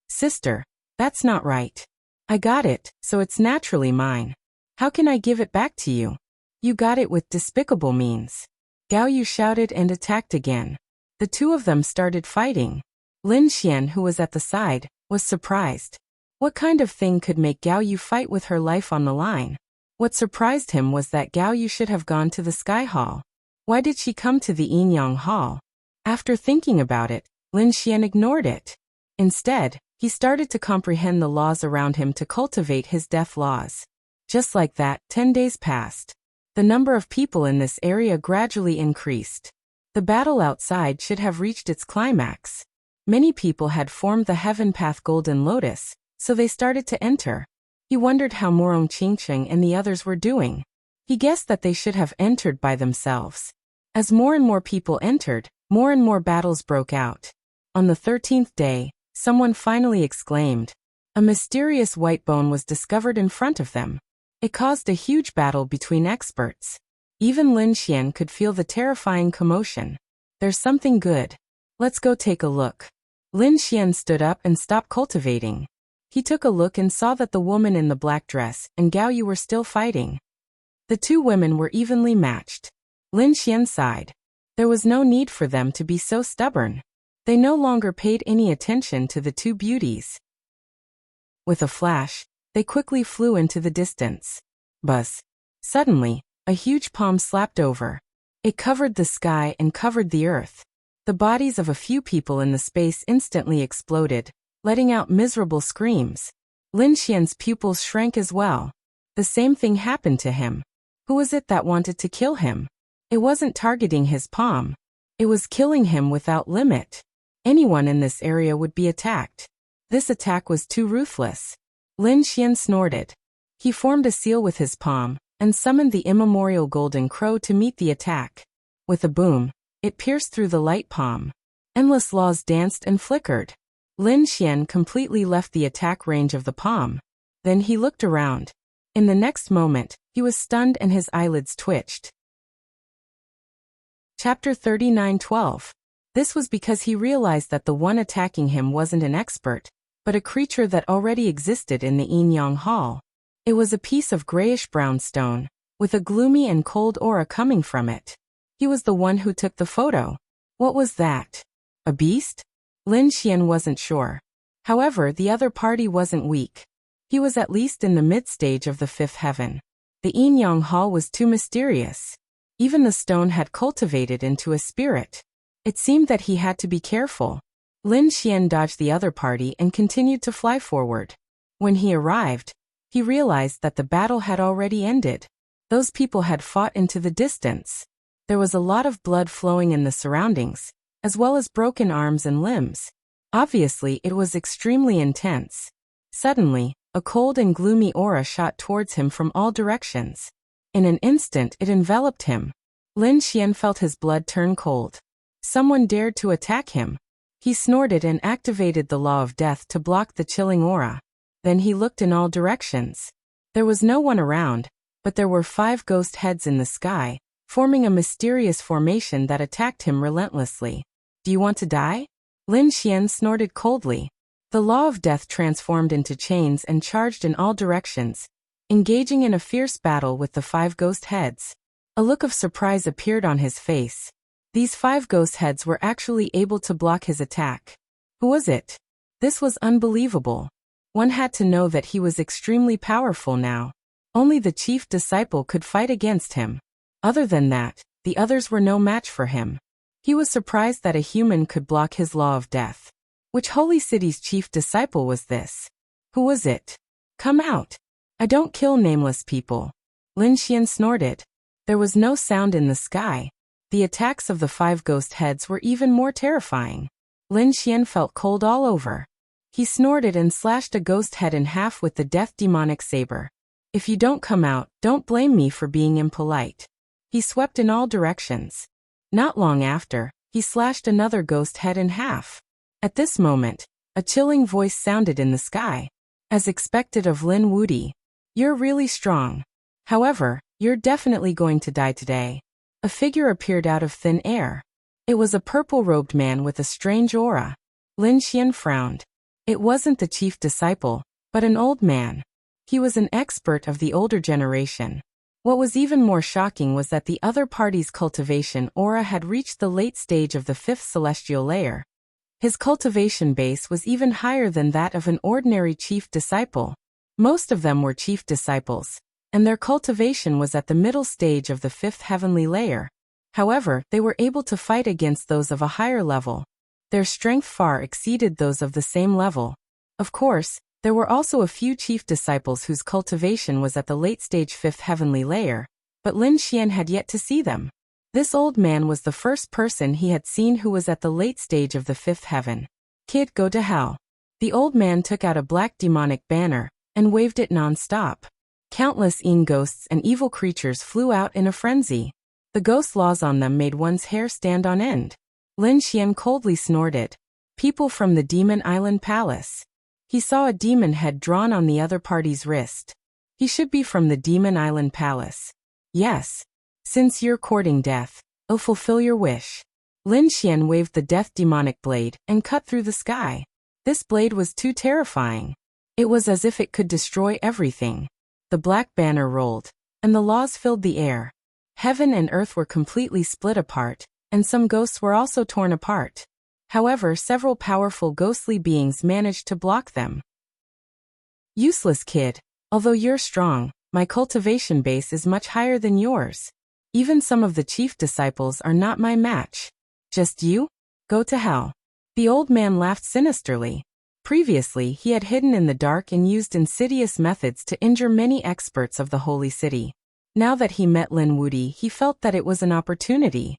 Sister, that's not right. I got it, so it's naturally mine. How can I give it back to you? You got it with despicable means. Gao Yu shouted and attacked again. The 2 of them started fighting. Lin Xian, who was at the side, was surprised. What kind of thing could make Gao Yu fight with her life on the line? What surprised him was that Gao Yu should have gone to the Sky Hall. Why did she come to the Yin Yang Hall? After thinking about it, Lin Xian ignored it. Instead, he started to comprehend the laws around him to cultivate his death laws. Just like that, 10 days passed. The number of people in this area gradually increased. The battle outside should have reached its climax. Many people had formed the Heaven Path Golden Lotus, so they started to enter. He wondered how Morong Qingcheng and the others were doing. He guessed that they should have entered by themselves. As more and more people entered, more and more battles broke out. On the 13th day, someone finally exclaimed. A mysterious white bone was discovered in front of them. It caused a huge battle between experts. Even Lin Xian could feel the terrifying commotion. There's something good. Let's go take a look. Lin Xian stood up and stopped cultivating. He took a look and saw that the woman in the black dress and Gao Yu were still fighting. The two women were evenly matched. Lin Xian sighed. There was no need for them to be so stubborn. They no longer paid any attention to the two beauties. With a flash, they quickly flew into the distance. Buzz. Suddenly, a huge palm slapped over. It covered the sky and covered the earth. The bodies of a few people in the space instantly exploded, letting out miserable screams. Lin Xian's pupils shrank as well. The same thing happened to him. Who was it that wanted to kill him? It wasn't targeting his palm. It was killing him without limit. Anyone in this area would be attacked. This attack was too ruthless. Lin Xian snorted. He formed a seal with his palm and summoned the immemorial golden crow to meet the attack. With a boom, it pierced through the light palm. Endless laws danced and flickered. Lin Xian completely left the attack range of the palm. Then he looked around. In the next moment, he was stunned and his eyelids twitched. Chapter 39:12. This was because he realized that the one attacking him wasn't an expert, but a creature that already existed in the Yin Yang Hall. It was a piece of grayish-brown stone, with a gloomy and cold aura coming from it. He was the one who took the photo. What was that? A beast? Lin Xian wasn't sure. However, the other party wasn't weak. He was at least in the mid-stage of the fifth heaven. The Yin Yang Hall was too mysterious. Even the stone had cultivated into a spirit. It seemed that he had to be careful. Lin Xian dodged the other party and continued to fly forward. When he arrived, he realized that the battle had already ended. Those people had fought into the distance. There was a lot of blood flowing in the surroundings, as well as broken arms and limbs. Obviously, it was extremely intense. Suddenly, a cold and gloomy aura shot towards him from all directions. In an instant, it enveloped him. Lin Xian felt his blood turn cold. Someone dared to attack him. He snorted and activated the law of death to block the chilling aura. Then he looked in all directions. There was no one around, but there were 5 ghost heads in the sky, forming a mysterious formation that attacked him relentlessly. Do you want to die? Lin Xian snorted coldly. The law of death transformed into chains and charged in all directions, engaging in a fierce battle with the 5 ghost heads. A look of surprise appeared on his face. These 5 ghost heads were actually able to block his attack. Who was it? This was unbelievable. One had to know that he was extremely powerful now. Only the chief disciple could fight against him. Other than that, the others were no match for him. He was surprised that a human could block his law of death. Which holy city's chief disciple was this? Who was it? Come out. I don't kill nameless people. Lin Xian snorted. There was no sound in the sky. The attacks of the 5 ghost heads were even more terrifying. Lin Xian felt cold all over. He snorted and slashed a ghost head in half with the death demonic saber. If you don't come out, don't blame me for being impolite. He swept in all directions. Not long after, he slashed another ghost head in half. At this moment, a chilling voice sounded in the sky. As expected of Lin Wudi. You're really strong. However, you're definitely going to die today. A figure appeared out of thin air. It was a purple-robed man with a strange aura. Lin Xian frowned. It wasn't the chief disciple, but an old man. He was an expert of the older generation. What was even more shocking was that the other party's cultivation aura had reached the late stage of the 5th celestial layer. His cultivation base was even higher than that of an ordinary chief disciple. Most of them were chief disciples, and their cultivation was at the middle stage of the 5th heavenly layer. However, they were able to fight against those of a higher level. Their strength far exceeded those of the same level. Of course, There were also a few chief disciples whose cultivation was at the late-stage 5th heavenly layer, but Lin Xian had yet to see them. This old man was the first person he had seen who was at the late stage of the 5th heaven. Kid, go to hell. The old man took out a black demonic banner and waved it non-stop. Countless ghosts and evil creatures flew out in a frenzy. The ghost laws on them made one's hair stand on end. Lin Xian coldly snorted. People from the Demon Island Palace. He saw a demon head drawn on the other party's wrist. He should be from the Demon Island Palace. Yes. Since you're courting death, I'll fulfill your wish. Lin Xian waved the death demonic blade and cut through the sky. This blade was too terrifying. It was as if it could destroy everything. The black banner rolled, and the laws filled the air. Heaven and earth were completely split apart, and some ghosts were also torn apart. However, several powerful ghostly beings managed to block them. Useless kid, although you're strong, my cultivation base is much higher than yours. Even some of the chief disciples are not my match. Just you? Go to hell. The old man laughed sinisterly. Previously, he had hidden in the dark and used insidious methods to injure many experts of the holy city. Now that he met Lin Wudi, he felt that it was an opportunity.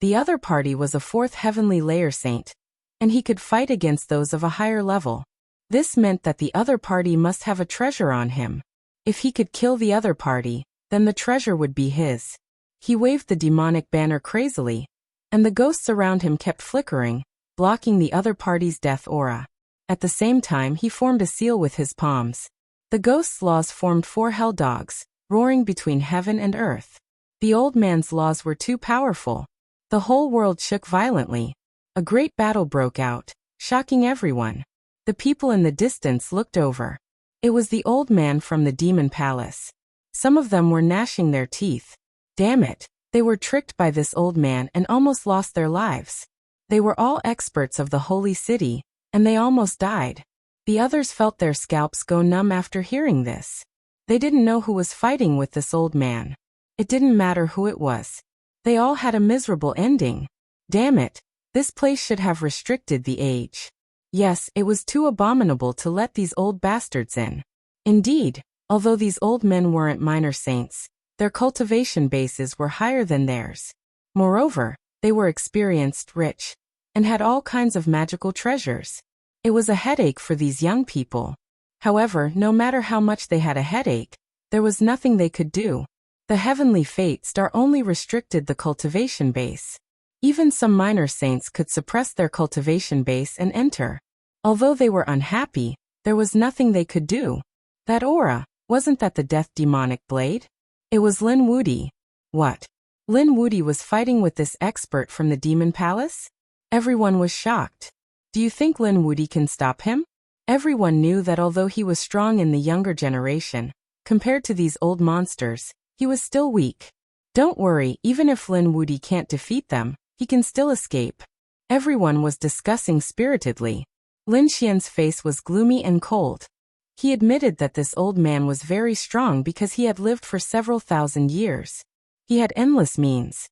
The other party was a 4th heavenly layer saint, and he could fight against those of a higher level. This meant that the other party must have a treasure on him. If he could kill the other party, then the treasure would be his. He waved the demonic banner crazily, and the ghosts around him kept flickering, blocking the other party's death aura. At the same time, he formed a seal with his palms. The ghost's laws formed 4 hell dogs, roaring between heaven and earth. The old man's laws were too powerful. The whole world shook violently. A great battle broke out, shocking everyone. The people in the distance looked over. It was the old man from the demon palace. Some of them were gnashing their teeth. Damn it, they were tricked by this old man and almost lost their lives. They were all experts of the holy city, and they almost died. The others felt their scalps go numb after hearing this. They didn't know who was fighting with this old man. It didn't matter who it was. They all had a miserable ending. Damn it, this place should have restricted the age. Yes, it was too abominable to let these old bastards in. Indeed, although these old men weren't minor saints, their cultivation bases were higher than theirs. Moreover, they were experienced, rich, and had all kinds of magical treasures. It was a headache for these young people. However, no matter how much they had a headache, there was nothing they could do. The heavenly fate star only restricted the cultivation base. Even some minor saints could suppress their cultivation base and enter. Although they were unhappy, there was nothing they could do. That aura, wasn't that the death demonic blade? It was Lin Wudi. What? Lin Wudi was fighting with this expert from the demon palace? Everyone was shocked. Do you think Lin Wudi can stop him? Everyone knew that although he was strong in the younger generation, compared to these old monsters, he was still weak. Don't worry, even if Lin Wudi can't defeat them, he can still escape. Everyone was discussing spiritedly. Lin Xian's face was gloomy and cold. He admitted that this old man was very strong because he had lived for several thousand years. He had endless means.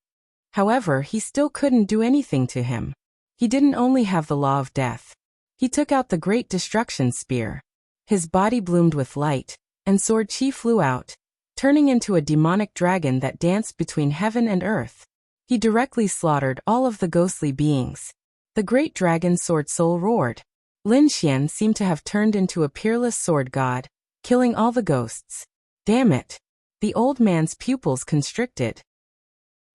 However, he still couldn't do anything to him. He didn't only have the law of death. He took out the great destruction spear. His body bloomed with light, and sword chi flew out, turning into a demonic dragon that danced between heaven and earth. He directly slaughtered all of the ghostly beings. The great dragon sword soul roared. Lin Xian seemed to have turned into a peerless sword god, killing all the ghosts. Damn it! The old man's pupils constricted.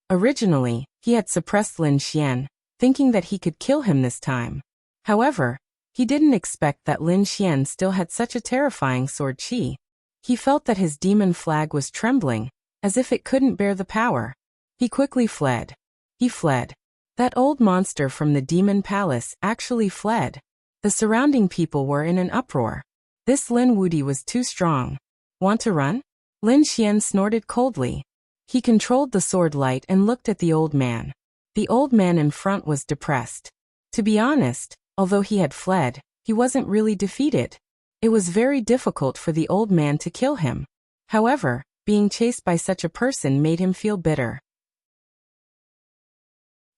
Originally, he had suppressed Lin Xian, thinking that he could kill him this time. However, he didn't expect that Lin Xian still had such a terrifying sword chi. He felt that his demon flag was trembling, as if it couldn't bear the power. He quickly fled. He fled. That old monster from the demon palace actually fled. The surrounding people were in an uproar. This Lin Wudi was too strong. Want to run? Lin Xian snorted coldly. He controlled the sword light and looked at the old man. The old man in front was depressed. To be honest, although he had fled, he wasn't really defeated. It was very difficult for the old man to kill him. However, being chased by such a person made him feel bitter.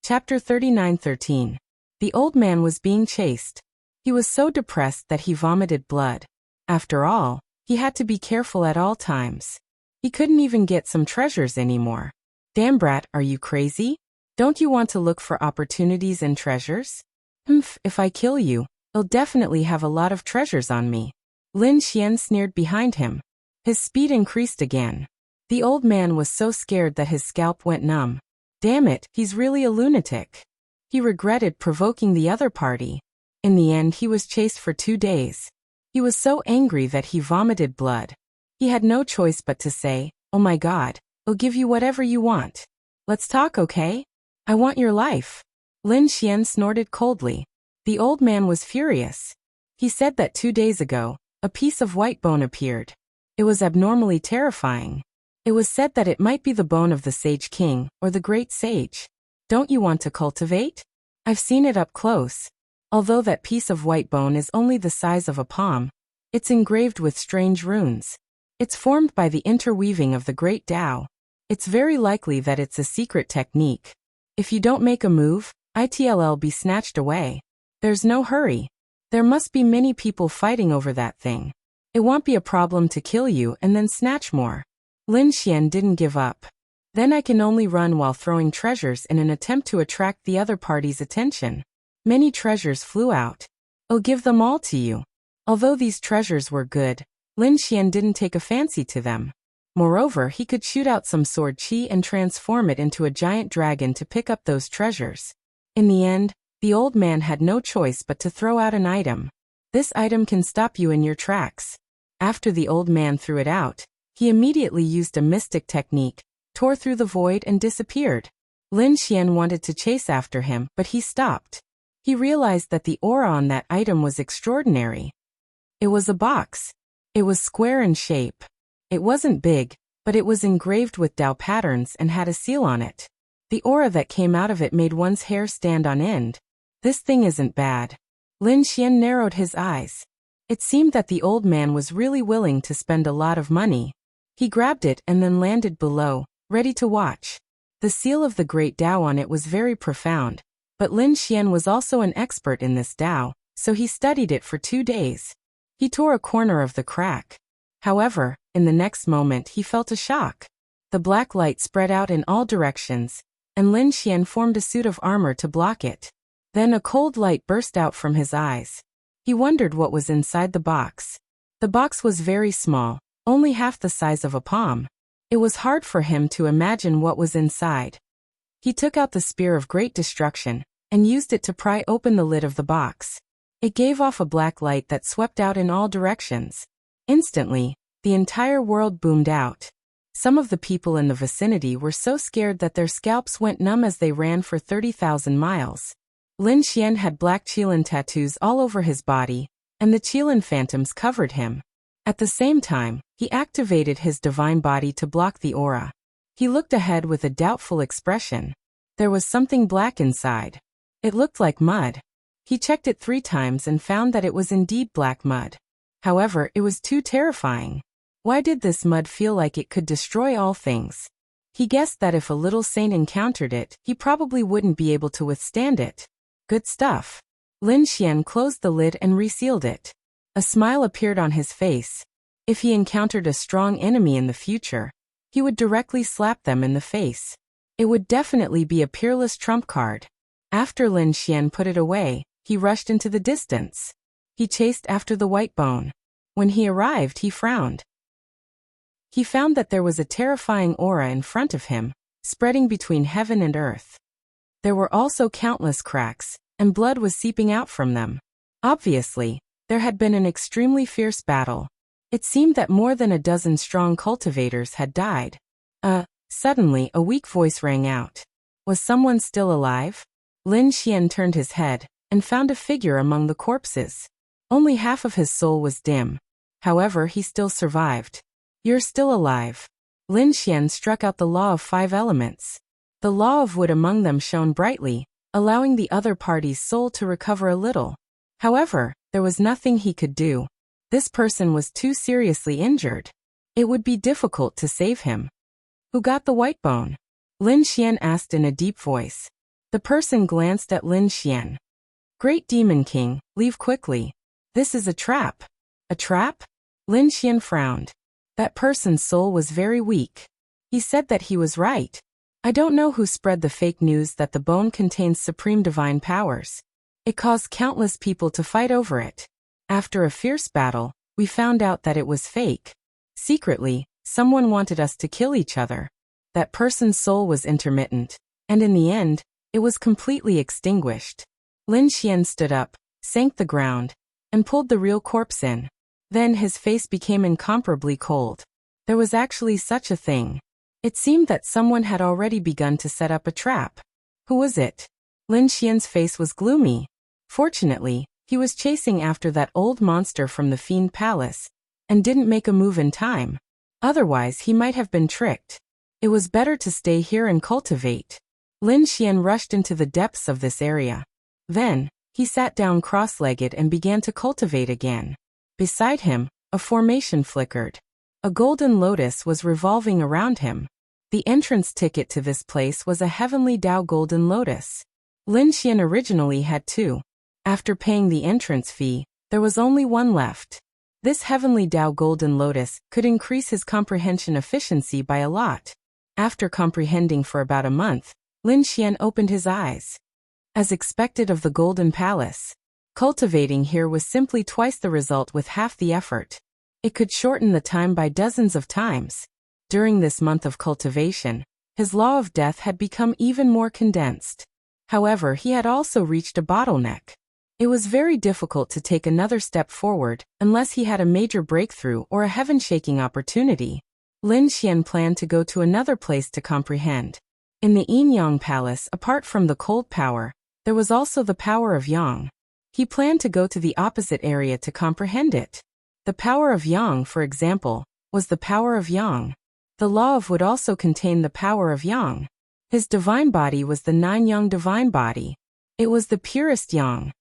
Chapter 39:13. The old man was being chased. He was so depressed that he vomited blood. After all, he had to be careful at all times. He couldn't even get some treasures anymore. Damn brat, are you crazy? Don't you want to look for opportunities and treasures? If I kill you, I'll definitely have a lot of treasures on me. Lin Xian sneered behind him. His speed increased again. The old man was so scared that his scalp went numb. Damn it, he's really a lunatic. He regretted provoking the other party. In the end, he was chased for 2 days. He was so angry that he vomited blood. He had no choice but to say, "Oh my God, I'll give you whatever you want. Let's talk, okay? I want your life." Lin Xian snorted coldly. The old man was furious. He said that 2 days ago, a piece of white bone appeared. It was abnormally terrifying. It was said that it might be the bone of the Sage King, or the Great Sage. Don't you want to cultivate? I've seen it up close. Although that piece of white bone is only the size of a palm, it's engraved with strange runes. It's formed by the interweaving of the Great Tao. It's very likely that it's a secret technique. If you don't make a move, it'll be snatched away. There's no hurry. There must be many people fighting over that thing. It won't be a problem to kill you and then snatch more. Lin Xian didn't give up. Then I can only run while throwing treasures in an attempt to attract the other party's attention. Many treasures flew out. I'll give them all to you. Although these treasures were good, Lin Xian didn't take a fancy to them. Moreover, he could shoot out some sword chi and transform it into a giant dragon to pick up those treasures. In the end, the old man had no choice but to throw out an item. This item can stop you in your tracks. After the old man threw it out, he immediately used a mystic technique, tore through the void and disappeared. Lin Xian wanted to chase after him, but he stopped. He realized that the aura on that item was extraordinary. It was a box. It was square in shape. It wasn't big, but it was engraved with Tao patterns and had a seal on it. The aura that came out of it made one's hair stand on end. This thing isn't bad. Lin Xian narrowed his eyes. It seemed that the old man was really willing to spend a lot of money. He grabbed it and then landed below, ready to watch. The seal of the Great Tao on it was very profound, but Lin Xian was also an expert in this Tao, so he studied it for 2 days. He tore a corner of the crack. However, in the next moment he felt a shock. The black light spread out in all directions, and Lin Xian formed a suit of armor to block it. Then a cold light burst out from his eyes. He wondered what was inside the box. The box was very small, only half the size of a palm. It was hard for him to imagine what was inside. He took out the spear of great destruction, and used it to pry open the lid of the box. It gave off a black light that swept out in all directions. Instantly, the entire world boomed out. Some of the people in the vicinity were so scared that their scalps went numb as they ran for 30,000 miles. Lin Xian had black Qilin tattoos all over his body, and the Qilin phantoms covered him. At the same time, he activated his divine body to block the aura. He looked ahead with a doubtful expression. There was something black inside. It looked like mud. He checked it 3 times and found that it was indeed black mud. However, it was too terrifying. Why did this mud feel like it could destroy all things? He guessed that if a little saint encountered it, he probably wouldn't be able to withstand it. Good stuff. Lin Xian closed the lid and resealed it. A smile appeared on his face. If he encountered a strong enemy in the future, he would directly slap them in the face. It would definitely be a peerless trump card. After Lin Xian put it away, he rushed into the distance. He chased after the white bone. When he arrived, he frowned. He found that there was a terrifying aura in front of him, spreading between heaven and earth. There were also countless cracks, and blood was seeping out from them. Obviously, there had been an extremely fierce battle. It seemed that more than a dozen strong cultivators had died. Suddenly a weak voice rang out. Was someone still alive? Lin Xian turned his head, and found a figure among the corpses. Only half of his soul was dim. However, he still survived. You're still alive. Lin Xian struck out the law of 5 elements. The law of wood among them shone brightly, allowing the other party's soul to recover a little. However, there was nothing he could do. This person was too seriously injured. It would be difficult to save him. Who got the white bone? Lin Xian asked in a deep voice. The person glanced at Lin Xian. Great Demon King, leave quickly. This is a trap. A trap? Lin Xian frowned. That person's soul was very weak. He said that he was right. I don't know who spread the fake news that the bone contains supreme divine powers. It caused countless people to fight over it. After a fierce battle, we found out that it was fake. Secretly, someone wanted us to kill each other. That person's soul was intermittent, and in the end, it was completely extinguished. Lin Xian stood up, sank the ground, and pulled the real corpse in. Then his face became incomparably cold. There was actually such a thing. It seemed that someone had already begun to set up a trap. Who was it? Lin Xian's face was gloomy. Fortunately, he was chasing after that old monster from the Fiend Palace, and didn't make a move in time. Otherwise he might have been tricked. It was better to stay here and cultivate. Lin Xian rushed into the depths of this area. Then, he sat down cross-legged and began to cultivate again. Beside him, a formation flickered. A golden lotus was revolving around him. The entrance ticket to this place was a heavenly Dao golden lotus. Lin Xian originally had two. After paying the entrance fee, there was only one left. This heavenly Dao golden lotus could increase his comprehension efficiency by a lot. After comprehending for about a month, Lin Xian opened his eyes. As expected of the Golden Palace, cultivating here was simply twice the result with half the effort. It could shorten the time by dozens of times. During this month of cultivation, his law of death had become even more condensed. However, he had also reached a bottleneck. It was very difficult to take another step forward unless he had a major breakthrough or a heaven-shaking opportunity. Lin Xian planned to go to another place to comprehend. In the Yin-Yang Palace, apart from the cold power, there was also the power of Yang. He planned to go to the opposite area to comprehend it. The power of Yang, for example, was the power of Yang. The law of would also contain the power of Yang. His divine body was the nine-yang divine body. It was the purest Yang.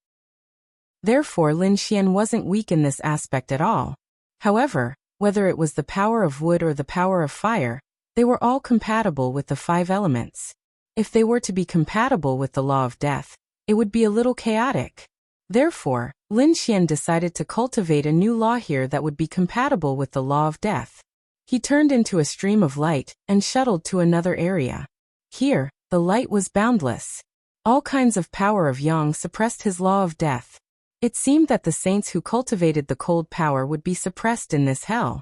Therefore, Lin Xian wasn't weak in this aspect at all. However, whether it was the power of wood or the power of fire, they were all compatible with the five elements. If they were to be compatible with the law of death, it would be a little chaotic. Therefore, Lin Xian decided to cultivate a new law here that would be compatible with the law of death. He turned into a stream of light and shuttled to another area. Here, the light was boundless. All kinds of power of Yang suppressed his law of death. It seemed that the saints who cultivated the cold power would be suppressed in this hell.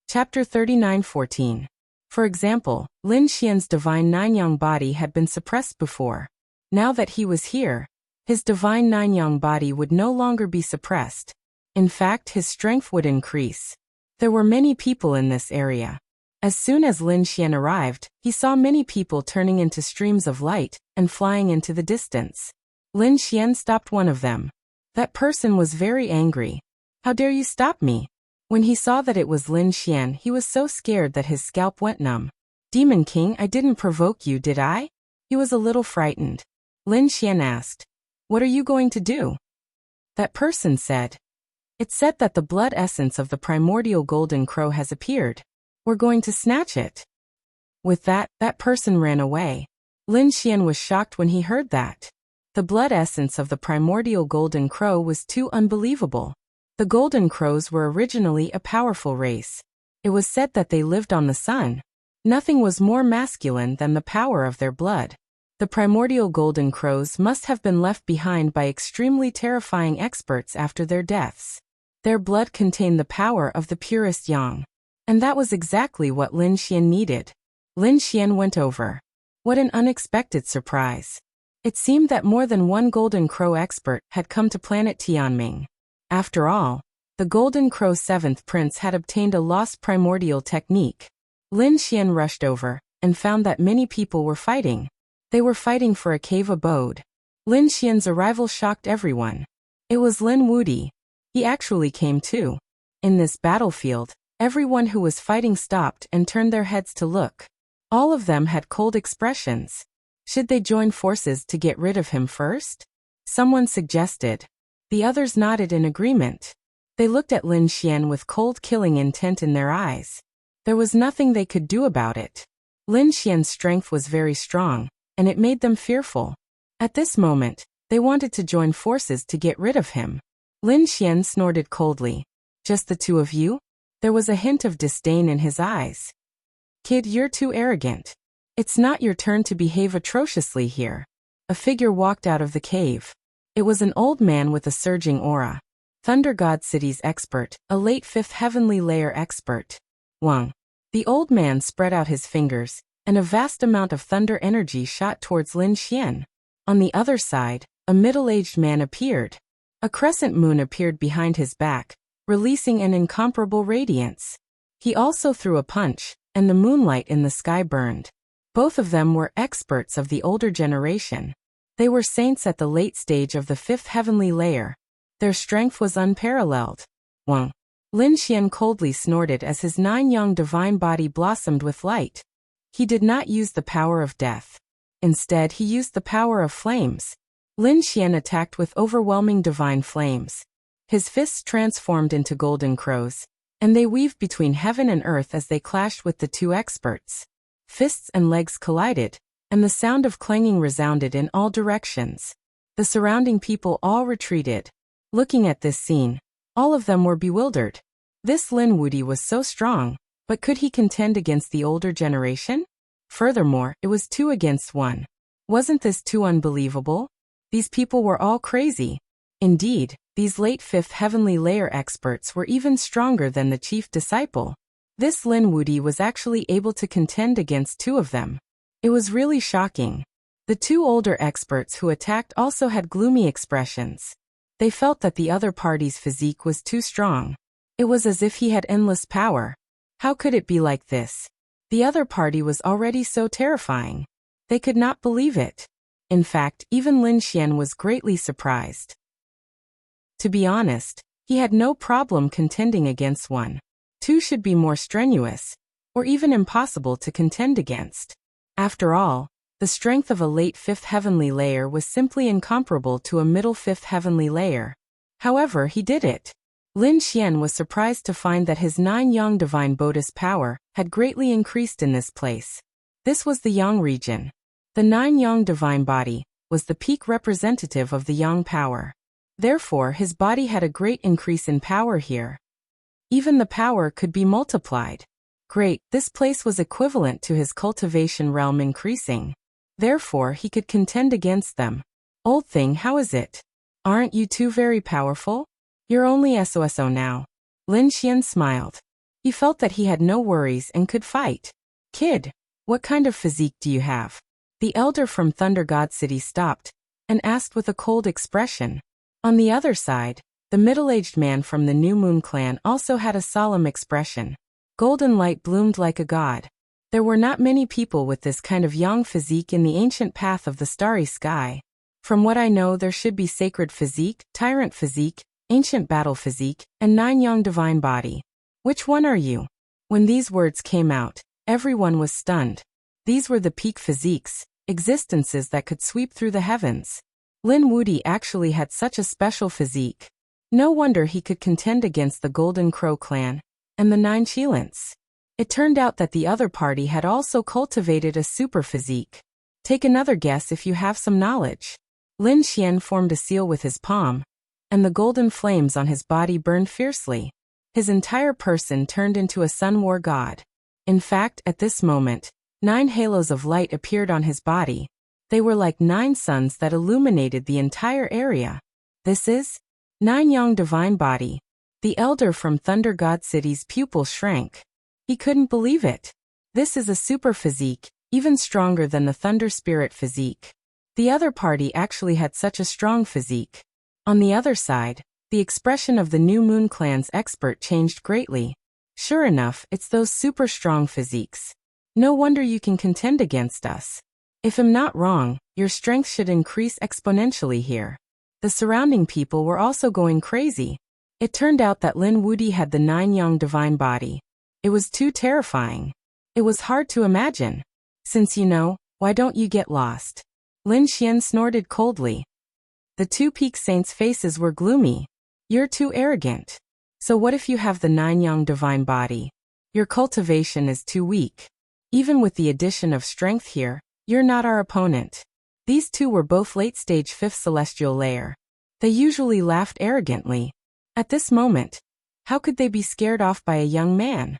Chapter 39:14. For example, Lin Xian's divine nine-yang body had been suppressed before. Now that he was here, his divine nine-yang body would no longer be suppressed. In fact, his strength would increase. There were many people in this area. As soon as Lin Xian arrived, he saw many people turning into streams of light and flying into the distance. Lin Xian stopped one of them. That person was very angry. How dare you stop me? When he saw that it was Lin Xian, he was so scared that his scalp went numb. Demon King, I didn't provoke you, did I? He was a little frightened. Lin Xian asked, what are you going to do? That person said, it said that the blood essence of the primordial golden crow has appeared. We're going to snatch it. With that person ran away. Lin Xian was shocked when he heard that. The blood essence of the primordial golden crow was too unbelievable. The golden crows were originally a powerful race. It was said that they lived on the sun. Nothing was more masculine than the power of their blood. The primordial golden crows must have been left behind by extremely terrifying experts after their deaths. Their blood contained the power of the purest Yang. And that was exactly what Lin Xian needed. Lin Xian went over. What an unexpected surprise. It seemed that more than one golden crow expert had come to planet Tianming. After all, the golden crow 7th prince had obtained a lost primordial technique. Lin Xian rushed over and found that many people were fighting. They were fighting for a cave abode. Lin Xian's arrival shocked everyone. It was Lin Wudi. He actually came too. In this battlefield, everyone who was fighting stopped and turned their heads to look. All of them had cold expressions. Should they join forces to get rid of him first? Someone suggested. The others nodded in agreement. They looked at Lin Xian with cold killing intent in their eyes. There was nothing they could do about it. Lin Xian's strength was very strong, and it made them fearful. At this moment, they wanted to join forces to get rid of him. Lin Xian snorted coldly. Just the two of you? There was a hint of disdain in his eyes. Kid, you're too arrogant. It's not your turn to behave atrociously here. A figure walked out of the cave. It was an old man with a surging aura. Thunder God City's expert, a late 5th heavenly layer expert. Wang. The old man spread out his fingers, and a vast amount of thunder energy shot towards Lin Xian. On the other side, a middle-aged man appeared. A crescent moon appeared behind his back, releasing an incomparable radiance. He also threw a punch, and the moonlight in the sky burned. Both of them were experts of the older generation. They were saints at the late stage of the 5th heavenly layer. Their strength was unparalleled. Wang. Lin Xian coldly snorted as his 9-young divine body blossomed with light. He did not use the power of death. Instead, he used the power of flames. Lin Xian attacked with overwhelming divine flames. His fists transformed into golden crows, and they weaved between heaven and earth as they clashed with the two experts. Fists and legs collided, and the sound of clanging resounded in all directions. The surrounding people all retreated. Looking at this scene, all of them were bewildered. This Lin Wuti was so strong, but could he contend against the older generation? Furthermore, it was 2 against 1. Wasn't this too unbelievable? These people were all crazy. Indeed, these late 5th heavenly layer experts were even stronger than the chief disciple. This Lin Wuti was actually able to contend against 2 of them. It was really shocking. The 2 older experts who attacked also had gloomy expressions. They felt that the other party's physique was too strong. It was as if he had endless power. How could it be like this? The other party was already so terrifying. They could not believe it. In fact, even Lin Xian was greatly surprised. To be honest, he had no problem contending against 1. 2 should be more strenuous, or even impossible to contend against. After all, the strength of a late 5th heavenly layer was simply incomparable to a middle 5th heavenly layer. However, he did it. Lin Xian was surprised to find that his 9-young divine Bodhi's power had greatly increased in this place. This was the Yang region. The 9-young divine body was the peak representative of the Yang power. Therefore, his body had a great increase in power here. Even the power could be multiplied. Great, this place was equivalent to his cultivation realm increasing. Therefore, he could contend against them. Old thing, how is it? Aren't you 2 very powerful? You're only SOSO now. Lin Xian smiled. He felt that he had no worries and could fight. Kid, what kind of physique do you have? The elder from Thunder God City stopped and asked with a cold expression. On the other side, the middle-aged man from the New Moon clan also had a solemn expression. Golden light bloomed like a god. There were not many people with this kind of yang physique in the ancient path of the starry sky. From what I know, there should be sacred physique, tyrant physique, ancient battle physique, and 9-young divine body. Which one are you? When these words came out, everyone was stunned. These were the peak physiques, existences that could sweep through the heavens. Lin Wuti actually had such a special physique. No wonder he could contend against the Golden Crow clan and the 9 Qilins. It turned out that the other party had also cultivated a super physique. Take another guess if you have some knowledge. Lin Xian formed a seal with his palm, and the golden flames on his body burned fiercely. His entire person turned into a sun war god. In fact, at this moment, 9 halos of light appeared on his body. They were like 9 suns that illuminated the entire area. This is 9-young divine body. The elder from Thunder God City's pupil shrank. He couldn't believe it. This is a super physique, even stronger than the Thunder Spirit physique. The other party actually had such a strong physique. On the other side, the expression of the New Moon clan's expert changed greatly. Sure enough, it's those super strong physiques. No wonder you can contend against us. If I'm not wrong, your strength should increase exponentially here. The surrounding people were also going crazy. It turned out that Lin Wuti had the 9-young divine body. It was too terrifying. It was hard to imagine. Since you know, why don't you get lost? Lin Xian snorted coldly. The 2 peak saints' faces were gloomy. You're too arrogant. So what if you have the 9-young divine body? Your cultivation is too weak. Even with the addition of strength here, you're not our opponent. These 2 were both late-stage 5th celestial layer. They usually laughed arrogantly. At this moment, how could they be scared off by a young man?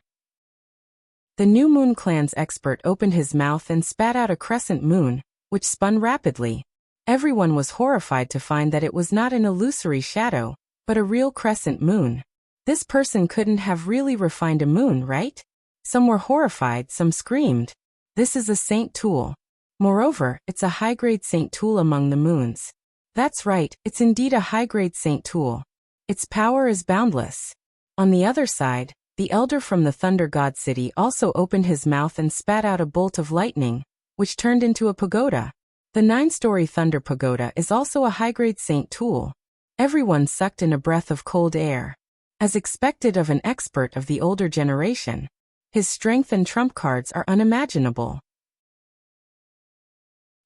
The New Moon Clan's expert opened his mouth and spat out a crescent moon, which spun rapidly. Everyone was horrified to find that it was not an illusory shadow, but a real crescent moon. This person couldn't have really refined a moon, right? Some were horrified, some screamed. This is a saint tool. Moreover, it's a high-grade saint tool among the moons. That's right, it's indeed a high-grade saint tool. Its power is boundless. On the other side, the elder from the Thunder God City also opened his mouth and spat out a bolt of lightning, which turned into a pagoda. The 9-story Thunder Pagoda is also a high-grade saint tool. Everyone sucked in a breath of cold air. As expected of an expert of the older generation, his strength and trump cards are unimaginable.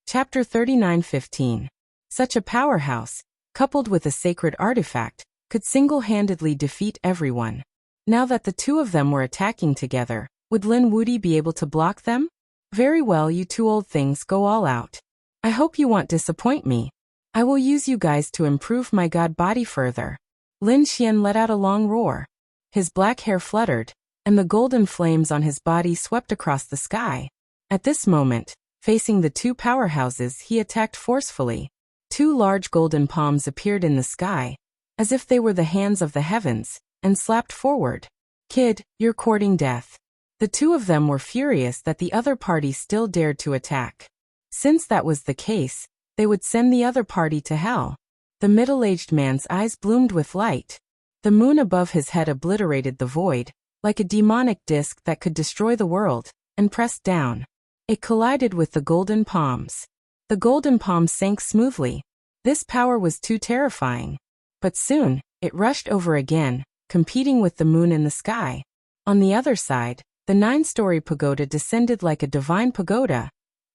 Chapter 39:15. Such a powerhouse, coupled with a sacred artifact, could single-handedly defeat everyone. Now that the two of them were attacking together, would Lin Wudy be able to block them? Very well, you two old things, go all out. I hope you won't disappoint me. I will use you guys to improve my god body further. Lin Xian let out a long roar. His black hair fluttered, and the golden flames on his body swept across the sky. At this moment, facing the two powerhouses, he attacked forcefully. Two large golden palms appeared in the sky, as if they were the hands of the heavens, and slapped forward. Kid, you're courting death. The two of them were furious that the other party still dared to attack. Since that was the case, they would send the other party to hell. The middle-aged man's eyes bloomed with light. The moon above his head obliterated the void, like a demonic disk that could destroy the world, and pressed down. It collided with the golden palms. The golden palms sank smoothly. This power was too terrifying. But soon, it rushed over again, competing with the moon in the sky. On the other side, the 9-story pagoda descended like a divine pagoda,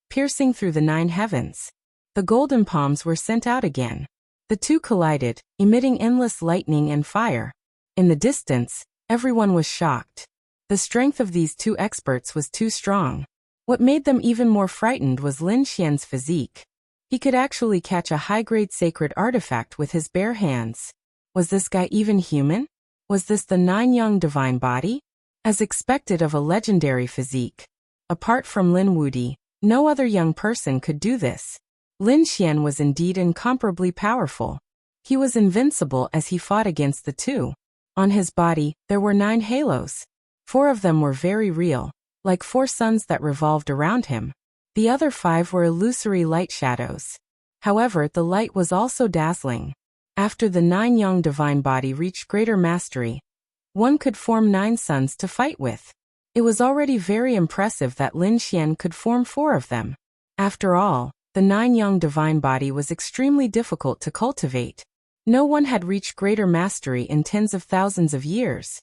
piercing through the 9 heavens. The golden palms were sent out again. The two collided, emitting endless lightning and fire. In the distance, everyone was shocked. The strength of these two experts was too strong. What made them even more frightened was Lin Xian's physique. He could actually catch a high-grade sacred artifact with his bare hands. Was this guy even human? Was this the 9 divine body? As expected of a legendary physique. Apart from Lin Wudy, no other young person could do this. Lin Xian was indeed incomparably powerful. He was invincible as he fought against the two. On his body, there were 9 halos. 4 of them were very real, like 4 suns that revolved around him. The other 5 were illusory light shadows. However, the light was also dazzling. After the 9 divine body reached greater mastery, one could form 9 suns to fight with. It was already very impressive that Lin Xian could form 4 of them. After all, the 9 divine body was extremely difficult to cultivate. No one had reached greater mastery in tens of thousands of years.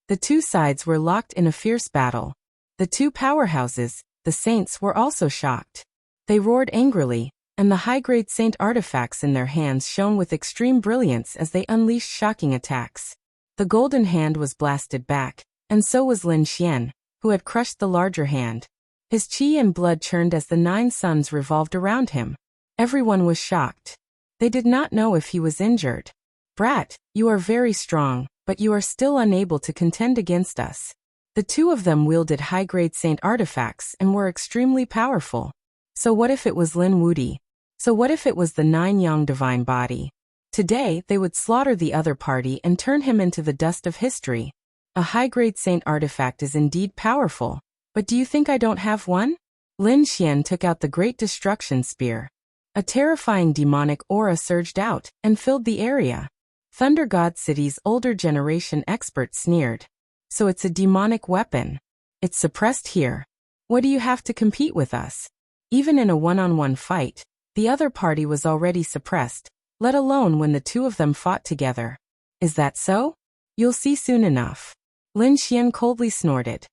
The two sides were locked in a fierce battle. The two powerhouses, the saints, were also shocked. They roared angrily, and the high-grade saint artifacts in their hands shone with extreme brilliance as they unleashed shocking attacks. The golden hand was blasted back, and so was Lin Xian, who had crushed the larger hand. His qi and blood churned as the 9 suns revolved around him. Everyone was shocked. They did not know if he was injured. Brat, you are very strong, but you are still unable to contend against us. The two of them wielded high-grade saint artifacts and were extremely powerful. So what if it was Lin Wudy? So what if it was the 9 divine body? Today, they would slaughter the other party and turn him into the dust of history. A high-grade saint artifact is indeed powerful. But do you think I don't have one? Lin Xian took out the Great Destruction Spear. A terrifying demonic aura surged out and filled the area. Thunder God City's older generation expert sneered. So it's a demonic weapon. It's suppressed here. What do you have to compete with us? Even in a one-on-one fight, the other party was already suppressed, let alone when the two of them fought together. Is that so? You'll see soon enough. Lin Xian coldly snorted.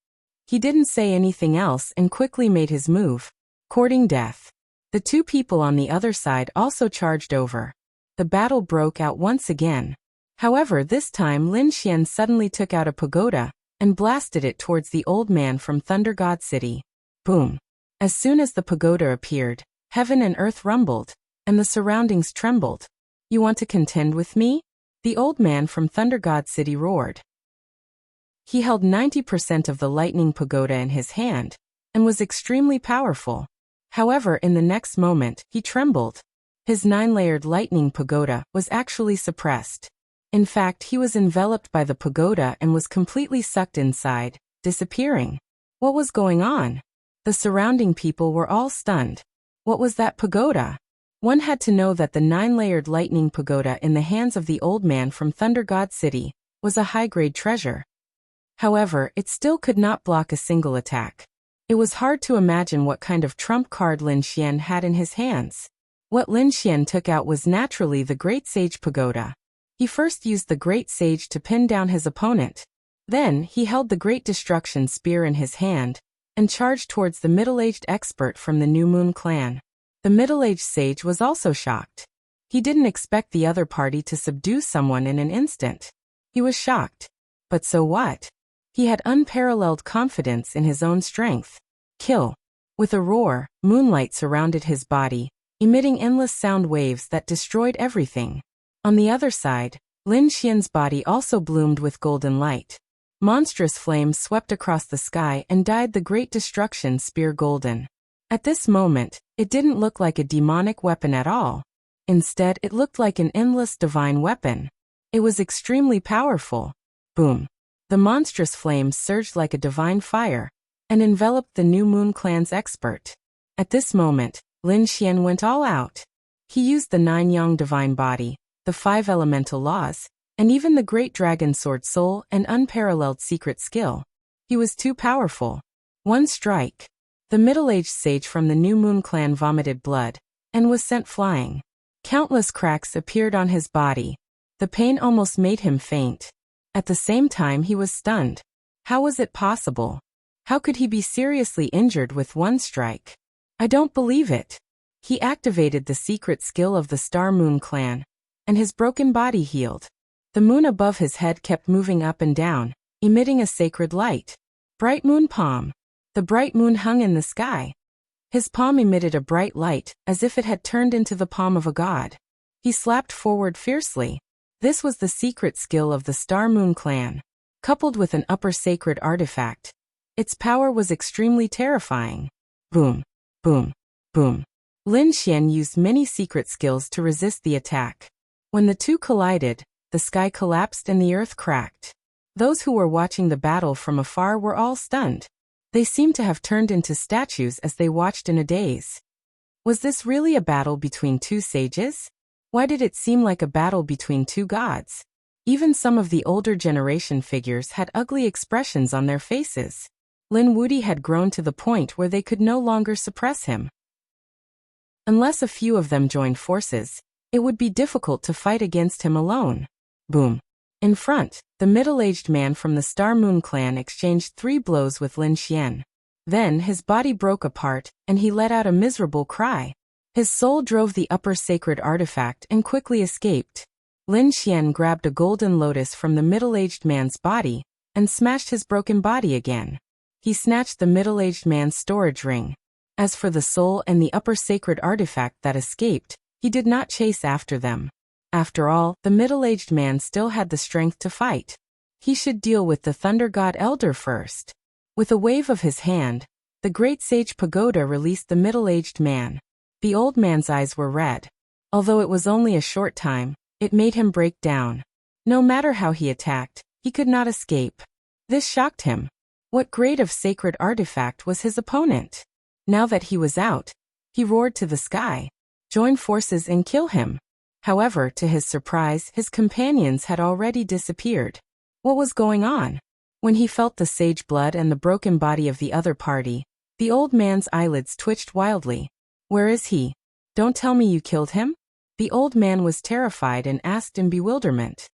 He didn't say anything else and quickly made his move, courting death. The two people on the other side also charged over. The battle broke out once again. However, this time Lin Xian suddenly took out a pagoda and blasted it towards the old man from Thunder God City. Boom! As soon as the pagoda appeared, heaven and earth rumbled, and the surroundings trembled. You want to contend with me? The old man from Thunder God City roared. He held 90% of the lightning pagoda in his hand, and was extremely powerful. However, in the next moment, he trembled. His 9-layered lightning pagoda was actually suppressed. In fact, he was enveloped by the pagoda and was completely sucked inside, disappearing. What was going on? The surrounding people were all stunned. What was that pagoda? One had to know that the 9-layered lightning pagoda in the hands of the old man from Thunder God City was a high-grade treasure. However, it still could not block a single attack. It was hard to imagine what kind of trump card Lin Xian had in his hands. What Lin Xian took out was naturally the Great Sage Pagoda. He first used the Great Sage to pin down his opponent. Then, he held the Great Destruction Spear in his hand and charged towards the middle-aged expert from the New Moon clan. The middle-aged sage was also shocked. He didn't expect the other party to subdue someone in an instant. He was shocked. But so what? He had unparalleled confidence in his own strength. Kill. With a roar, moonlight surrounded his body, emitting endless sound waves that destroyed everything. On the other side, Lin Xian's body also bloomed with golden light. Monstrous flames swept across the sky and dyed the Great Destruction Spear golden. At this moment, it didn't look like a demonic weapon at all. Instead, it looked like an endless divine weapon. It was extremely powerful. Boom. The monstrous flames surged like a divine fire and enveloped the New Moon clan's expert. At this moment, Lin Xian went all out. He used the 9-yang divine body, the 5 elemental laws, and even the great dragon sword soul and unparalleled secret skill. He was too powerful. One strike. The middle-aged sage from the New Moon clan vomited blood and was sent flying. Countless cracks appeared on his body. The pain almost made him faint. At the same time, he was stunned. How was it possible? How could he be seriously injured with one strike? I don't believe it. He activated the secret skill of the Star Moon clan, and his broken body healed. The moon above his head kept moving up and down, emitting a sacred light. Bright moon palm. The bright moon hung in the sky. His palm emitted a bright light, as if it had turned into the palm of a god. He slapped forward fiercely. This was the secret skill of the Star Moon clan. Coupled with an upper sacred artifact, its power was extremely terrifying. Boom, boom, boom. Lin Xian used many secret skills to resist the attack. When the two collided, the sky collapsed and the earth cracked. Those who were watching the battle from afar were all stunned. They seemed to have turned into statues as they watched in a daze. Was this really a battle between two sages? Why did it seem like a battle between two gods? Even some of the older generation figures had ugly expressions on their faces. Lin Wuti had grown to the point where they could no longer suppress him. Unless a few of them joined forces, it would be difficult to fight against him alone. Boom. In front, the middle-aged man from the Star Moon clan exchanged 3 blows with Lin Xian. Then his body broke apart, and he let out a miserable cry. His soul drove the upper sacred artifact and quickly escaped. Lin Xian grabbed a golden lotus from the middle-aged man's body and smashed his broken body again. He snatched the middle-aged man's storage ring. As for the soul and the upper sacred artifact that escaped, he did not chase after them. After all, the middle-aged man still had the strength to fight. He should deal with the Thunder God Elder first. With a wave of his hand, the Great Sage Pagoda released the middle-aged man. The old man's eyes were red. Although it was only a short time, it made him break down. No matter how he attacked, he could not escape. This shocked him. What grade of sacred artifact was his opponent? Now that he was out, he roared to the sky. Join forces and kill him. However, to his surprise, his companions had already disappeared. What was going on? When he felt the sage blood and the broken body of the other party, the old man's eyelids twitched wildly. Where is he? Don't tell me you killed him? The old man was terrified and asked in bewilderment.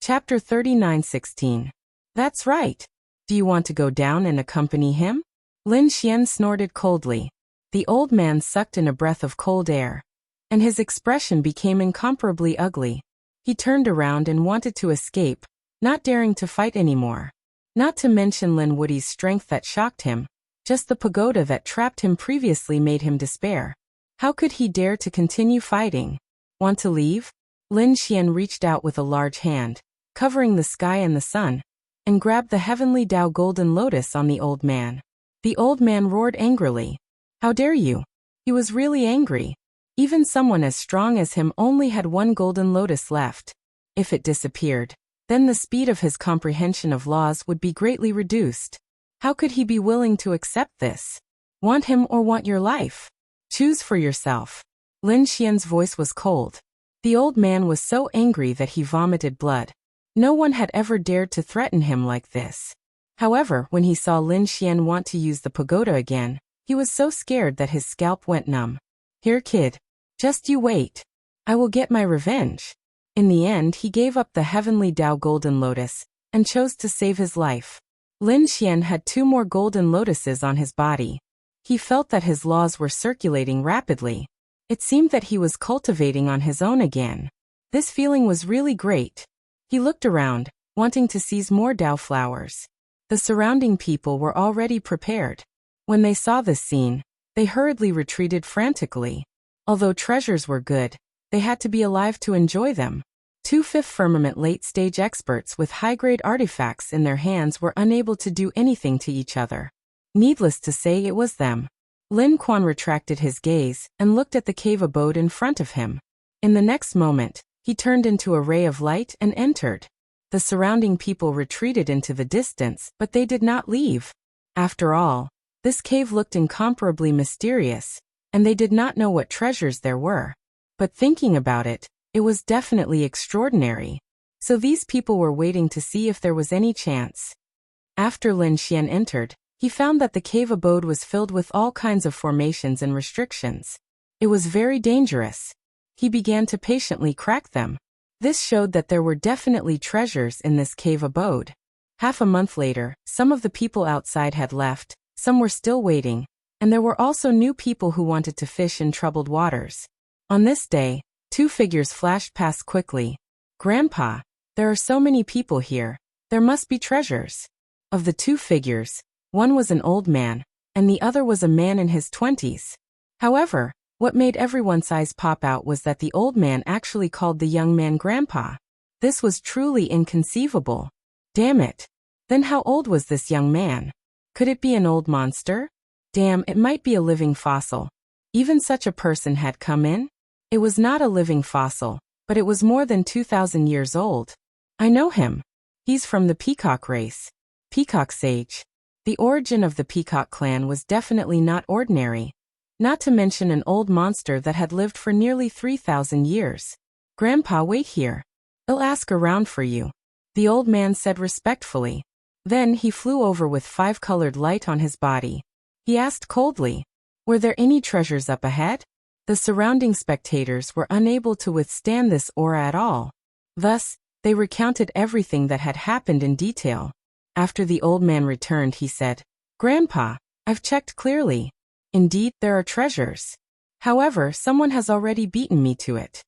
Chapter 39:16. That's right. Do you want to go down and accompany him? Lin Xian snorted coldly. The old man sucked in a breath of cold air, and his expression became incomparably ugly. He turned around and wanted to escape, not daring to fight anymore. Not to mention Lin Wuti's strength that shocked him. Just the pagoda that trapped him previously made him despair. How could he dare to continue fighting? Want to leave? Lin Xian reached out with a large hand, covering the sky and the sun, and grabbed the heavenly Tao golden lotus on the old man. The old man roared angrily. How dare you? He was really angry. Even someone as strong as him only had one golden lotus left. If it disappeared, then the speed of his comprehension of laws would be greatly reduced. How could he be willing to accept this? Want him or want your life? Choose for yourself. Lin Xian's voice was cold. The old man was so angry that he vomited blood. No one had ever dared to threaten him like this. However, when he saw Lin Xian want to use the pagoda again, he was so scared that his scalp went numb. Here, kid. Just you wait. I will get my revenge. In the end, he gave up the heavenly Tao golden lotus and chose to save his life. Lin Xian had 2 more golden lotuses on his body. He felt that his laws were circulating rapidly. It seemed that he was cultivating on his own again. This feeling was really great. He looked around, wanting to seize more Tao flowers. The surrounding people were already prepared. When they saw this scene, they hurriedly retreated frantically. Although treasures were good, they had to be alive to enjoy them. 2 Fifth Firmament late-stage experts with high-grade artifacts in their hands were unable to do anything to each other. Needless to say, it was them. Lin Quan retracted his gaze and looked at the cave abode in front of him. In the next moment, he turned into a ray of light and entered. The surrounding people retreated into the distance, but they did not leave. After all, this cave looked incomparably mysterious, and they did not know what treasures there were. But thinking about it, it was definitely extraordinary. So these people were waiting to see if there was any chance. After Lin Xian entered, he found that the cave abode was filled with all kinds of formations and restrictions. It was very dangerous. He began to patiently crack them. This showed that there were definitely treasures in this cave abode. Half a month later, some of the people outside had left, some were still waiting, and there were also new people who wanted to fish in troubled waters. On this day, 2 figures flashed past quickly. Grandpa, there are so many people here. There must be treasures. Of the 2 figures, one was an old man, and the other was a man in his 20s. However, what made everyone's eyes pop out was that the old man actually called the young man Grandpa. This was truly inconceivable. Damn it. Then how old was this young man? Could it be an old monster? Damn, it might be a living fossil. Even such a person had come in? It was not a living fossil, but it was more than 2,000 years old. I know him. He's from the Peacock race. Peacock Sage. The origin of the Peacock clan was definitely not ordinary. Not to mention an old monster that had lived for nearly 3,000 years. Grandpa, wait here. I'll ask around for you. The old man said respectfully. Then he flew over with 5-colored light on his body. He asked coldly, were there any treasures up ahead? The surrounding spectators were unable to withstand this aura at all. Thus, they recounted everything that had happened in detail. After the old man returned, he said, Grandpa, I've checked clearly. Indeed, there are treasures. However, someone has already beaten me to it.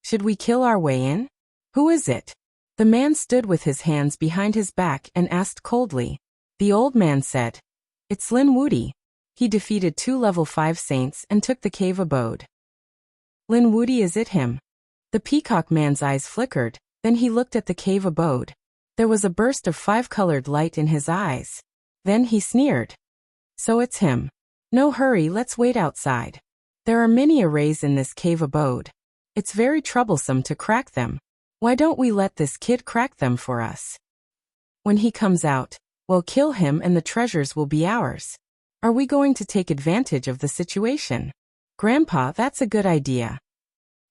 Should we kill our way in? Who is it? The man stood with his hands behind his back and asked coldly. The old man said, it's Lin Wudi. He defeated 2 level 5 saints and took the cave abode. Lin Wudi, is it him? The peacock man's eyes flickered, then he looked at the cave abode. There was a burst of 5-colored light in his eyes. Then he sneered. So it's him. No hurry, let's wait outside. There are many arrays in this cave abode. It's very troublesome to crack them. Why don't we let this kid crack them for us? When he comes out, we'll kill him and the treasures will be ours. Are we going to take advantage of the situation? Grandpa, that's a good idea.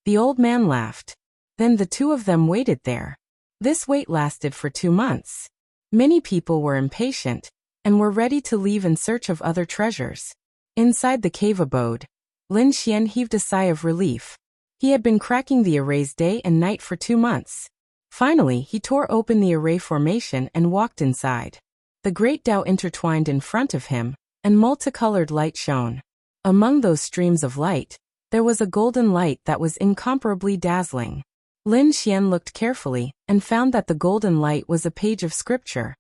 The old man laughed. Then the 2 of them waited there. This wait lasted for 2 months. Many people were impatient and were ready to leave in search of other treasures. Inside the cave abode, Lin Xian heaved a sigh of relief. He had been cracking the arrays day and night for 2 months. Finally, he tore open the array formation and walked inside. The great Tao intertwined in front of him, and multicolored light shone. Among those streams of light, there was a golden light that was incomparably dazzling. Lin Xian looked carefully and found that the golden light was a page of scripture.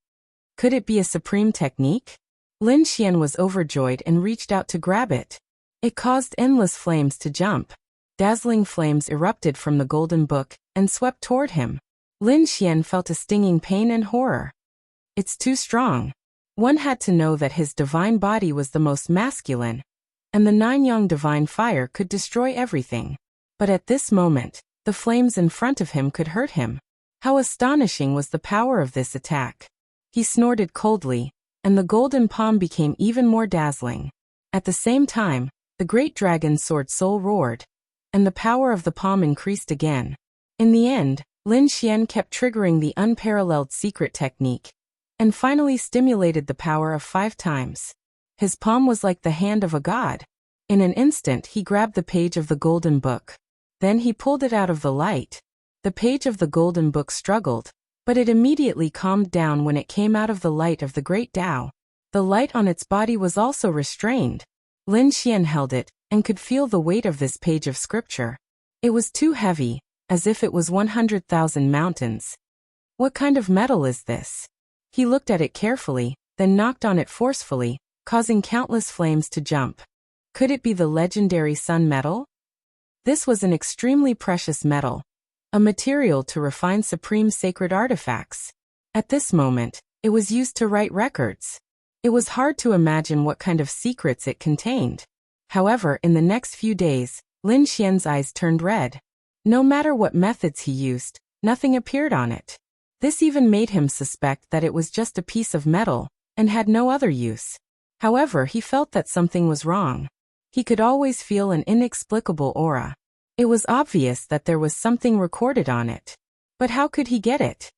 Could it be a supreme technique? Lin Xian was overjoyed and reached out to grab it. It caused endless flames to jump. Dazzling flames erupted from the golden book and swept toward him. Lin Xian felt a stinging pain and horror. It's too strong. One had to know that his divine body was the most masculine, and the 9-yang divine fire could destroy everything. But at this moment, the flames in front of him could hurt him. How astonishing was the power of this attack. He snorted coldly, and the golden palm became even more dazzling. At the same time, the great dragon sword soul roared, and the power of the palm increased again. In the end, Lin Xian kept triggering the unparalleled secret technique, and finally stimulated the power of 5 times. His palm was like the hand of a god. In an instant he grabbed the page of the golden book. Then he pulled it out of the light. The page of the golden book struggled, but it immediately calmed down when it came out of the light of the great Tao. The light on its body was also restrained. Lin Xian held it, and could feel the weight of this page of scripture. It was too heavy, as if it was 100,000 mountains. What kind of metal is this? He looked at it carefully, then knocked on it forcefully, causing countless flames to jump. Could it be the legendary sun metal? This was an extremely precious metal, a material to refine supreme sacred artifacts. At this moment, it was used to write records. It was hard to imagine what kind of secrets it contained. However, in the next few days, Lin Xian's eyes turned red. No matter what methods he used, nothing appeared on it. This even made him suspect that it was just a piece of metal, and had no other use. However, he felt that something was wrong. He could always feel an inexplicable aura. It was obvious that there was something recorded on it. But how could he get it?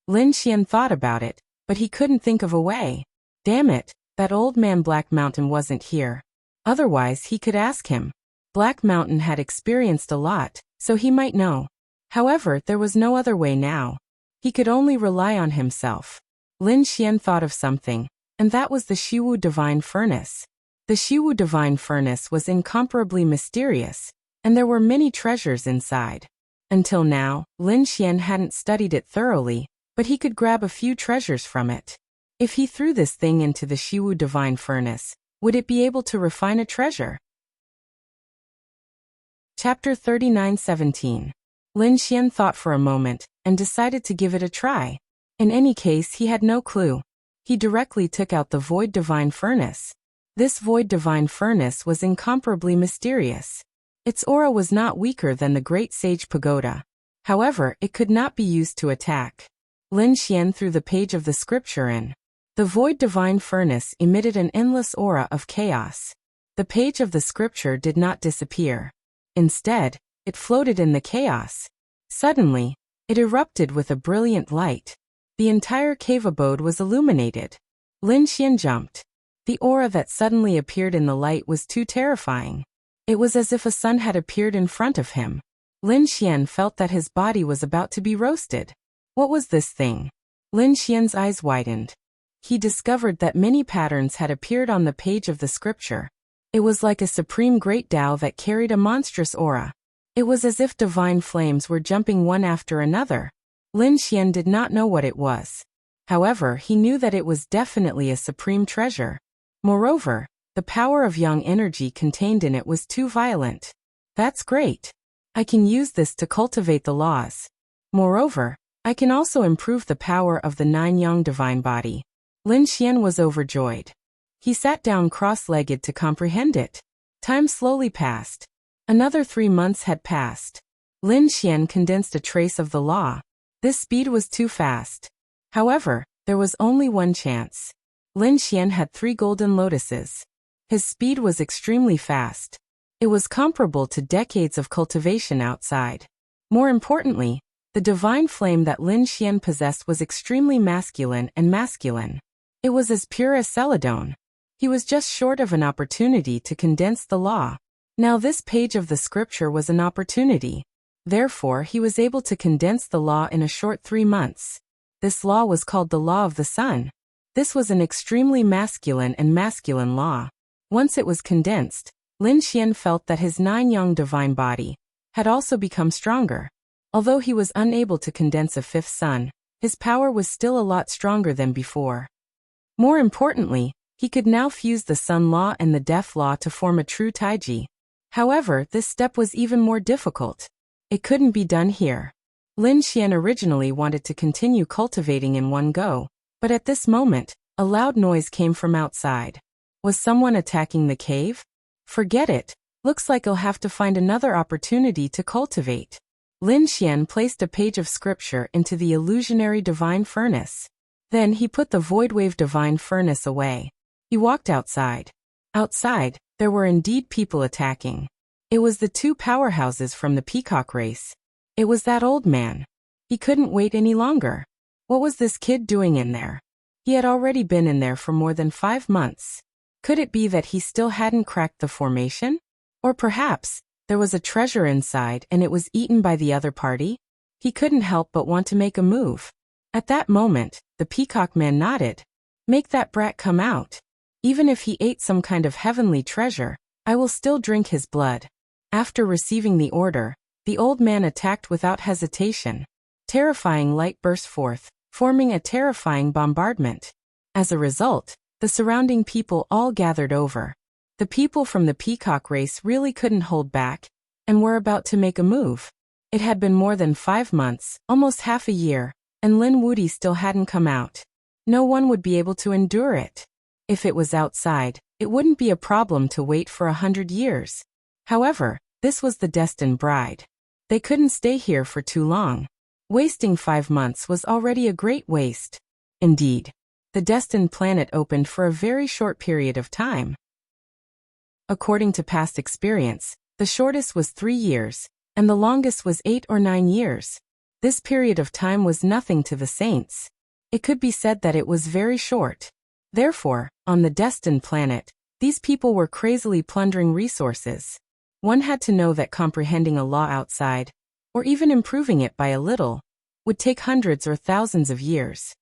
Lin Xian thought about it, but he couldn't think of a way. Damn it, that old man Black Mountain wasn't here. Otherwise he could ask him. Black Mountain had experienced a lot, so he might know. However, there was no other way now. He could only rely on himself. Lin Xian thought of something, and that was the Shiwu Divine Furnace. The Shiwu Divine Furnace was incomparably mysterious, and there were many treasures inside. Until now, Lin Xian hadn't studied it thoroughly, but he could grab a few treasures from it. If he threw this thing into the Shiwu Divine Furnace, would it be able to refine a treasure? Chapter 39:17. Lin Xian thought for a moment, and decided to give it a try. In any case, he had no clue. He directly took out the Void Divine Furnace. This Void Divine Furnace was incomparably mysterious. Its aura was not weaker than the Great Sage Pagoda. However, it could not be used to attack. Lin Xian threw the page of the scripture in. The Void Divine Furnace emitted an endless aura of chaos. The page of the scripture did not disappear. Instead, it floated in the chaos. Suddenly, it erupted with a brilliant light. The entire cave abode was illuminated. Lin Xian jumped. The aura that suddenly appeared in the light was too terrifying. It was as if a sun had appeared in front of him. Lin Xian felt that his body was about to be roasted. What was this thing? Lin Xian's eyes widened. He discovered that many patterns had appeared on the page of the scripture. It was like a supreme great Tao that carried a monstrous aura. It was as if divine flames were jumping one after another. Lin Xian did not know what it was. However, he knew that it was definitely a supreme treasure. Moreover, the power of yang energy contained in it was too violent. That's great. I can use this to cultivate the laws. Moreover, I can also improve the power of the 9-yang divine body. Lin Xian was overjoyed. He sat down cross-legged to comprehend it. Time slowly passed. Another 3 months had passed. Lin Xian condensed a trace of the law. This speed was too fast. However, there was only one chance. Lin Xian had 3 golden lotuses. His speed was extremely fast. It was comparable to decades of cultivation outside. More importantly, the divine flame that Lin Xian possessed was extremely masculine and masculine. It was as pure as celadone. He was just short of an opportunity to condense the law. Now this page of the scripture was an opportunity. Therefore, he was able to condense the law in a short 3 months. This law was called the Law of the Sun. This was an extremely masculine and masculine law. Once it was condensed, Lin Xian felt that his 9-yang divine body had also become stronger. Although he was unable to condense a 5th sun, his power was still a lot stronger than before. More importantly, he could now fuse the Sun Law and the Death Law to form a true Taiji. However, this step was even more difficult. It couldn't be done here. Lin Xian originally wanted to continue cultivating in one go, but at this moment, a loud noise came from outside. Was someone attacking the cave? Forget it. Looks like I'll have to find another opportunity to cultivate. Lin Xian placed a page of scripture into the illusionary divine furnace. Then he put the voidwave divine furnace away. He walked outside. Outside, there were indeed people attacking. It was the two powerhouses from the peacock race. It was that old man. He couldn't wait any longer. What was this kid doing in there? He had already been in there for more than 5 months. Could it be that he still hadn't cracked the formation? Or perhaps, there was a treasure inside and it was eaten by the other party? He couldn't help but want to make a move. At that moment, the peacock man nodded. Make that brat come out. Even if he ate some kind of heavenly treasure, I will still drink his blood. After receiving the order, the old man attacked without hesitation. Terrifying light burst forth, forming a terrifying bombardment. As a result, the surrounding people all gathered over. The people from the peacock race really couldn't hold back, and were about to make a move. It had been more than 5 months, almost half a year, and Lin Wuti still hadn't come out. No one would be able to endure it. If it was outside, it wouldn't be a problem to wait for 100 years. However, this was the destined bride. They couldn't stay here for too long. Wasting 5 months was already a great waste. Indeed, the destined planet opened for a very short period of time. According to past experience, the shortest was 3 years, and the longest was 8 or 9 years. This period of time was nothing to the saints. It could be said that it was very short. Therefore, on the destined planet, these people were crazily plundering resources. One had to know that comprehending a law outside, or even improving it by a little, would take hundreds or thousands of years.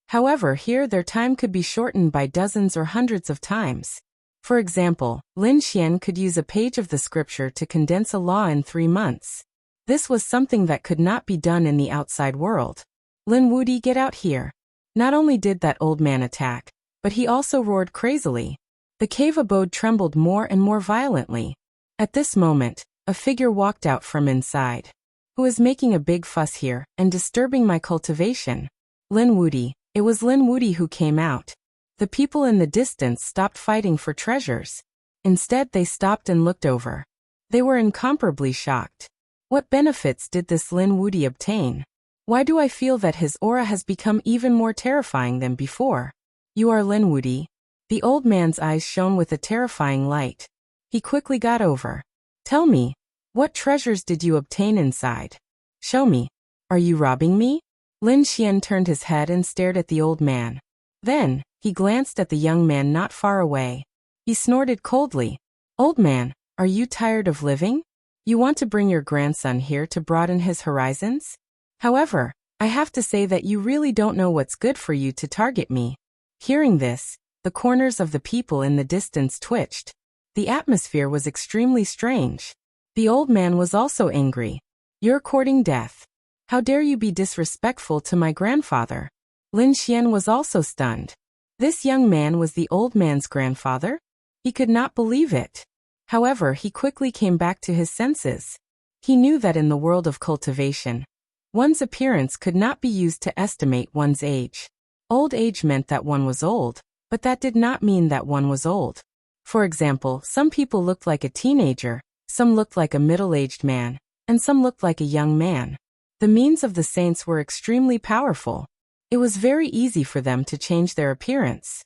However, here their time could be shortened by dozens or hundreds of times. For example, Lin Xian could use a page of the scripture to condense a law in 3 months. This was something that could not be done in the outside world. Lin Wuti, get out here. Not only did that old man attack, but he also roared crazily. The cave abode trembled more and more violently. At this moment, a figure walked out from inside. Who is making a big fuss here and disturbing my cultivation? Lin Wuti. It was Lin Wuti who came out. The people in the distance stopped fighting for treasures. Instead, they stopped and looked over. They were incomparably shocked. What benefits did this Lin Wuti obtain? Why do I feel that his aura has become even more terrifying than before? You are Lin Wuti. The old man's eyes shone with a terrifying light. He quickly got over. Tell me, what treasures did you obtain inside? Show me. Are you robbing me? Lin Xian turned his head and stared at the old man. Then, he glanced at the young man not far away. He snorted coldly. Old man, are you tired of living? You want to bring your grandson here to broaden his horizons? However, I have to say that you really don't know what's good for you to target me. Hearing this, the corners of the people in the distance twitched. The atmosphere was extremely strange. The old man was also angry. You're courting death. How dare you be disrespectful to my grandfather? Lin Xian was also stunned. This young man was the old man's grandfather? He could not believe it. However, he quickly came back to his senses. He knew that in the world of cultivation, one's appearance could not be used to estimate one's age. Old age meant that one was old, but that did not mean that one was old. For example, some people looked like a teenager, some looked like a middle-aged man, and some looked like a young man. The means of the saints were extremely powerful. It was very easy for them to change their appearance.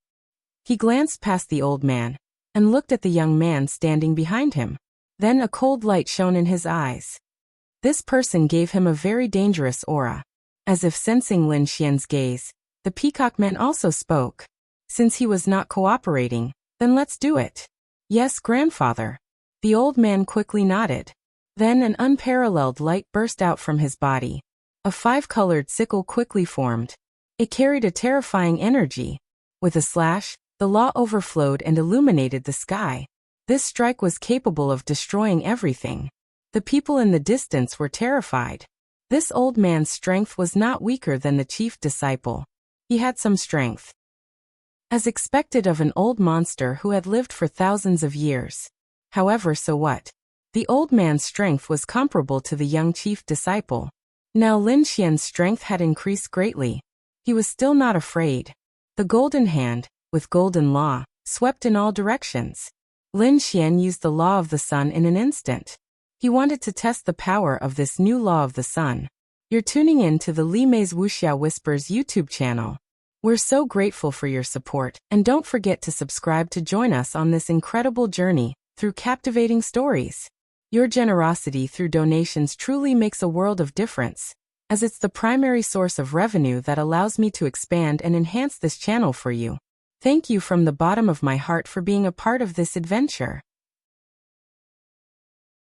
He glanced past the old man, and looked at the young man standing behind him. Then a cold light shone in his eyes. This person gave him a very dangerous aura. As if sensing Lin Xian's gaze, the peacock man also spoke. Since he was not cooperating, then let's do it. Yes, grandfather. The old man quickly nodded. Then an unparalleled light burst out from his body. A 5-colored sickle quickly formed. It carried a terrifying energy. With a slash, the law overflowed and illuminated the sky. This strike was capable of destroying everything. The people in the distance were terrified. This old man's strength was not weaker than the chief disciple. He had some strength, as expected of an old monster who had lived for thousands of years. However, so what? The old man's strength was comparable to the young chief disciple. Now Lin Xian's strength had increased greatly. He was still not afraid. The golden hand, with golden law, swept in all directions. Lin Xian used the law of the sun in an instant. He wanted to test the power of this new law of the sun. You're tuning in to the Li Mei's Wuxia Whispers YouTube channel. We're so grateful for your support, and don't forget to subscribe to join us on this incredible journey through captivating stories. Your generosity through donations truly makes a world of difference, as it's the primary source of revenue that allows me to expand and enhance this channel for you. Thank you from the bottom of my heart for being a part of this adventure.